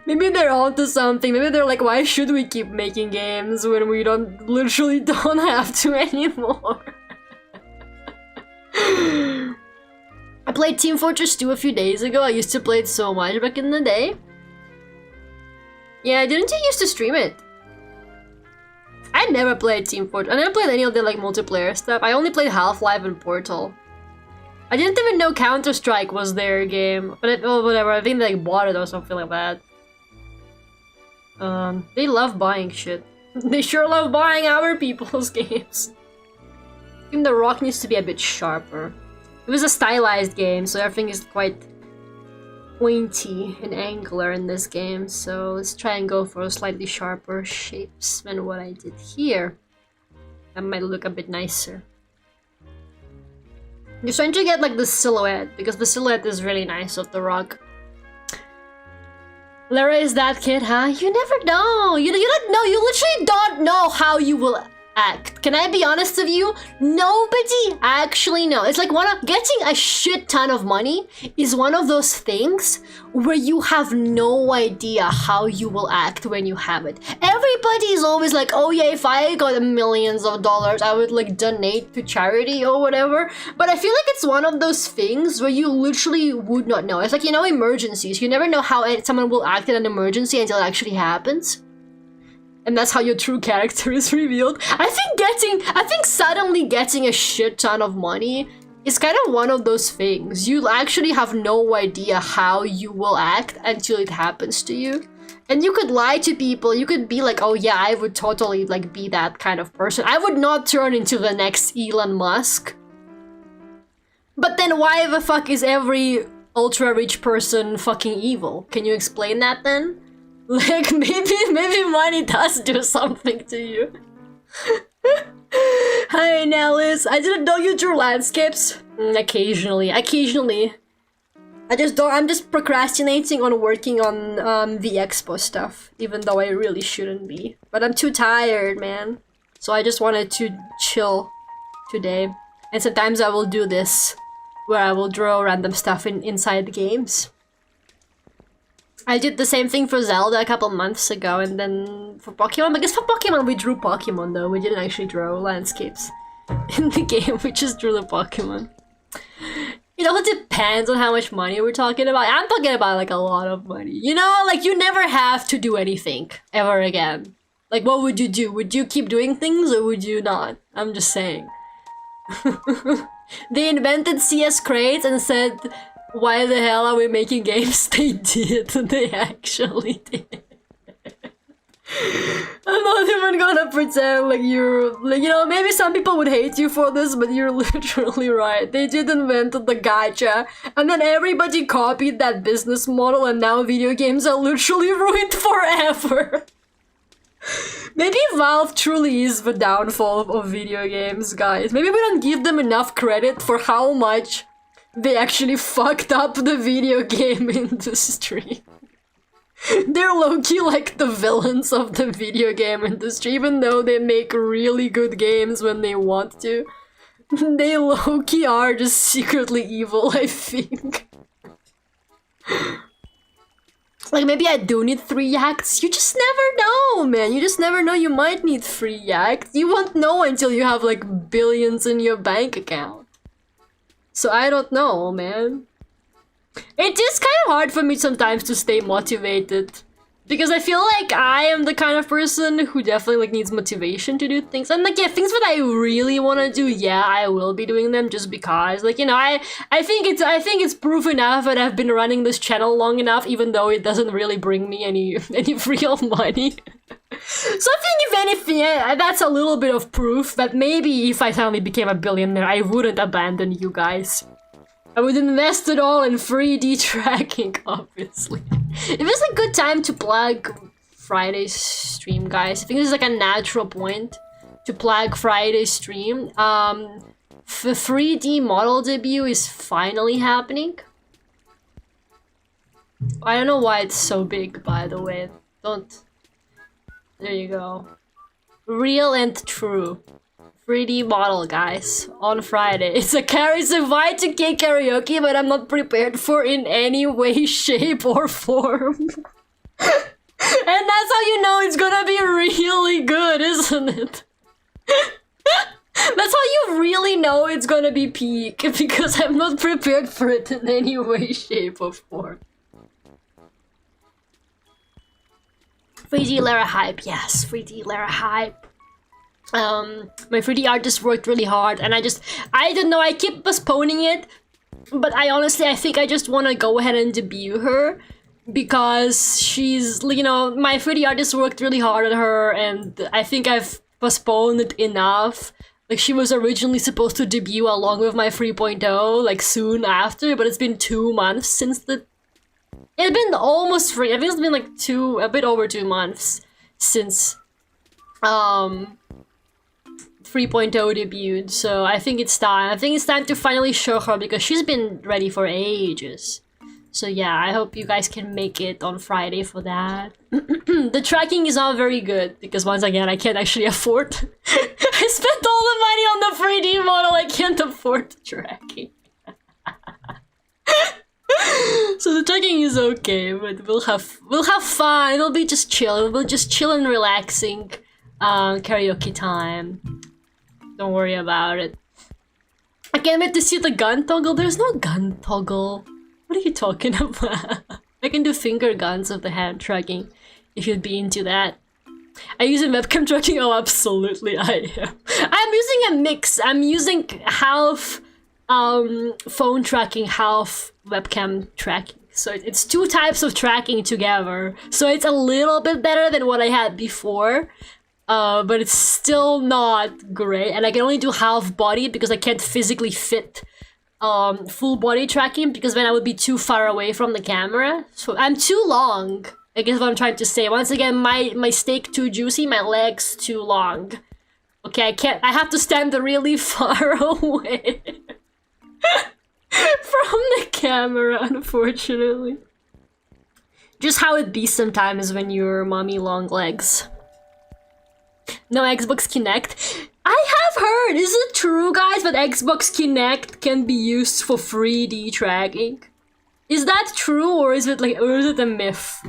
Maybe they're onto something. Maybe they're like, why should we keep making games when we literally don't have to anymore? I played Team Fortress 2 a few days ago. I used to play it so much back in the day. Yeah, didn't you used to stream it? I never played Team Fortress. I never played any of the like multiplayer stuff. I only played Half-Life and Portal. I didn't even know Counter-Strike was their game. But whatever, I think they bought it or something like that. They love buying shit. They sure love buying our people's games. I think the rock needs to be a bit sharper. It was a stylized game, so everything is quite pointy and angular in this game. So let's try and go for slightly sharper shapes than what I did here. That might look a bit nicer. You're trying to get like the silhouette, because the silhouette is really nice of the rock. Lara is that kid, huh? You never know. You don't know. You literally don't know how you will act. Can I be honest with you? Nobody actually knows. It's like getting a shit ton of money is one of those things where you have no idea how you will act when you have it. Everybody is always like, oh yeah, if I got millions of dollars, I would like donate to charity or whatever. But I feel like it's one of those things where you literally would not know. It's like, you know, emergencies. You never know how someone will act in an emergency until it actually happens. And that's how your true character is revealed. I think suddenly getting a shit ton of money is kind of one of those things. You actually have no idea how you will act until it happens to you. And you could lie to people. You could be like, oh yeah, I would totally like be that kind of person. I would not turn into the next Elon Musk. But then why the fuck is every ultra rich person fucking evil? Can you explain that then? Like, maybe money does do something to you. Hi, Nellis. I didn't know you drew landscapes. Occasionally. I'm just procrastinating on working on the expo stuff, even though I really shouldn't be. But I'm too tired, man. So I just wanted to chill today. And sometimes I will do this, where I will draw random stuff inside the games. I did the same thing for Zelda a couple months ago, and then for Pokemon, I guess for Pokemon we drew Pokemon though, we didn't actually draw landscapes in the game, we just drew the Pokemon. It also depends on how much money we're talking about. I'm talking about like a lot of money. You know, like you never have to do anything ever again. Like what would you do? Would you keep doing things or would you not? I'm just saying. They invented CS crates and said, why the hell are we making games? They did. They actually did. I'm not even gonna pretend like you're... Like, you know, maybe some people would hate you for this, but you're literally right. They did invent the gacha, and then everybody copied that business model, and now video games are literally ruined forever. Maybe Valve truly is the downfall of video games, guys. Maybe we don't give them enough credit for how much they actually fucked up the video game industry. They're low-key like the villains of the video game industry, even though they make really good games when they want to. They low-key are just secretly evil, I think. Like, maybe I do need 3 acts. You just never know, man. You just never know. You might need 3 acts. You won't know until you have, like, billions in your bank account. So I don't know, man. It is kind of hard for me sometimes to stay motivated. Because I feel like I am the kind of person who definitely like needs motivation to do things. And like, yeah, things that I really want to do, yeah, I will be doing them just because. Like, you know, I think it's proof enough that I've been running this channel long enough, even though it doesn't really bring me any real money. So I think if anything, that's a little bit of proof that maybe if I suddenly became a billionaire, I wouldn't abandon you guys. I would invest it all in 3D tracking, obviously. If it's a good time to plug Friday's stream, guys, I think this is like a natural point to plug Friday's stream. The 3D model debut is finally happening. I don't know why it's so big, by the way. There you go. Real and true. 3D model, guys, on Friday. It's a Y2K karaoke, but I'm not prepared for in any way, shape, or form. And that's how you know it's gonna be really good, isn't it? That's how you really know it's gonna be peak, because I'm not prepared for it in any way, shape, or form. 3D Lara hype, yes, 3D Lara hype. My 3D artist worked really hard, and I don't know, I keep postponing it, but I think I just want to go ahead and debut her, because she's, you know, my 3D artist worked really hard on her, and I think I've postponed it enough. Like, she was originally supposed to debut along with my 3.0, like, soon after, but it's been 2 months since it's been almost I think it's been like a bit over 2 months since, 3.0 debuted, so I think it's time. I think it's time to finally show her, because she's been ready for ages. So yeah, I hope you guys can make it on Friday for that. The tracking is not very good, because once again, I can't actually afford I spent all the money on the 3D model, I can't afford the tracking. So the tracking is okay, but we'll have fun. It'll be just chill. We'll just chill and relaxing karaoke time. Don't worry about it. I can't wait to see the gun toggle. There's no gun toggle. What are you talking about? I can do finger guns of the hand tracking, if you'd be into that. Are you using webcam tracking? Oh, absolutely, I am. I'm using a mix. I'm using half phone tracking, half webcam tracking. So it's 2 types of tracking together. So it's a little bit better than what I had before. But it's still not great, and I can only do half body because I can't physically fit full body tracking, because then I would be too far away from the camera. So I'm too long, I guess what I'm trying to say. Once again, my steak too juicy, my legs too long. Okay, I have to stand really far away from the camera, unfortunately. Just how it be sometimes when you're mommy long legs. No Xbox Kinect. I have heard, is it true, guys, that Xbox Kinect can be used for 3D tracking? Is that true, or is it a myth?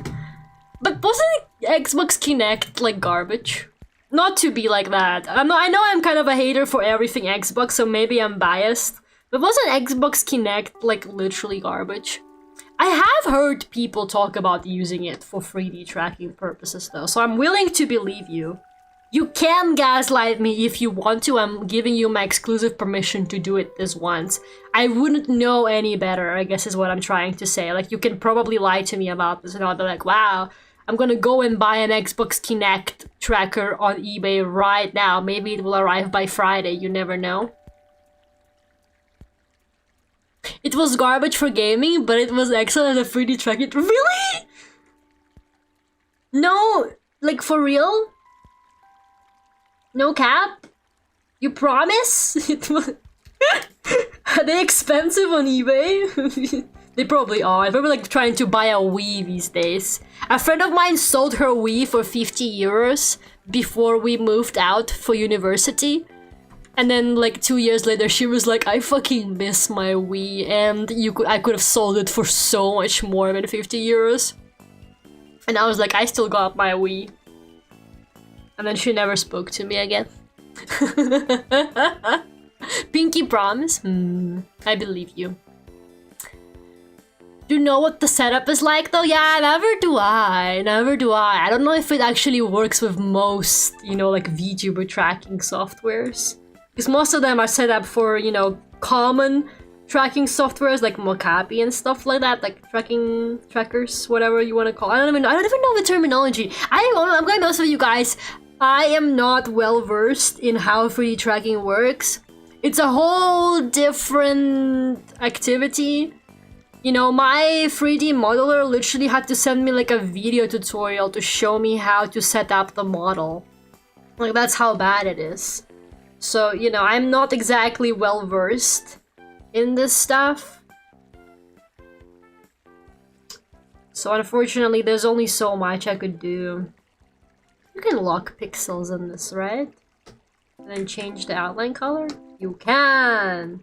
But wasn't Xbox Kinect like garbage? Not to be like that. I know I'm kind of a hater for everything Xbox, so maybe I'm biased. But wasn't Xbox Kinect like literally garbage? I have heard people talk about using it for 3D tracking purposes though, so I'm willing to believe you. You can gaslight me if you want to. I'm giving you my exclusive permission to do it this once. I wouldn't know any better, I guess is what I'm trying to say. Like, you can probably lie to me about this and I'll be like, wow, I'm gonna go and buy an Xbox Kinect tracker on eBay right now. Maybe it will arrive by Friday, you never know. It was garbage for gaming, but it was excellent at 3D tracking. Really? No, like for real? No cap? You promise? It was Are they expensive on eBay? They probably are. I'm probably like trying to buy a Wii these days. A friend of mine sold her Wii for 50 euros before we moved out for university. And then like 2 years later, she was like, I fucking miss my Wii, and I could have sold it for so much more than 50 euros. And I was like, I still got my Wii. And then she never spoke to me again. Pinky promise? I believe you. Do you know what the setup is like though? Yeah, never do I. Never do I. I don't know if it actually works with most, you know, like VTuber tracking softwares. Because most of them are set up for, you know, common tracking softwares like Mocapi and stuff like that, like trackers, whatever you want to call it. I don't even know the terminology. I'm gonna be honest with you guys. I am not well versed in how 3D tracking works. It's a whole different activity. You know, my 3D modeler literally had to send me like a video tutorial to show me how to set up the model. Like, that's how bad it is. So, you know, I'm not exactly well versed in this stuff. So unfortunately, there's only so much I could do. You can lock pixels in this, right? And then change the outline color? You can!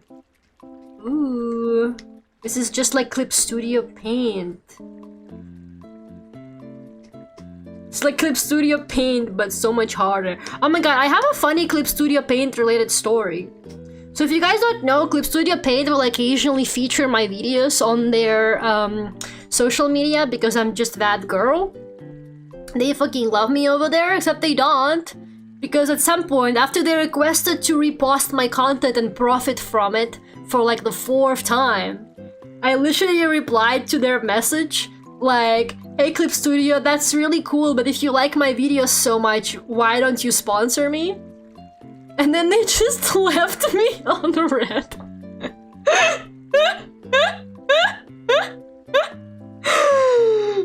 Ooh. This is just like Clip Studio Paint. It's like Clip Studio Paint, but so much harder. Oh my god, I have a funny Clip Studio Paint related story. So if you guys don't know, Clip Studio Paint will occasionally feature my videos on their social media because I'm just that girl. They fucking love me over there, except they don't. Because at some point, after they requested to repost my content and profit from it for like the 4th time, I literally replied to their message like, hey Clip Studio, that's really cool, but if you like my videos so much, why don't you sponsor me? And then they just left me on red.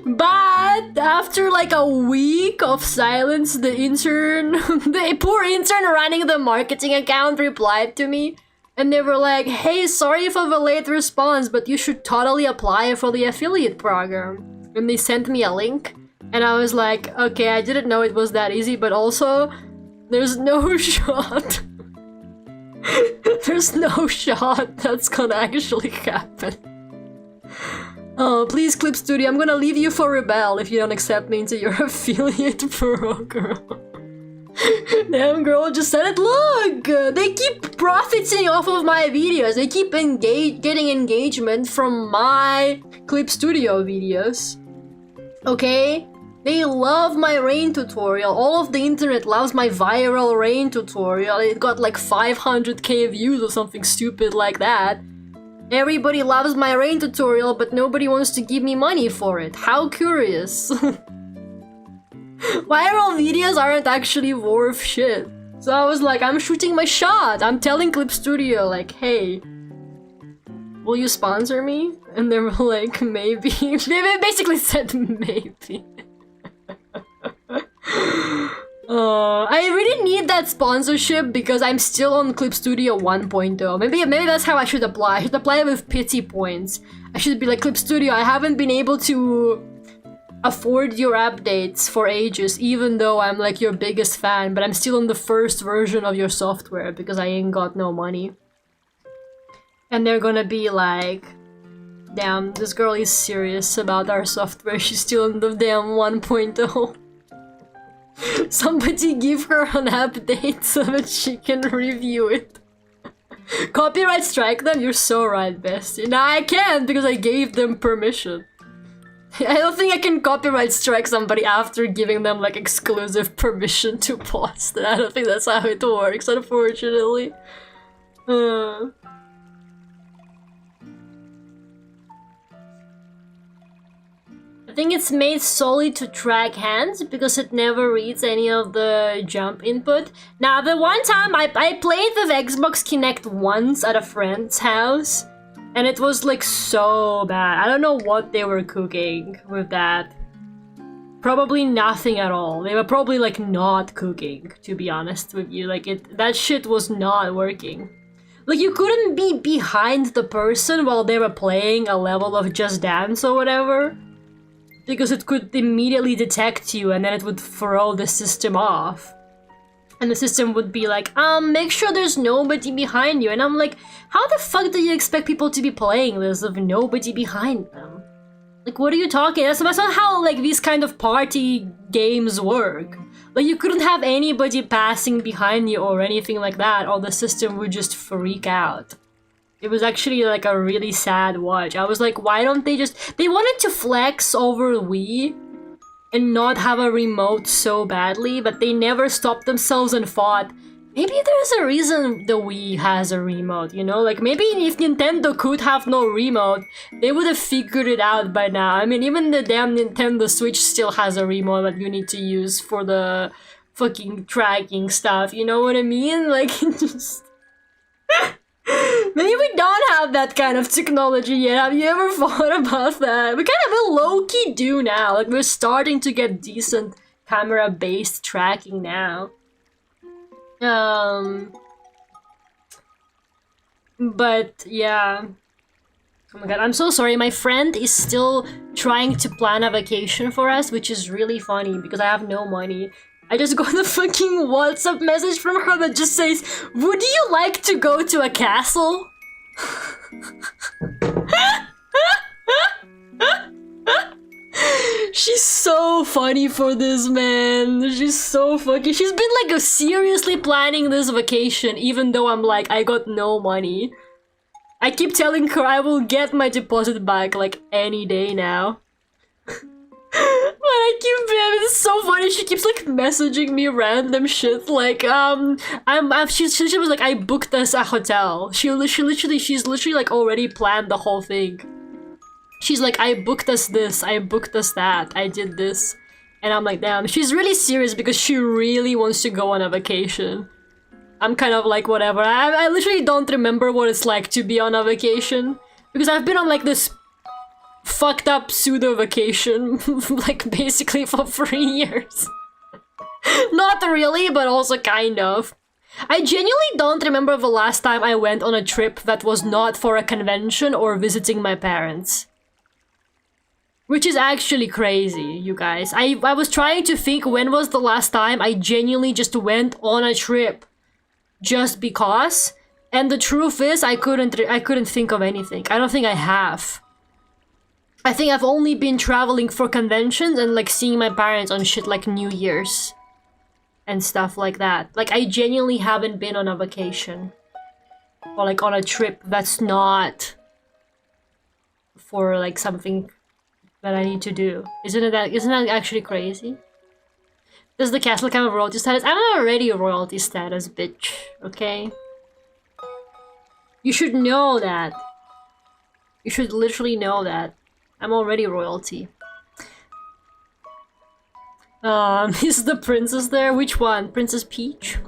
But after like a week of silence, the poor intern running the marketing account replied to me. And they were like, hey, sorry for the late response, but you should totally apply for the affiliate program. And they sent me a link. And I was like, okay, I didn't know it was that easy, but also, there's no shot. There's no shot that's gonna actually happen. Oh, please, Clip Studio, I'm gonna leave you for Rebel if you don't accept me into your affiliate program. Damn girl just said it. Look! They keep profiting off of my videos. They keep getting engagement from my Clip Studio videos. Okay? They love my rain tutorial. All of the internet loves my viral rain tutorial. It got like 500k views or something stupid like that. Everybody loves my rain tutorial, but nobody wants to give me money for it. How curious. Viral videos aren't actually worth shit. So I was like, I'm shooting my shot. I'm telling Clip Studio, like, hey, will you sponsor me? And they were like, maybe. They basically said maybe. I really need that sponsorship because I'm still on Clip Studio 1.0. Maybe that's how I should apply. I should apply with pity points. I should be like, Clip Studio, I haven't been able to afford your updates for ages, even though I'm like your biggest fan, but I'm still on the first version of your software because I ain't got no money. And they're gonna be like, damn, this girl is serious about our software. She's still in the damn 1.0. Somebody give her an update so that she can review it. Copyright strike them? You're so right, bestie. Nah, I can't because I gave them permission. I don't think I can copyright strike somebody after giving them like exclusive permission to post it. I don't think that's how it works, unfortunately. I think it's made solely to track hands because it never reads any of the jump input. Now, the one time I played with Xbox Kinect once at a friend's house, and it was like so bad. I don't know what they were cooking with that. Probably nothing at all. They were probably like not cooking, to be honest with you. Like that shit was not working. Like, you couldn't be behind the person while they were playing a level of Just Dance or whatever. Because it could immediately detect you and then it would throw the system off. And the system would be like, make sure there's nobody behind you. And I'm like, how the fuck do you expect people to be playing this with nobody behind them? Like, what are you talking? That's not how, like, these kind of party games work. Like, you couldn't have anybody passing behind you or anything like that, or the system would just freak out. It was actually, like, a really sad watch. I was like, why don't they just... They wanted to flex over Wii and not have a remote so badly, but they never stopped themselves and thought, maybe there's a reason the Wii has a remote, you know? Like, maybe if Nintendo could have no remote, they would have figured it out by now. I mean, even the damn Nintendo Switch still has a remote that you need to use for the fucking tracking stuff, you know what I mean? Like, just... Maybe we don't have that kind of technology yet. Have you ever thought about that? We kind of low-key do now. Like, we're starting to get decent camera-based tracking now. But yeah. Oh my god, I'm so sorry. My friend is still trying to plan a vacation for us, which is really funny because I have no money. I just got a fucking WhatsApp message from her that just says, would you like to go to a castle? She's so funny for this, man. She's so fucking... She's been like seriously planning this vacation even though I'm like, I got no money. I keep telling her I will get my deposit back like any day now. But I keep, it's so funny, she keeps like messaging me random shit like, she was like, I booked us a hotel. She's literally like already planned the whole thing. She's like, I booked us this, I booked us that, I did this. And I'm like, damn, she's really serious because she really wants to go on a vacation. I'm kind of like, whatever. I literally don't remember what it's like to be on a vacation. Because I've been on like this fucked up pseudo vacation like basically for 3 years. Not really, but also kind of. I genuinely don't remember the last time I went on a trip that was not for a convention or visiting my parents. Which is actually crazy, you guys. I was trying to think when was the last time I genuinely just went on a trip just because, and the truth is I couldn't think of anything. I don't think I have. I think I've only been traveling for conventions and like seeing my parents on shit like New Year's and stuff like that. Like, I genuinely haven't been on a vacation or like on a trip that's not for like something that I need to do. Isn't that actually crazy? Does the castle come with royalty status? I'm already a royalty status, bitch, okay? You should know that. You should literally know that. I'm already royalty. Is the princess there? Which one? Princess Peach?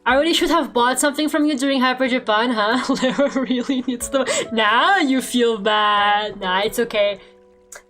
I really should have bought something from you during Hyper Japan, huh? Lara really needs to... Now you feel bad. Nah, it's okay.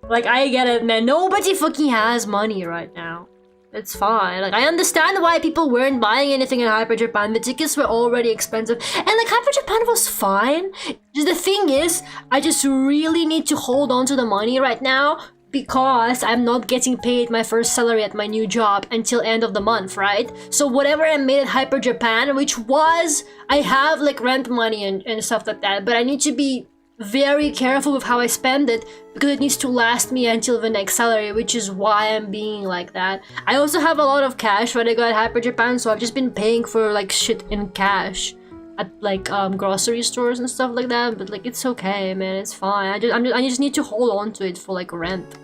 Like, I get it, man. Nobody fucking has money right now. It's fine. Like, I understand why people weren't buying anything in Hyper Japan. The tickets were already expensive. And, like, Hyper Japan was fine. Just the thing is, I just really need to hold on to the money right now because I'm not getting paid my first salary at my new job until end of the month, right? So whatever I made at Hyper Japan, which was... I have, like, rent money and stuff like that, but I need to be very careful with how I spend it because it needs to last me until the next salary, which is why I'm being like that. I also have a lot of cash when I got Hyper Japan, so I've just been paying for like shit in cash at like grocery stores and stuff like that. But like, it's okay, man, it's fine. I just need to hold on to it for like rent.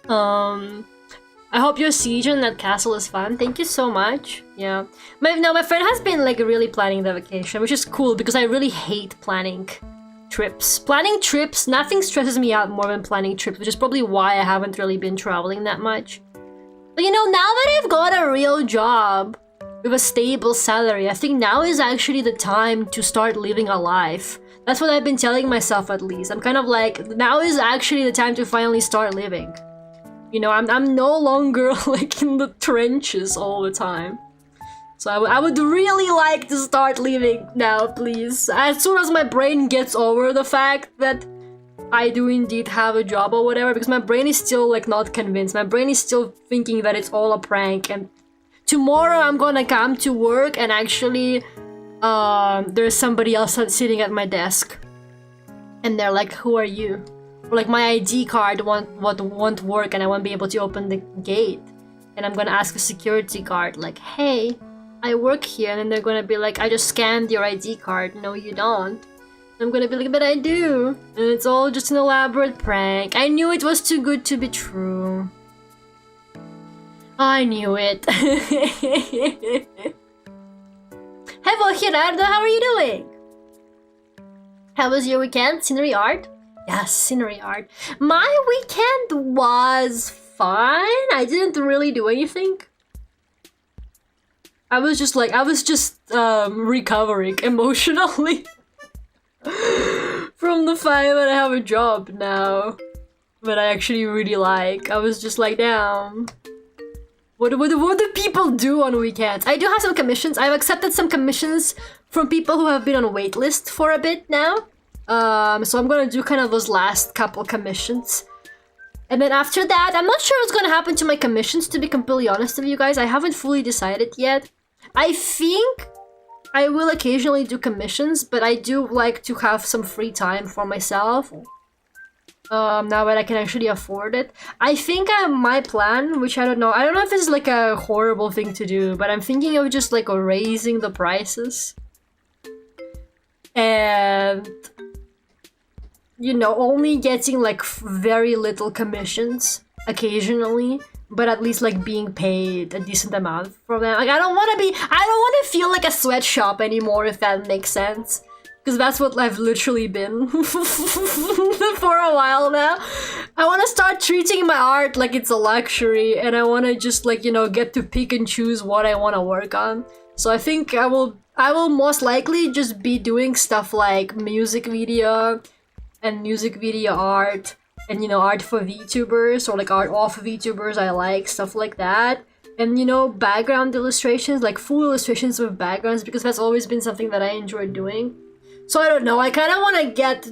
I hope your siege in that castle is fun. Thank you so much. Yeah. My friend has been like really planning the vacation, which is cool because I really hate planning trips. Planning trips, nothing stresses me out more than planning trips, which is probably why I haven't really been traveling that much. But you know, now that I've got a real job with a stable salary, I think now is actually the time to start living a life. That's what I've been telling myself, at least. I'm kind of like, now is actually the time to finally start living. You know, I'm no longer like in the trenches all the time. So I would really like to start leaving now, please. As soon as my brain gets over the fact that I do indeed have a job or whatever, because my brain is still like not convinced. My brain is still thinking that it's all a prank, and tomorrow I'm gonna come to work and actually there's somebody else sitting at my desk. And they're like, who are you? Or like my ID card won't work and I won't be able to open the gate. And I'm gonna ask a security guard like, hey, I work here. And then they're gonna be like, I just scanned your ID card. No, you don't. I'm gonna be like, but I do. And it's all just an elaborate prank. I knew it was too good to be true. I knew it. Hello, Gerardo, how are you doing? How was your weekend? Scenery art? Yes, scenery art. My weekend was fine. I didn't really do anything. I was just recovering emotionally from the fact that I have a job now that I actually really like. I was just like, damn. What do people do on weekends? I do have some commissions. I've accepted some commissions from people who have been on a wait list for a bit now. So I'm gonna do kind of those last couple commissions. And then after that, I'm not sure what's gonna happen to my commissions, to be completely honest with you guys. I haven't fully decided yet. I think I will occasionally do commissions, but I do like to have some free time for myself. Now that I can actually afford it. I think my plan, which I don't know if this is like a horrible thing to do, but I'm thinking of just like raising the prices. And, you know, only getting like very little commissions occasionally, but at least like being paid a decent amount from them. Like I don't want to feel like a sweatshop anymore, if that makes sense. Because that's what I've literally been for a while now. I want to start treating my art like it's a luxury, and I want to just like, you know, get to pick and choose what I want to work on. So I think I will most likely just be doing stuff like music video and music video art, and, you know, art for VTubers, or like art off VTubers I like, stuff like that. And, you know, background illustrations, like full illustrations with backgrounds, because that's always been something that I enjoy doing. So I don't know, I kind of want to get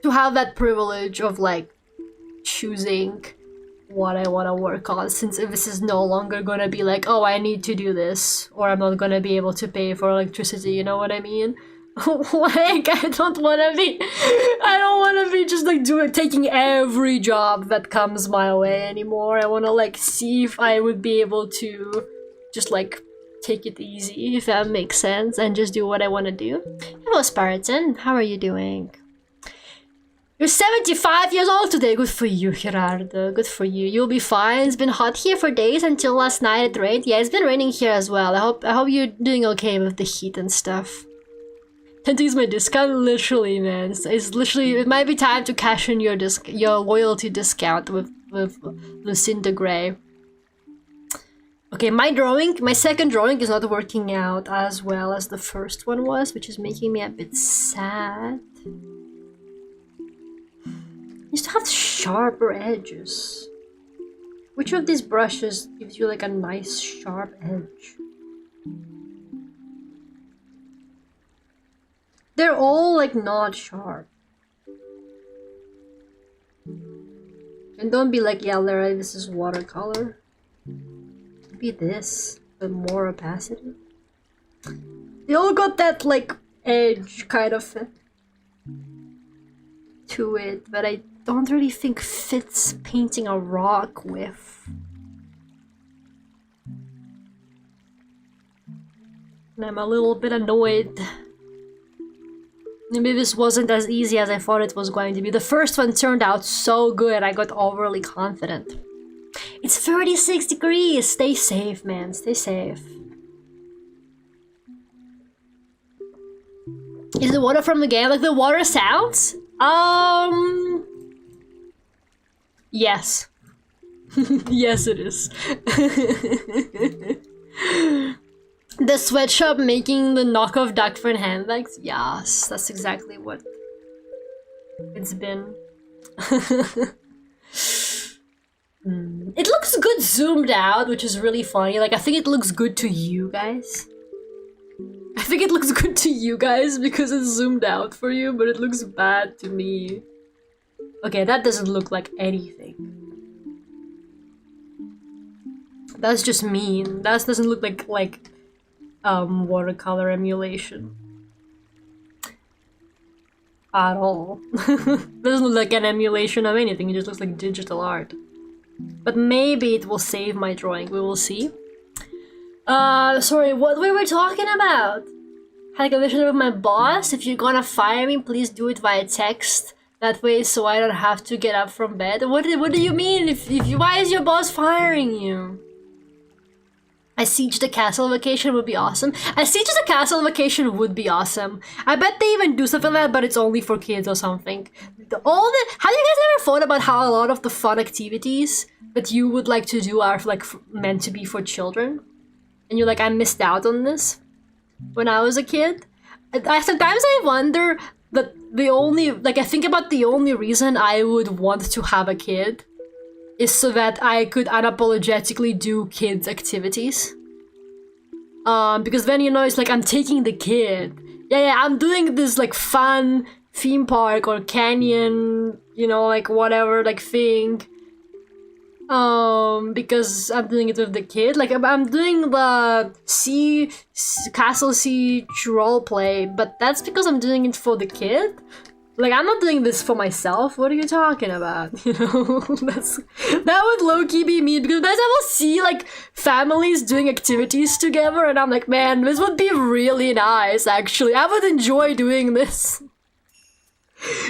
to have that privilege of like choosing what I want to work on, since this is no longer going to be like, oh, I need to do this, or I'm not going to be able to pay for electricity, you know what I mean? Like, I don't want to be just like taking every job that comes my way anymore. I want to like see if I would be able to just like take it easy, if that makes sense, and just do what I want to do. Hello, Spartan. How are you doing? You're 75 years old today. Good for you, Gerardo. Good for you. You'll be fine. It's been hot here for days until last night it rained. Yeah, it's been raining here as well. I hope you're doing okay with the heat and stuff. 10 to use my discount? Literally, man. It's literally, it might be time to cash in your loyalty discount with Lucinda Gray. Okay, my second drawing is not working out as well as the first one was, which is making me a bit sad. I used to have sharper edges. Which of these brushes gives you like a nice sharp edge? They're all like not sharp. And don't be like, yeah, Lara, this is watercolor. Be this, but more opacity. They all got that like edge kind of to it, but I don't really think fits painting a rock with. And I'm a little bit annoyed. Maybe this wasn't as easy as I thought it was going to be. The first one turned out so good, I got overly confident. It's 36 degrees! Stay safe, man. Stay safe. Is the water from the game like the water sounds? Yes. Yes, it is. The sweatshop making the knockoff Duckfriend handbags? Yes, that's exactly what it's been. It looks good zoomed out, which is really funny. Like, I think it looks good to you guys. I think it looks good to you guys because it's zoomed out for you, but it looks bad to me. Okay, that doesn't look like anything. That's just mean. That doesn't look like watercolor emulation. At all. Doesn't look like an emulation of anything, it just looks like digital art. But maybe it will save my drawing, we will see. Sorry, what we were talking about? Had a conversation with my boss. If you're gonna fire me, please do it via text. That way, so I don't have to get up from bed. What do you mean? Why is your boss firing you? A Siege the Castle vacation would be awesome. A Siege the Castle vacation would be awesome. I bet they even do something like that, but it's only for kids or something. Have you guys ever thought about how a lot of the fun activities that you would like to do are like meant to be for children? And you're like, I missed out on this when I was a kid. Sometimes I wonder that I think about the only reason I would want to have a kid is so that I could unapologetically do kids' activities. Because then, you know, it's like I'm taking the kid. Yeah, I'm doing this like fun theme park or canyon, you know, like whatever, like thing. Because I'm doing it with the kid. Like I'm doing the Castle Siege roleplay, but that's because I'm doing it for the kid. Like, I'm not doing this for myself. What are you talking about? You know, that would low-key be me, because sometimes I will see, like, families doing activities together, and I'm like, man, this would be really nice, actually. I would enjoy doing this.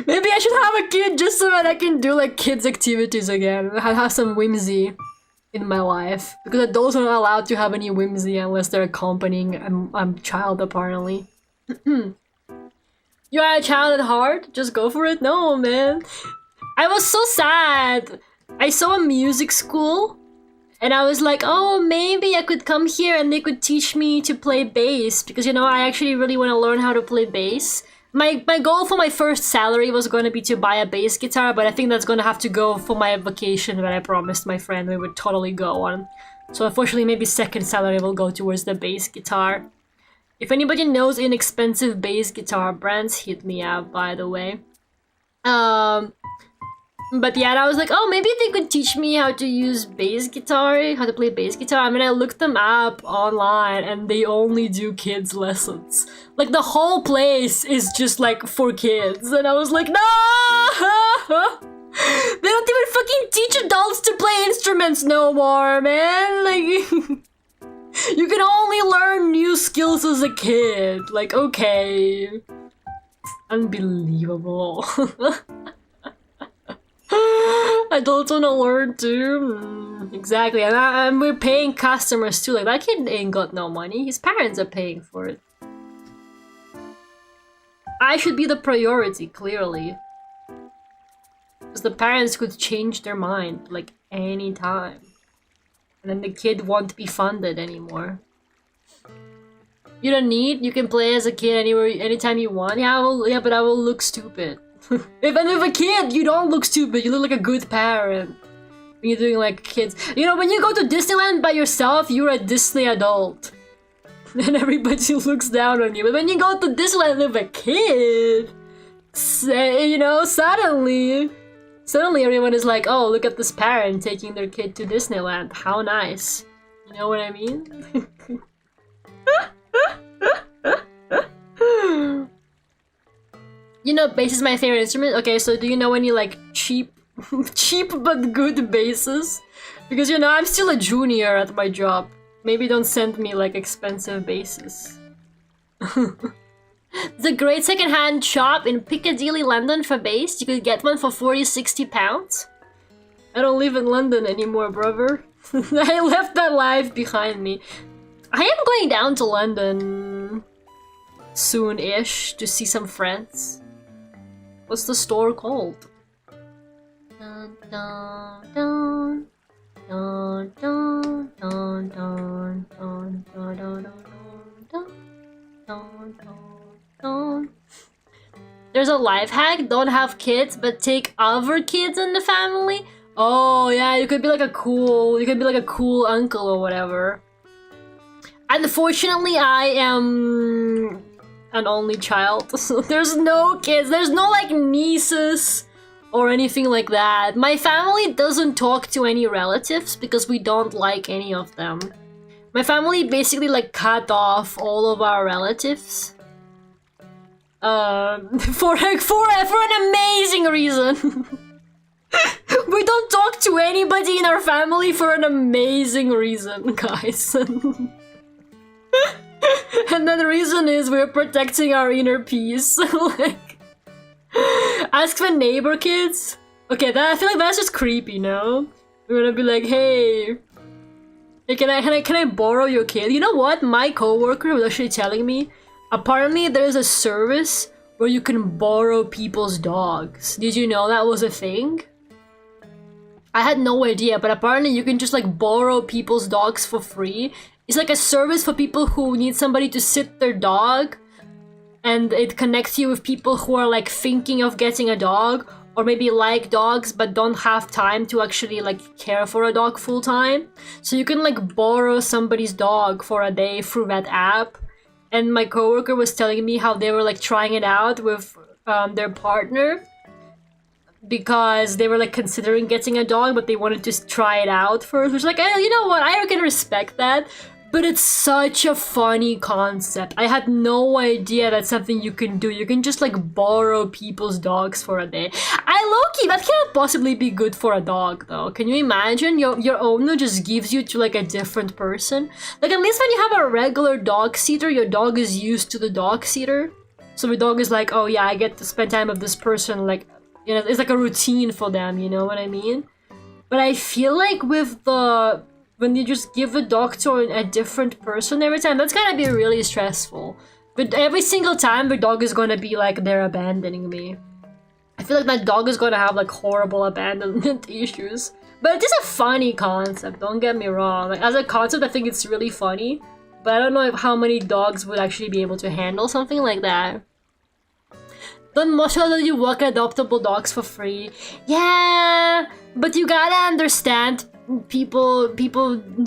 Maybe I should have a kid just so that I can do, like, kids' activities again. Have some whimsy in my life. Because adults are not allowed to have any whimsy unless they're accompanying a child, apparently. You are a child at heart? Just go for it? No, man. I was so sad. I saw a music school and I was like, oh, maybe I could come here and they could teach me to play bass, because, you know, I actually really want to learn how to play bass. My goal for my first salary was going to be to buy a bass guitar, but I think that's going to have to go for my vacation that I promised my friend we would totally go on. So unfortunately, maybe second salary will go towards the bass guitar. If anybody knows inexpensive bass guitar brands, hit me up, by the way. But yeah, and I was like, oh, maybe they could teach me how to use bass guitar, how to play bass guitar. I mean, I looked them up online and they only do kids lessons. Like, the whole place is just like for kids. And I was like, no! They don't even fucking teach adults to play instruments no more, man. Like... You can only learn new skills as a kid. Like, okay. Unbelievable. Adults wanna learn too. Exactly, and we're paying customers too. Like, that kid ain't got no money. His parents are paying for it. I should be the priority, clearly. Because the parents could change their mind, like, anytime. And then the kid won't be funded anymore. You don't need, you can play as a kid anywhere, anytime you want. Yeah, but I will look stupid. If I'm with a kid, you don't look stupid, you look like a good parent. When you're doing like kids. You know, when you go to Disneyland by yourself, you're a Disney adult. And everybody looks down on you. But when you go to Disneyland with a kid, you know, suddenly everyone is like, oh, look at this parent taking their kid to Disneyland. How nice. You know what I mean? You know, bass is my favorite instrument. Okay, so do you know any like cheap but good basses? Because, you know, I'm still a junior at my job. Maybe don't send me like expensive basses. It's a great second-hand shop in Piccadilly, London for bass. You could get one for 40-60 pounds. I don't live in London anymore, brother. I left that life behind me. I am going down to London soon-ish to see some friends. What's the store called? Dun, dun, dun. Dun, dun, dun, dun, dun, dun, dun, dun, dun, dun. There's a life hack: don't have kids, but take other kids in the family. Oh yeah, you could be like a cool uncle or whatever. Unfortunately, I am an only child, so there's no kids. There's no like nieces or anything like that. My family doesn't talk to any relatives because we don't like any of them. My family basically like cut off all of our relatives. For an amazing reason. We don't talk to anybody in our family for an amazing reason, guys. And then the reason is we're protecting our inner peace. Like, ask the neighbor kids. Okay, I feel like that's just creepy, no? We're gonna be like, hey, can I borrow your kid? You know what? My coworker was actually telling me, apparently there's a service where you can borrow people's dogs. Did you know that was a thing? I had no idea, but apparently you can just like borrow people's dogs for free. It's like a service for people who need somebody to sit their dog, and it connects you with people who are like thinking of getting a dog, or maybe like dogs but don't have time to actually like care for a dog full time. So you can like borrow somebody's dog for a day through that app. And my coworker was telling me how they were like trying it out with their partner, because they were like considering getting a dog, but they wanted to try it out first. Which, like, you know what? I can respect that, but it's such a funny concept. I had no idea that's something you can do. You can just like borrow people's dogs for a day. Low-key, that cannot possibly be good for a dog, though. Can you imagine? Your owner just gives you to like a different person. Like, at least when you have a regular dog sitter, your dog is used to the dog sitter. So the dog is like, oh yeah, I get to spend time with this person. Like, you know, it's like a routine for them, you know what I mean? But I feel like with when you just give a dog to a different person every time, that's gonna be really stressful. But every single time the dog is gonna be like, they're abandoning me. I feel like that dog is gonna have like horrible abandonment issues. But it is a funny concept, don't get me wrong. Like, as a concept, I think it's really funny. But I don't know how many dogs would actually be able to handle something like that. Don't most of you work adoptable dogs for free. Yeah, but you gotta understand, people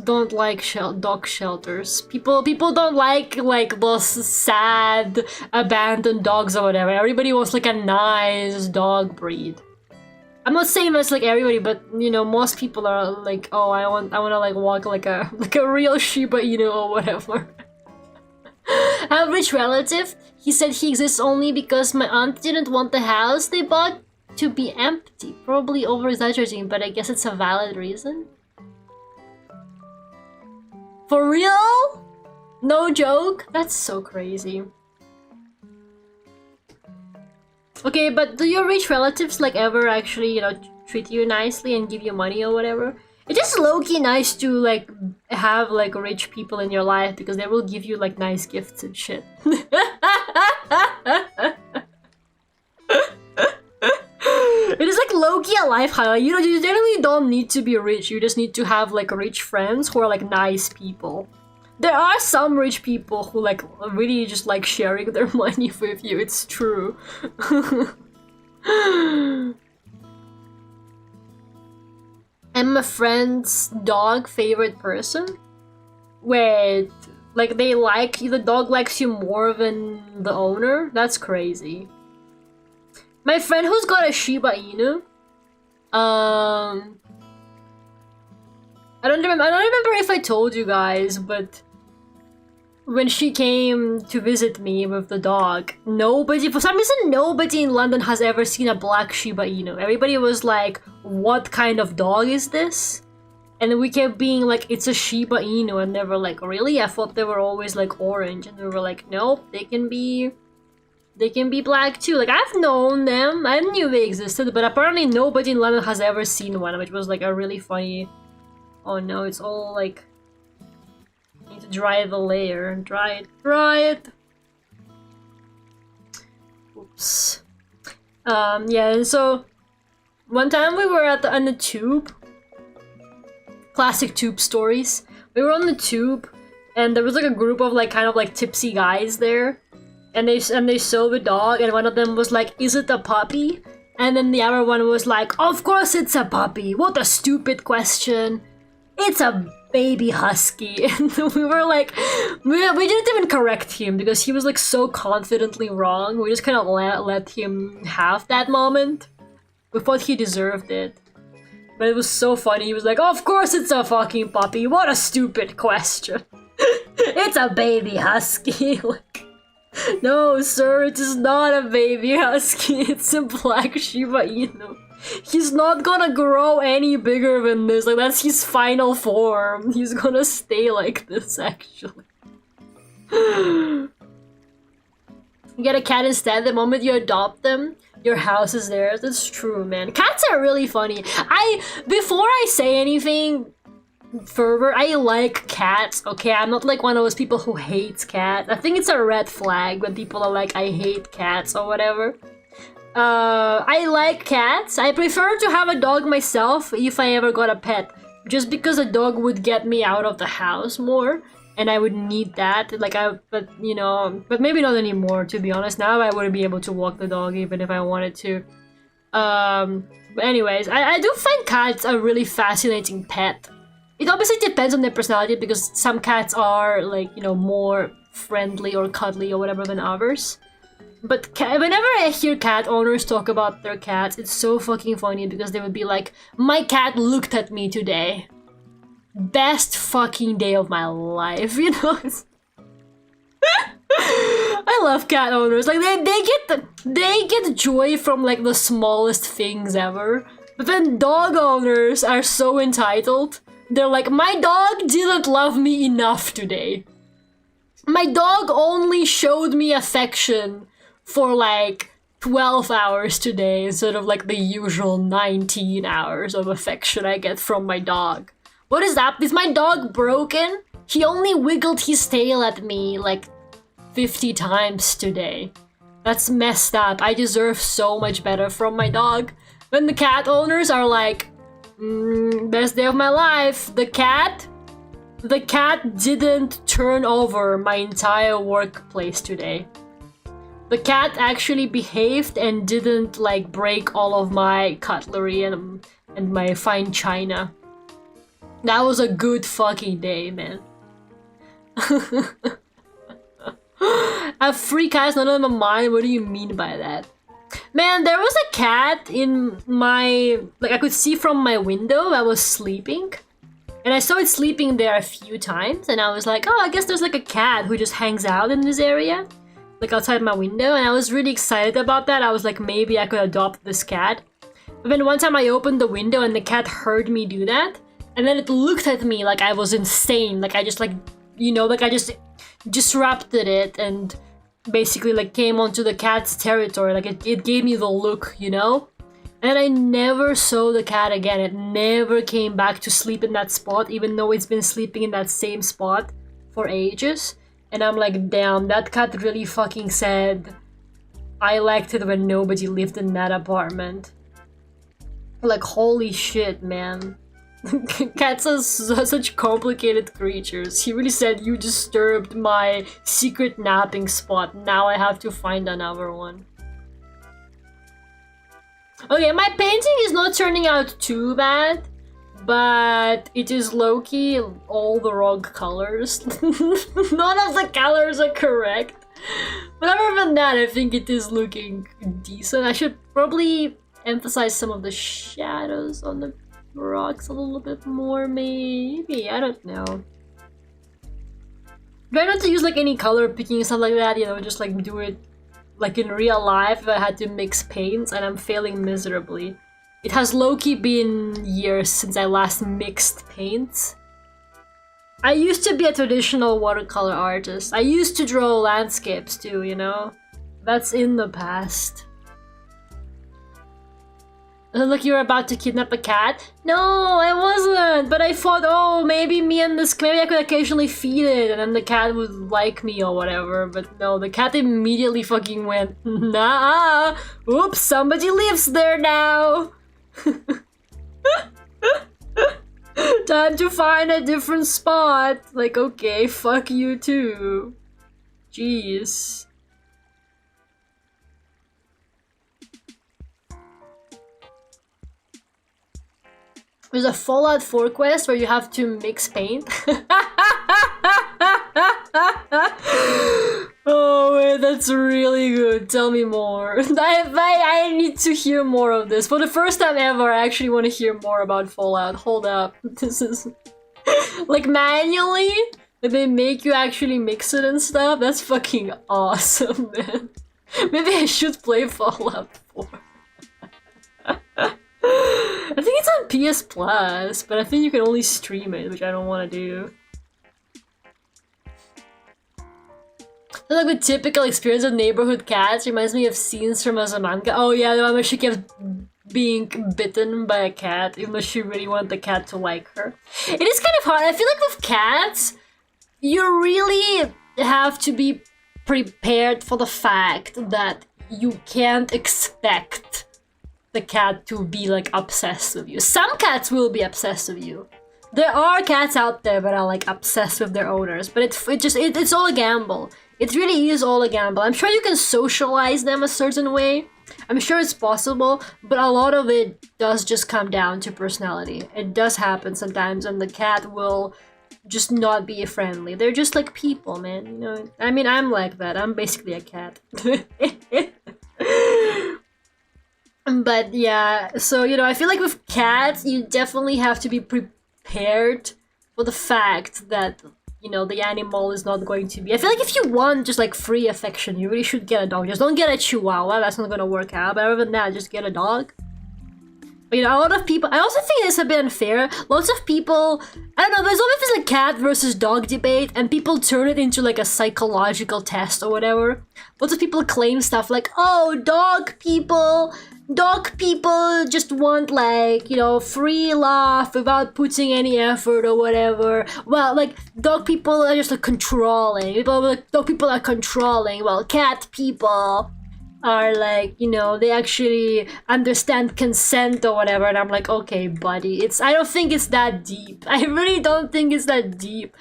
don't like dog shelters. People don't like those sad abandoned dogs or whatever. Everybody wants like a nice dog breed. I'm not saying that's like everybody, but you know, most people are like, oh, I wanna like walk like a real Shiba Inu or whatever. I have a rich relative. He said he exists only because my aunt didn't want the house they bought to be empty. Probably over-exaggerating, but I guess it's a valid reason. For real? No joke? That's so crazy. Okay, but do your rich relatives like ever actually, you know, treat you nicely and give you money or whatever? It's just low-key nice to like have like rich people in your life, because they will give you like nice gifts and shit. It is like low-key a life highlight. You know, you generally don't need to be rich. You just need to have like rich friends who are like nice people. There are some rich people who like really just like sharing their money with you. It's true. Am a friend's dog favorite person? Wait, like they like the dog likes you more than the owner? That's crazy. My friend who's got a Shiba Inu, I don't remember if I told you guys, but when she came to visit me with the dog, for some reason, nobody in London has ever seen a black Shiba Inu. Everybody was like, what kind of dog is this? And we kept being like, it's a Shiba Inu, and they were like, really? I thought they were always like orange. And we were like, nope, they can be black too. Like, I've known them, I knew they existed, but apparently nobody in London has ever seen one, which was like a really funny... Oh no, it's all like... I need to dry the layer. Dry it. Oops. Yeah, and so one time we were on the tube. Classic tube stories. We were on the tube, and there was like a group of like kind of like tipsy guys there, and they saw the dog, and one of them was like, "Is it a puppy?" And then the other one was like, of course it's a puppy. What a stupid question. It's a baby husky. And we were like, we didn't even correct him because he was like so confidently wrong. We just kind of let him have that moment. We thought he deserved it. But it was so funny. He was like, of course it's a fucking puppy. What a stupid question. It's a baby husky. Like, no, sir, it is not a baby husky. It's a black Shiba Inu. He's not gonna grow any bigger than this. Like, that's his final form. He's gonna stay like this, actually. You get a cat instead. The moment you adopt them, your house is theirs. That's true, man. Cats are really funny. Before I say anything further, I like cats, okay? I'm not like one of those people who hates cats. I think it's a red flag when people are like, I hate cats or whatever. I like cats. I prefer to have a dog myself if I ever got a pet. Just because a dog would get me out of the house more. And I would need that. Like, but you know, but maybe not anymore, to be honest. Now I wouldn't be able to walk the dog even if I wanted to. But anyways, I do find cats a really fascinating pet. It obviously depends on their personality because some cats are, like, you know, more friendly or cuddly or whatever than others. But whenever I hear cat owners talk about their cats, it's so fucking funny because they would be like, my cat looked at me today. Best fucking day of my life, you know? I love cat owners. Like, they get joy from, like, the smallest things ever. But then dog owners are so entitled. They're like, my dog didn't love me enough today. My dog only showed me affection for like 12 hours today instead of like the usual 19 hours of affection I get from my dog. What is that? Is my dog broken? He only wiggled his tail at me like 50 times today. That's messed up. I deserve so much better from my dog. When the cat owners are like, best day of my life. The cat didn't turn over my entire workplace today. The cat actually behaved and didn't like break all of my cutlery and my fine china. That was a good fucking day, man. I have 3 cats, none of them are mine. What do you mean by that? Man, there was a cat in my... Like, I could see from my window that was sleeping. And I saw it sleeping there a few times. And I was like, oh, I guess there's like a cat who just hangs out in this area. Like, outside my window. And I was really excited about that. I was like, maybe I could adopt this cat. But then one time I opened the window and the cat heard me do that. And then it looked at me like I was insane. Like, I just like, you know, like I just disrupted it and basically like came onto the cat's territory. Like it gave me the look, you know? And I never saw the cat again. It never came back to sleep in that spot, even though it's been sleeping in that same spot for ages. And I'm like, damn, that cat really fucking said, I liked it when nobody lived in that apartment. Like, holy shit, man. Cats are such complicated creatures. He really said, you disturbed my secret napping spot. Now I have to find another one. Okay, my painting is not turning out too bad, but it is low-key all the wrong colors. None of the colors are correct. But other than that, I think it is looking decent. I should probably emphasize some of the shadows on the rocks a little bit more, maybe. I don't know. Try not to use like any color picking and stuff like that, you know, just like do it like in real life if I had to mix paints, and I'm failing miserably. It has low-key been years since I last mixed paints. I used to be a traditional watercolor artist. I used to draw landscapes too, you know? That's in the past. Look, you were about to kidnap a cat? No, I wasn't! But I thought, oh, maybe maybe I could occasionally feed it and then the cat would like me or whatever. But no, the cat immediately fucking went, nah, oops, somebody lives there now! Time to find a different spot. Like, okay, fuck you too. Jeez. There's a Fallout 4 quest where you have to mix paint. Oh wait, that's really good. Tell me more. I need to hear more of this. For the first time ever, I actually want to hear more about Fallout. Hold up. This is... like manually? Like they make you actually mix it and stuff? That's fucking awesome, man. Maybe I should play Fallout 4. I think it's on PS Plus, but I think you can only stream it, which I don't want to do. Like the typical experience of neighborhood cats reminds me of scenes from as a manga. Oh yeah, the one where she kept being bitten by a cat, even though she really wanted the cat to like her. It is kind of hard. I feel like with cats, you really have to be prepared for the fact that you can't expect the cat to be like obsessed with you. Some cats will be obsessed with you. There are cats out there that are like obsessed with their owners, but it's all a gamble. It really is all a gamble. I'm sure you can socialize them a certain way. I'm sure it's possible, but a lot of it does just come down to personality. It does happen sometimes, and the cat will just not be friendly. They're just like people, man. You know, I mean, I'm like that. I'm basically a cat. But yeah, so, you know, I feel like with cats, you definitely have to be prepared for the fact that, you know, the animal is not going to be... I feel like if you want just like free affection, you really should get a dog. Just don't get a chihuahua, that's not gonna work out. But other than that, just get a dog. But, you know, a lot of people... I also think it's a bit unfair. Lots of people... I don't know, there's always this like cat versus dog debate, and people turn it into like a psychological test or whatever. Lots of people claim stuff like, oh, dog people just want, like, you know, free love without putting any effort or whatever. Well, like, dog people are just like controlling. Dog people are controlling. Well, cat people are like, you know, they actually understand consent or whatever. And I'm like, okay, buddy, I don't think it's that deep. I really don't think it's that deep.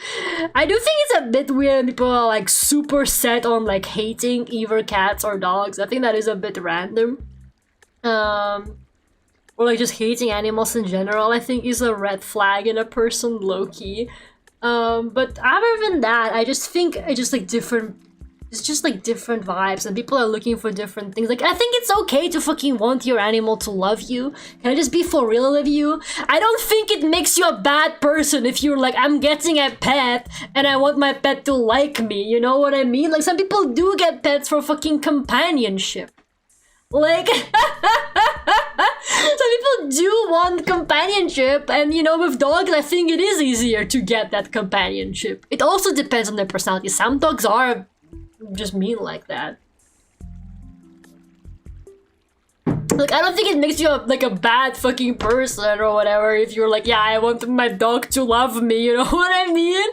I do think it's a bit weird when people are like super set on like hating either cats or dogs. I think that is a bit random. Or like just hating animals in general, I think is a red flag in a person, low-key. But other than that, I just think it's just like different vibes, and people are looking for different things. Like, I think it's okay to fucking want your animal to love you. Can I just be for real with you? I don't think it makes you a bad person if you're like, I'm getting a pet and I want my pet to like me, you know what I mean? Like, some people do get pets for fucking companionship. Like, some people do want companionship, and you know, with dogs, I think it is easier to get that companionship. It also depends on their personality. Some dogs are just mean like that. Like, I don't think it makes you like a bad fucking person or whatever if you're like, yeah, I want my dog to love me, you know what I mean?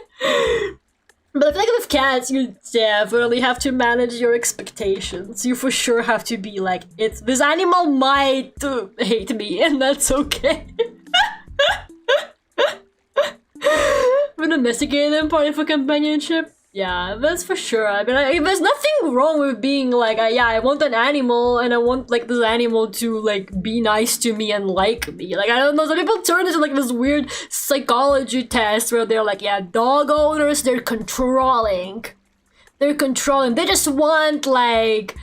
But I feel like with cats, you definitely have to manage your expectations. You for sure have to be like, this animal might hate me, and that's okay. We're domesticating them, party for companionship. Yeah, that's for sure. I mean, there's nothing wrong with being like, yeah, I want an animal, and I want like this animal to like be nice to me and like me. Like, I don't know, some people turn into like this weird psychology test where they're like, yeah, dog owners, they're controlling. They just want like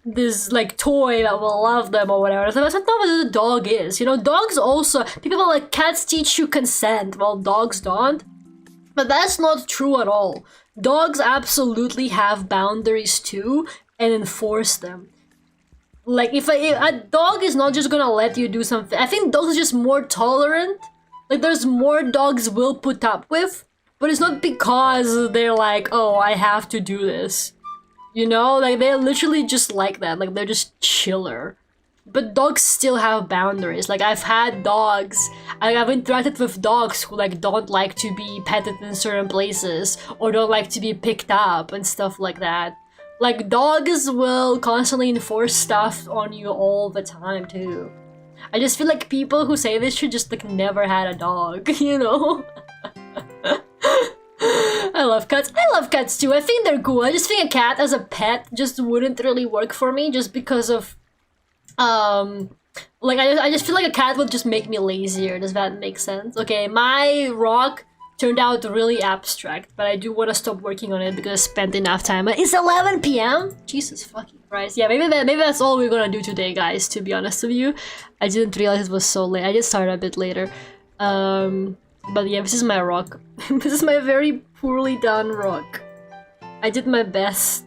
this like toy that will love them or whatever. So that's not what a dog is. You know, dogs also, people are like, cats teach you consent, while dogs don't. But that's not true at all. Dogs absolutely have boundaries too, and enforce them. Like, if a dog is not just gonna let you do something, I think dogs are just more tolerant. Like, there's more dogs will put up with, but it's not because they're like, oh, I have to do this. You know, like, they're literally just like that. Like, they're just chiller. But dogs still have boundaries. Like, I've had dogs, I've interacted with dogs who like don't like to be petted in certain places or don't like to be picked up and stuff like that. Like, dogs will constantly enforce stuff on you all the time too. I just feel like people who say this should just like never had a dog, you know? I love cats. I love cats too. I think they're cool. I just think a cat as a pet just wouldn't really work for me just because of Like, I just feel like a cat would just make me lazier. Does that make sense? Okay, my rock turned out really abstract, but I do want to stop working on it because I spent enough time. It's 11 p.m? Jesus fucking Christ. Yeah, maybe that's all we're gonna do today, guys, to be honest with you. I didn't realize it was so late. I just started a bit later. But yeah, this is my rock. This is my very poorly done rock. I did my best.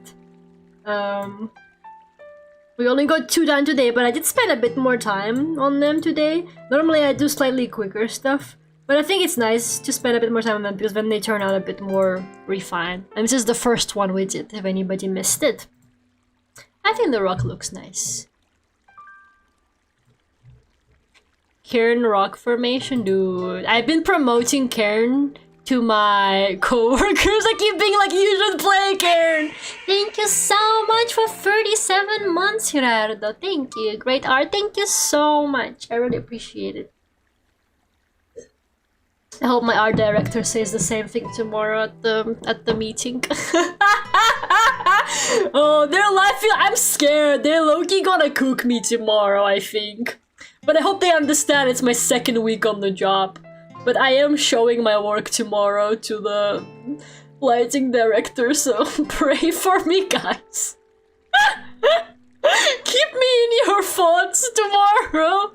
We only got 2 done today, but I did spend a bit more time on them today. Normally I do slightly quicker stuff, but I think it's nice to spend a bit more time on them because then they turn out a bit more refined. And this is the first one we did, if anybody missed it. I think the rock looks nice. Cairn rock formation, dude. I've been promoting Cairn to my co-workers. I keep being like, you should play Cairn. Thank you so much for 37 months, Gerardo. Thank you. Great art. Thank you so much. I really appreciate it. I hope my art director says the same thing tomorrow at the meeting. Oh, they're laughing. I'm scared. They're low-key gonna cook me tomorrow, I think. But I hope they understand it's my 2nd week on the job. But I am showing my work tomorrow to the lighting director, so pray for me, guys. Keep me in your thoughts tomorrow.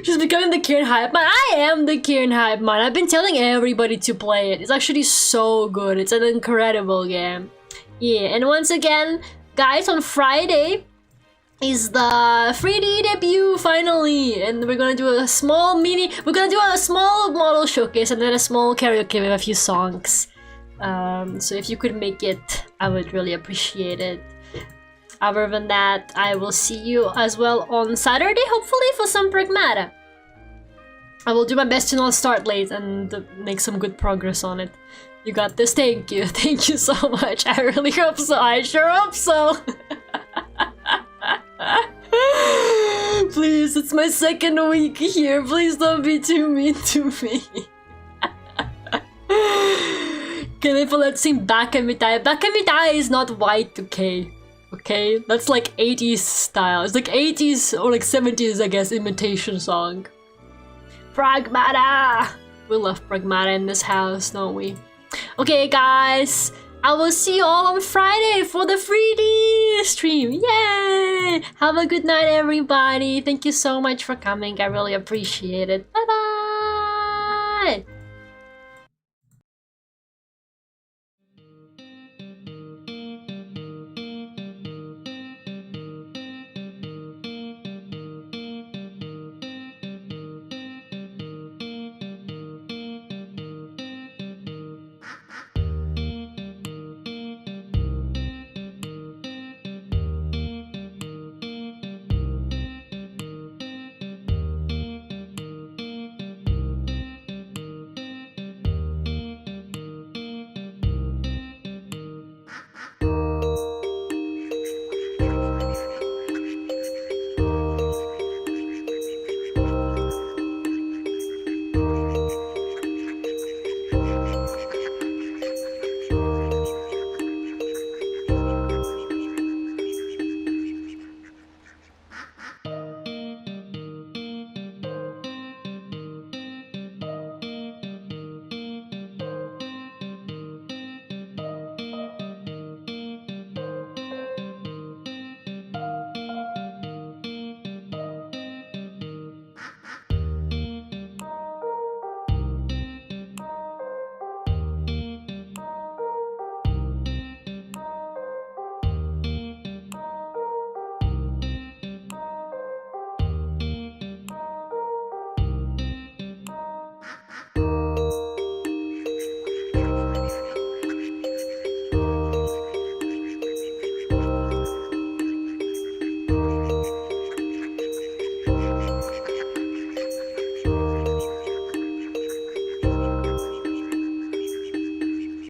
She's becoming the Cairn hype man. I am the Cairn hype man. I've been telling everybody to play it. It's actually so good. It's an incredible game. Yeah, and once again, guys, on Friday is the 3D debut finally, and we're gonna do a small model showcase and then a small karaoke with a few songs. So if you could make it, I would really appreciate it. Other than that, I will see you as well on Saturday, hopefully, for some Pragmata. I will do my best to not start late and make some good progress on it. You got this. Thank you. Thank you so much. I really hope so. I sure hope so. Please, it's my 2nd week here. Please don't be too mean to me. Can I let's sing Backseating? Backseating is not Y2K. Okay? That's like 80s style. It's like 80s or like 70s, I guess, imitation song. Pragmata! We love Pragmata in this house, don't we? Okay, guys. I will see you all on Friday for the 3D stream. Yay! Have a good night, everybody. Thank you so much for coming. I really appreciate it. Bye-bye!